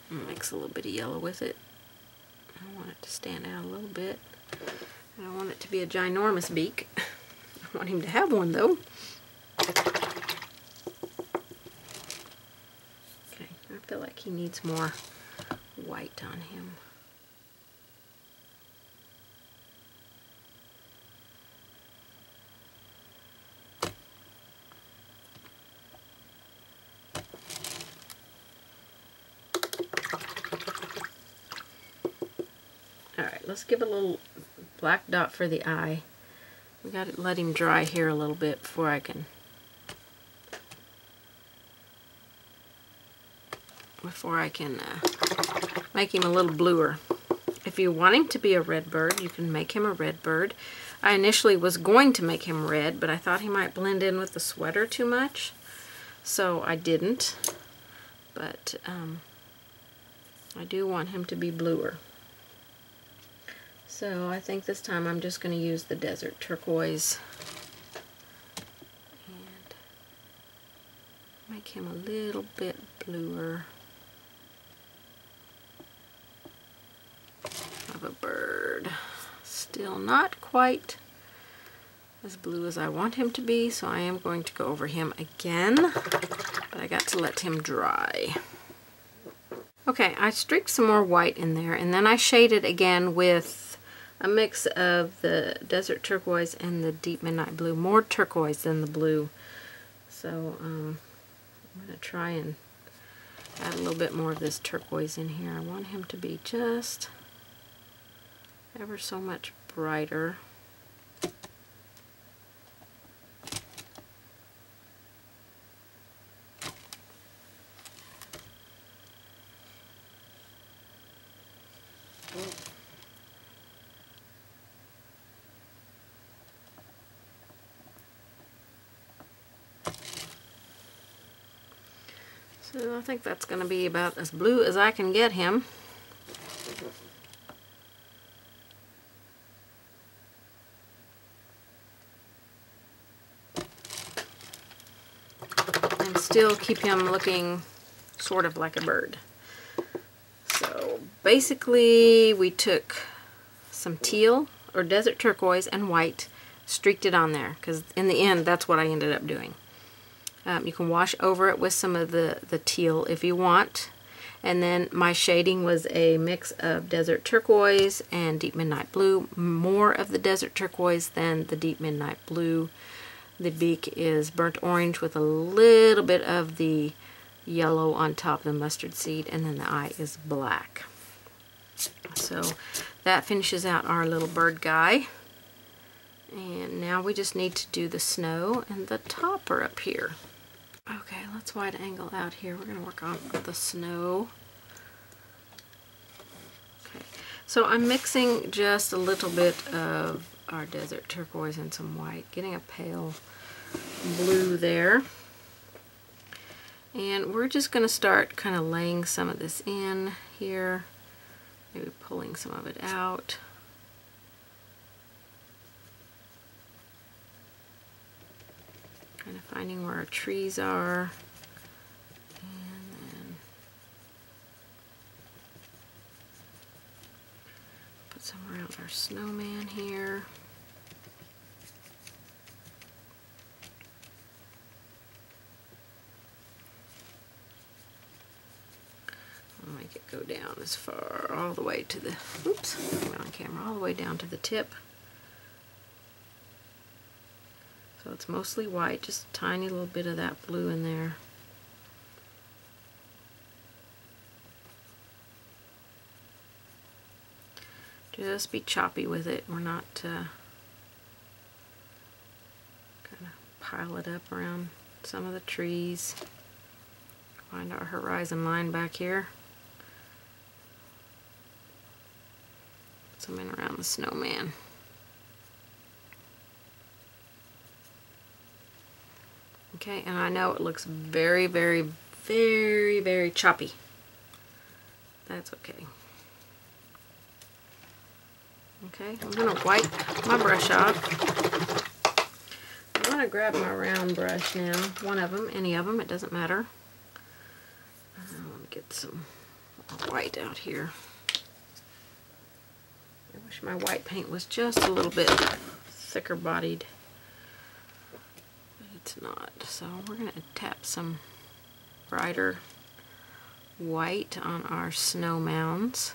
Mix a little bit of yellow with it. I want it to stand out a little bit. I don't want it to be a ginormous beak. I want him to have one though. Okay, I feel like he needs more white on him. Alright, let's give a little black dot for the eye. We got to let him dry here a little bit before I can make him a little bluer. If you want him to be a red bird, you can make him a red bird. I initially was going to make him red, but I thought he might blend in with the sweater too much, so I didn't. But I do want him to be bluer. So I think this time I'm just going to use the desert turquoise and make him a little bit bluer of a bird. Still not quite as blue as I want him to be, so I am going to go over him again, but I got to let him dry. Okay, I streaked some more white in there, and then I shaded again with a mix of the desert turquoise and the deep midnight blue. More turquoise than the blue. So I'm going to try and add a little bit more of this turquoise in here. I want him to be just ever so much brighter. So I think that's going to be about as blue as I can get him. And still keep him looking sort of like a bird. So basically we took some teal or desert turquoise and white, streaked it on there, because in the end that's what I ended up doing. You can wash over it with some of the teal if you want. And then my shading was a mix of desert turquoise and deep midnight blue. More of the desert turquoise than the deep midnight blue. The beak is burnt orange with a little bit of the yellow on top of the mustard seed, and then the eye is black. So that finishes out our little bird guy. And now we just need to do the snow and the topper up here. Okay, let's wide angle out here. We're going to work on the snow. Okay, so I'm mixing just a little bit of our desert turquoise and some white, getting a pale blue there. And we're just going to start kind of laying some of this in here, maybe pulling some of it out. Kind of finding where our trees are, and then put some around our snowman here. I'll make it go down as far, all the way to the, oops, I'm on camera, all the way down to the tip. So it's mostly white, just a tiny little bit of that blue in there. Just be choppy with it. We're not kind of pile it up around some of the trees. Find our horizon line back here. Put some in around the snowman. Okay, and I know it looks very, very, very, very choppy. That's okay. Okay, I'm going to wipe my brush off. I'm going to grab my round brush now. One of them, any of them, it doesn't matter. Let me get some white out here. I wish my white paint was just a little bit thicker bodied. It's not. So we're going to tap some brighter white on our snow mounds.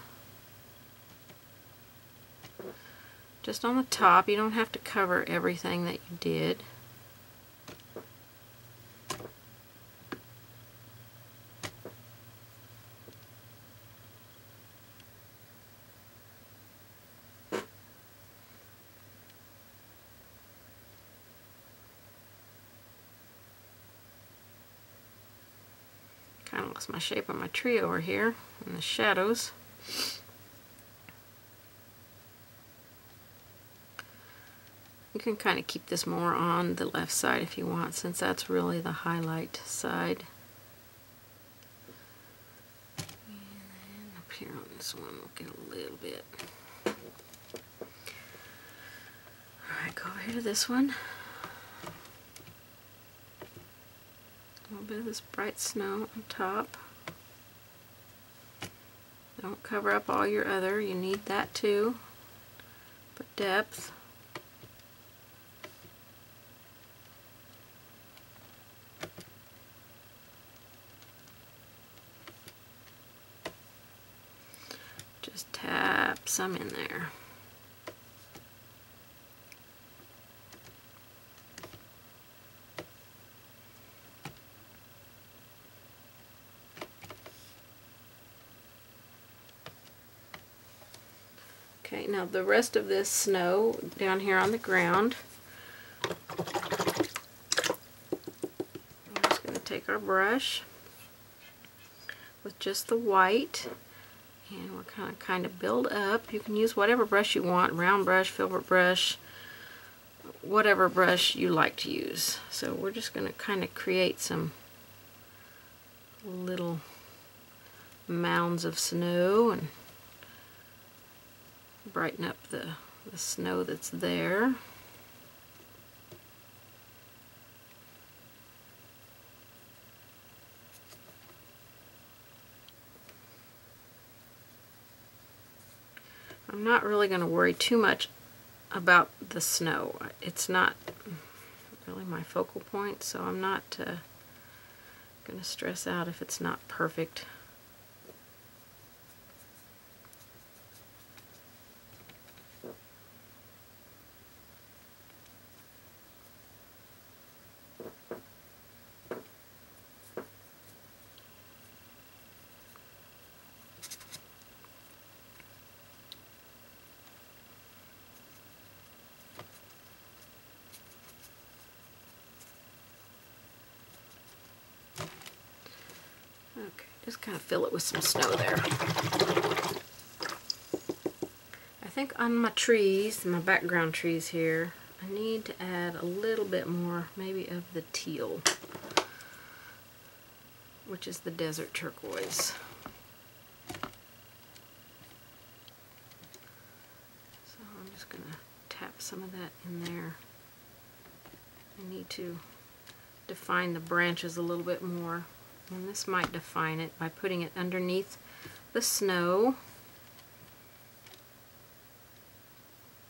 Just on the top. You don't have to cover everything that you did. lost my shape on my tree over here in the shadows. You can kind of keep this more on the left side if you want, since that's really the highlight side. And up here on this one, we'll get a little bit. Alright, go over here to this one. A little bit of this bright snow on top. Don't cover up all your other, you need that too. But depth. Just tap some in there. Okay, now the rest of this snow down here on the ground, we're just going to take our brush with just the white, and we're going to kind of build up. You can use whatever brush you want, round brush, filbert brush, whatever brush you like to use. So we're just going to kind of create some little mounds of snow and brighten up the snow that's there. I'm not really going to worry too much about the snow. It's not really my focal point, so I'm not going to stress out if it's not perfect. Okay, just kind of fill it with some snow there. I think on my trees, my background trees here, I need to add a little bit more, maybe of the teal, which is the desert turquoise. So I'm just going to tap some of that in there. I need to define the branches a little bit more. And this might define it by putting it underneath the snow.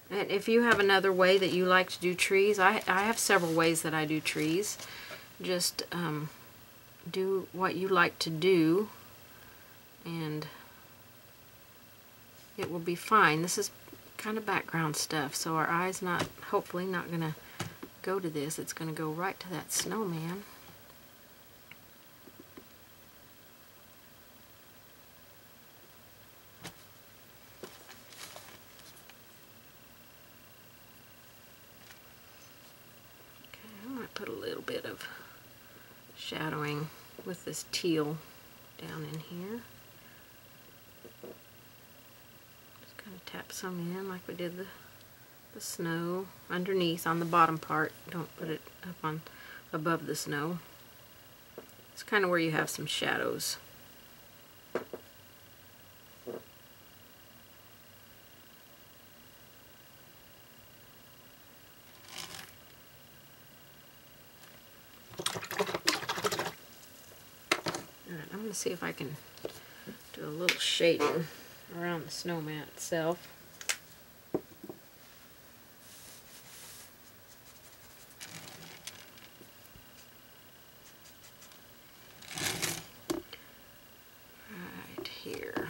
And if you have another way that you like to do trees, I have several ways that I do trees. Just do what you like to do and it will be fine. This is kind of background stuff, so our eye's not, hopefully not going to go to this. It's going to go right to that snowman. Put a little bit of shadowing with this teal down in here. Just kind of tap some in like we did the snow underneath on the bottom part. Don't put it up on above the snow. It's kind of where you have some shadows. I'm going to see if I can do a little shading around the snowman itself. Right here.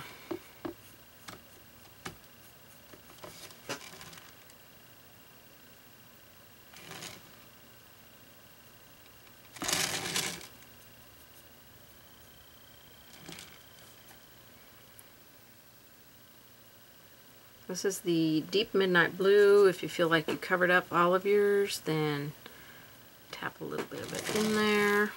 This is the deep midnight blue. If you feel like you covered up all of yours, then tap a little bit of it in there.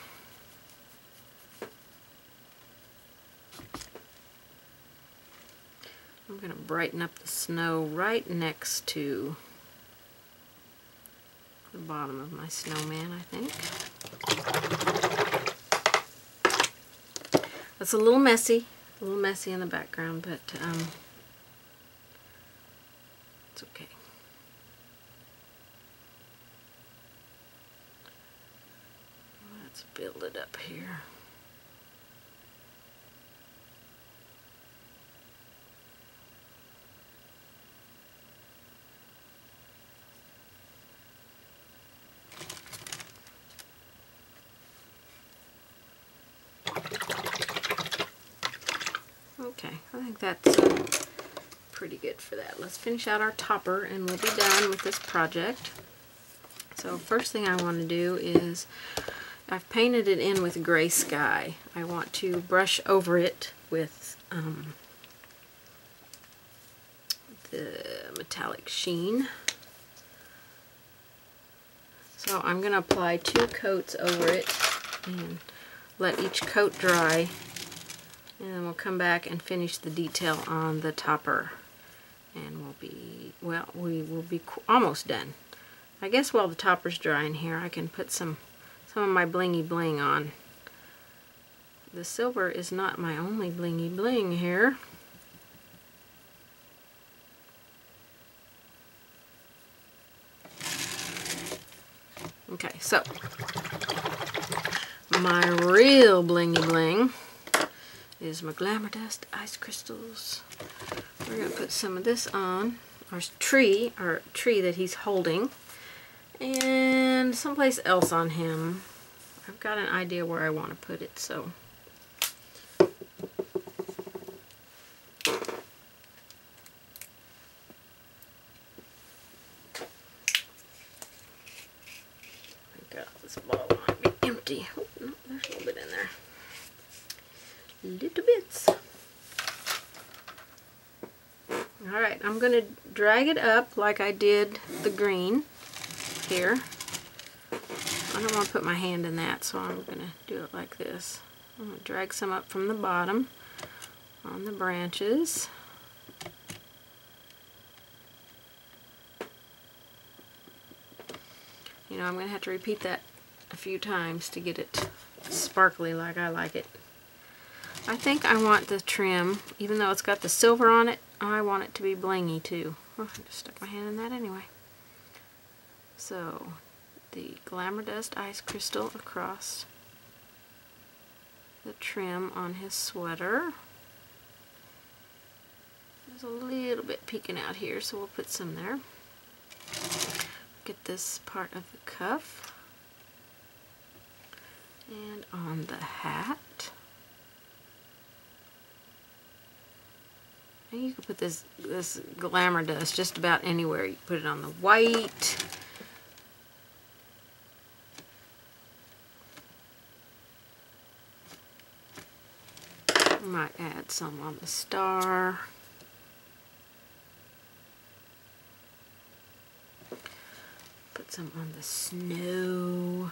I'm going to brighten up the snow right next to the bottom of my snowman, I think. It's a little messy in the background, but it's okay. Let's build it up here. Okay, I think that's pretty good for that. Let's finish out our topper and we'll be done with this project. So first thing I want to do is, I've painted it in with gray sky. I want to brush over it with the metallic sheen. So I'm going to apply 2 coats over it and let each coat dry. And then we'll come back and finish the detail on the topper. And we'll be, well, we will be almost done. I guess while the topper's drying here, I can put some of my blingy bling on. The silver is not my only blingy bling here. Okay, so my real blingy bling is my Glamour Dust ice crystals. We're going to put some of this on our tree that he's holding, and someplace else on him. I've got an idea where I want to put it, so I got this bottle might be empty. Oh, no, there's a little bit in there. Little bits. Alright, I'm going to drag it up like I did the green here. I don't want to put my hand in that, so I'm going to do it like this. I'm going to drag some up from the bottom on the branches. You know, I'm going to have to repeat that a few times to get it sparkly like I like it. I think I want the trim, even though it's got the silver on it, I want it to be blingy too. Oh, I just stuck my hand in that anyway. So, the Glamour Dust ice crystal across the trim on his sweater. There's a little bit peeking out here, so we'll put some there. Get this part of the cuff. And on the hat. And you can put this Glamour Dust just about anywhere. You can put it on the white. Might add some on the star. Put some on the snow.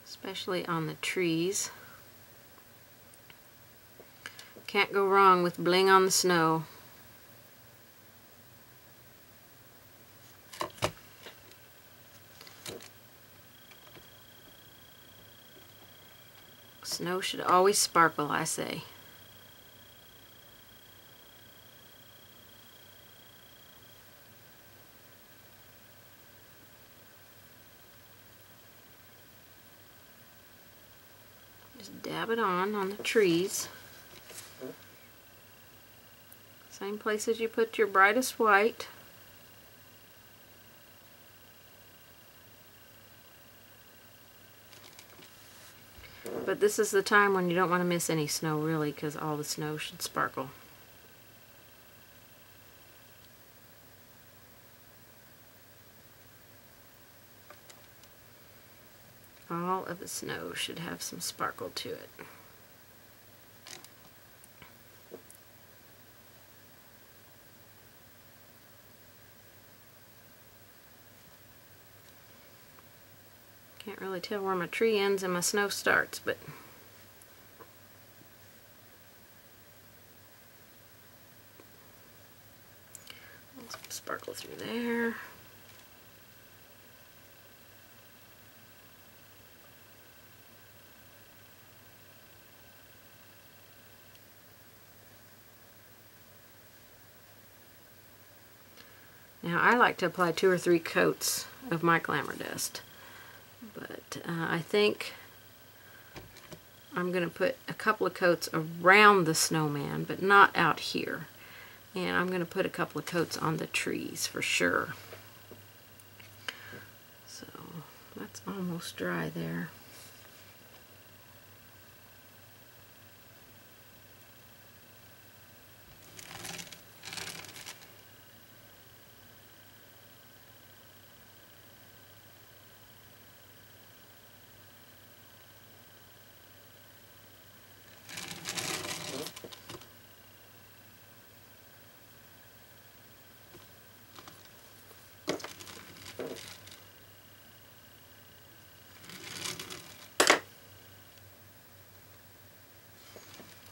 Especially on the trees. Can't go wrong with bling on the snow. Snow should always sparkle, I say. Just dab it on the trees. Same places you put your brightest white. But this is the time when you don't want to miss any snow, really, because all the snow should sparkle. All of the snow should have some sparkle to it. Can't really tell where my tree ends and my snow starts, but sparkle through there. Now I like to apply 2 or 3 coats of my glamour dust, but I think I'm going to put a couple of coats around the snowman, but not out here. And I'm going to put a couple of coats on the trees for sure. So that's almost dry there.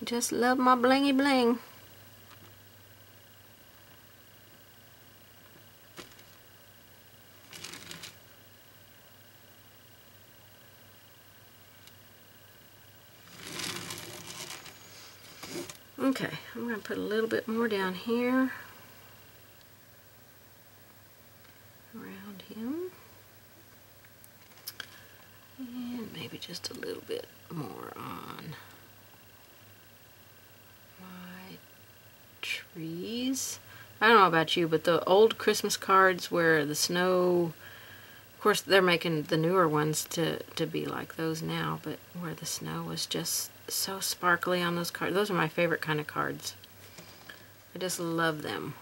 Just love my blingy bling. Okay, I'm going to put a little bit more down here around him, and maybe just a little bit more on my trees. I don't know about you, but the old Christmas cards where the snow, of course they're making the newer ones to be like those now, but where the snow was just so sparkly on those cards. Those are my favorite kind of cards. I just love them.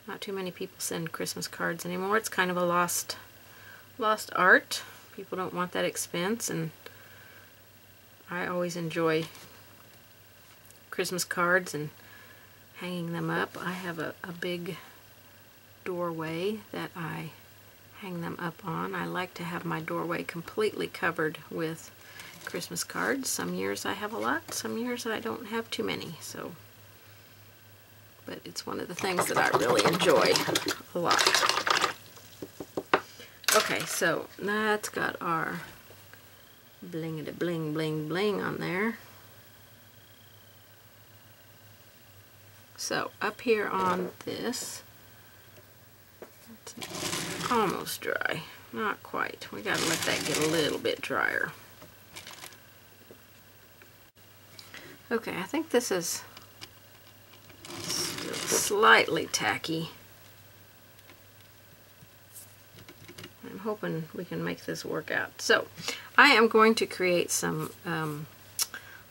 Not too many people send Christmas cards anymore. It's kind of a lost art. People don't want that expense, and I always enjoy Christmas cards and hanging them up. I have a big doorway that I hang them up on. I like to have my doorway completely covered with Christmas cards. Some years I have a lot, some years I don't have too many, so but it's one of the things that I really enjoy a lot. Okay, so that's got our blingity bling bling bling on there. So up here on this, it's almost dry. Not quite. We gotta let that get a little bit drier. Okay, I think this is still slightly tacky. I'm hoping we can make this work out. So I am going to create some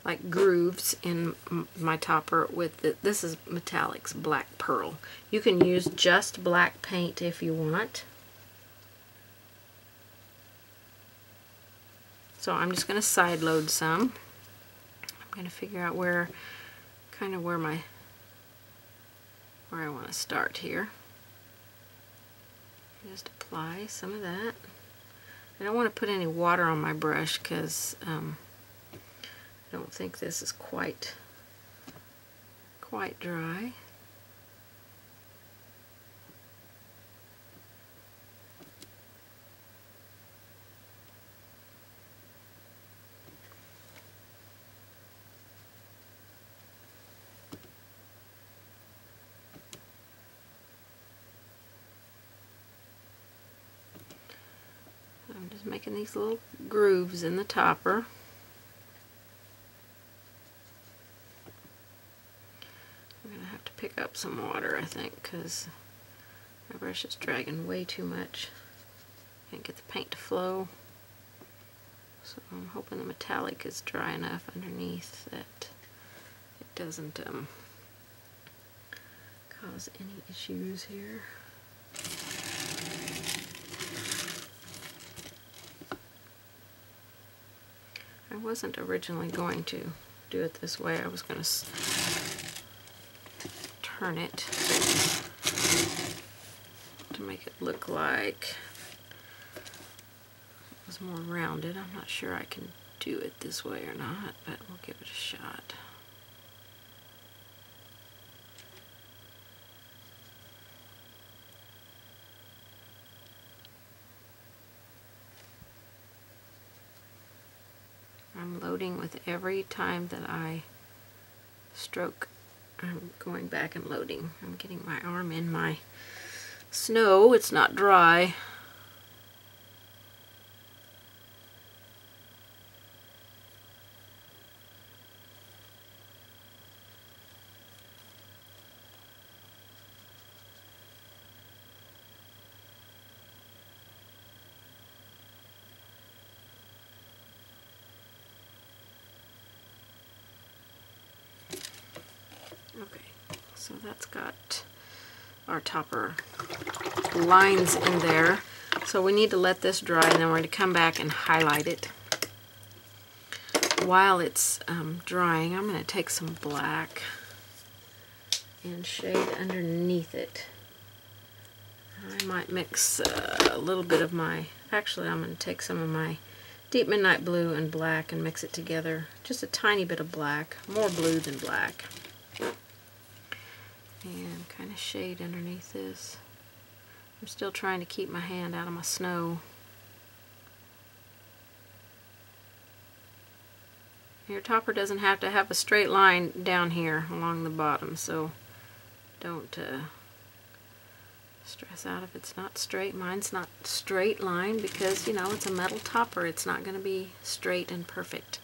like grooves in my topper with this is Metallics Black Pearl. You can use just black paint if you want. So I'm just going to side load some. I'm going to figure out where I want to start here. Just apply some of that. I don't want to put any water on my brush because I don't think this is quite dry. I'm just making these little grooves in the topper. I'm going to have to pick up some water, I think, because my brush is dragging way too much. Can't get the paint to flow. So I'm hoping the metallic is dry enough underneath that it doesn't cause any issues here. I wasn't originally going to do it this way. I was going to turn it to make it look like was more rounded. I'm not sure I can do it this way or not, but we'll give it a shot. I'm loading with every time that I stroke. I'm going back and loading. I'm getting my arm in my snow. It's not dry. Okay, so that's got our topper lines in there. So we need to let this dry, and then we're going to come back and highlight it. While it's drying, I'm going to take some black and shade underneath it. I might mix a little bit of my, actually I'm going to take some of my deep midnight blue and black and mix it together. Just a tiny bit of black, more blue than black. And kind of shade underneath this. I'm still trying to keep my hand out of my snow. Your topper doesn't have to have a straight line down here along the bottom, so don't stress out if it's not straight. Mine's not straight line because, you know, it's a metal topper. It's not going to be straight and perfect.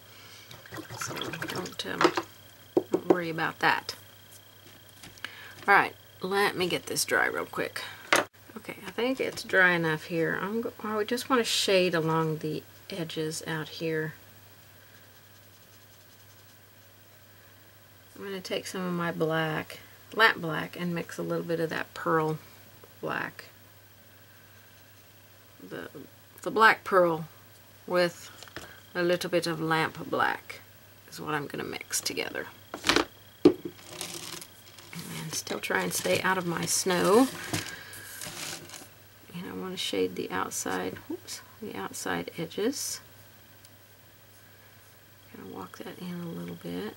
So don't worry about that. Alright, let me get this dry real quick. Okay, I think it's dry enough here. I just want to shade along the edges out here. I'm going to take some of my black, lamp black, and mix a little bit of that pearl black. The black pearl with a little bit of lamp black is what I'm going to mix together. Still try and stay out of my snow. And I want to shade the outside, the outside edges. Kind of walk that in a little bit.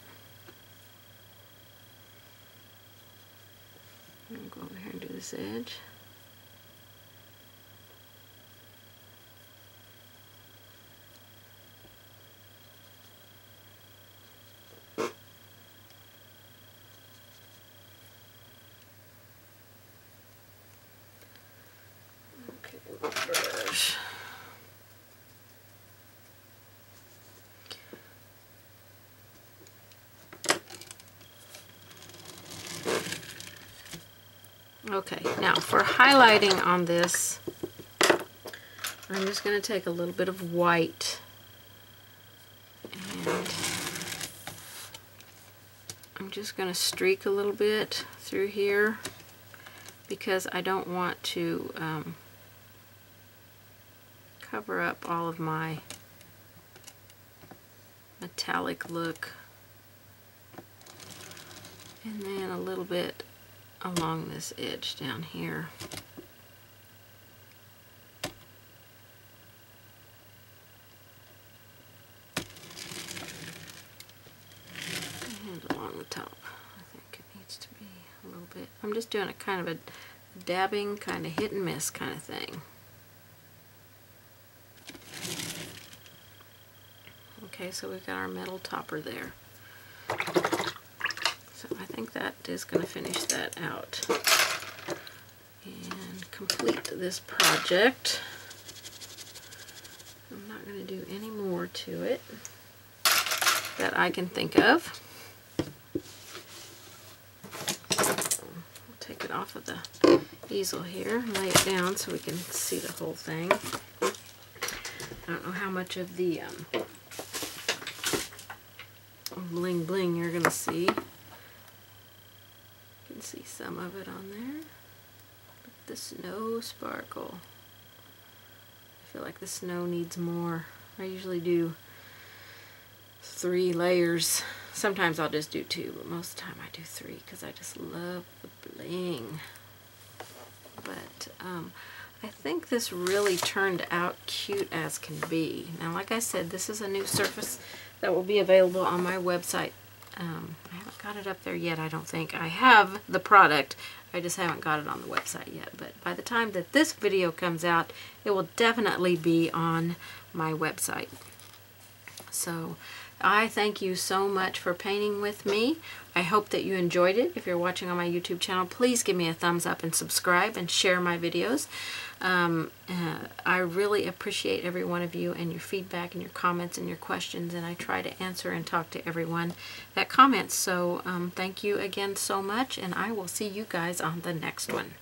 I'm going to go over here and do this edge. Brush. Okay, now for highlighting on this, I'm just going to take a little bit of white and I'm just going to streak a little bit through here because I don't want to cover up all of my metallic look, and then a little bit along this edge down here. And along the top. I think it needs to be a little bit. I'm just doing a kind of a dabbing, kind of hit and miss kind of thing. Okay, so we've got our metal topper there. So I think that is going to finish that out and complete this project. I'm not going to do any more to it that I can think of. I'll take it off of the easel here and lay it down so we can see the whole thing. I don't know how much of the bling bling you're gonna see. You can see some of it on there. The snow sparkle. I feel like the snow needs more. I usually do 3 layers. Sometimes I'll just do 2, but most of the time I do 3 because I just love the bling. But I I think this really turned out cute as can be. Now, like I said, this is a new surface that will be available on my website. I haven't got it up there yet, I don't think. I have the product, I just haven't got it on the website yet. But by the time that this video comes out, it will definitely be on my website. So I thank you so much for painting with me. I hope that you enjoyed it. If you're watching on my YouTube channel, please give me a thumbs up and subscribe and share my videos. I really appreciate every one of you and your feedback and your comments and your questions, and I try to answer and talk to everyone that comments. So thank you again so much, and I will see you guys on the next one.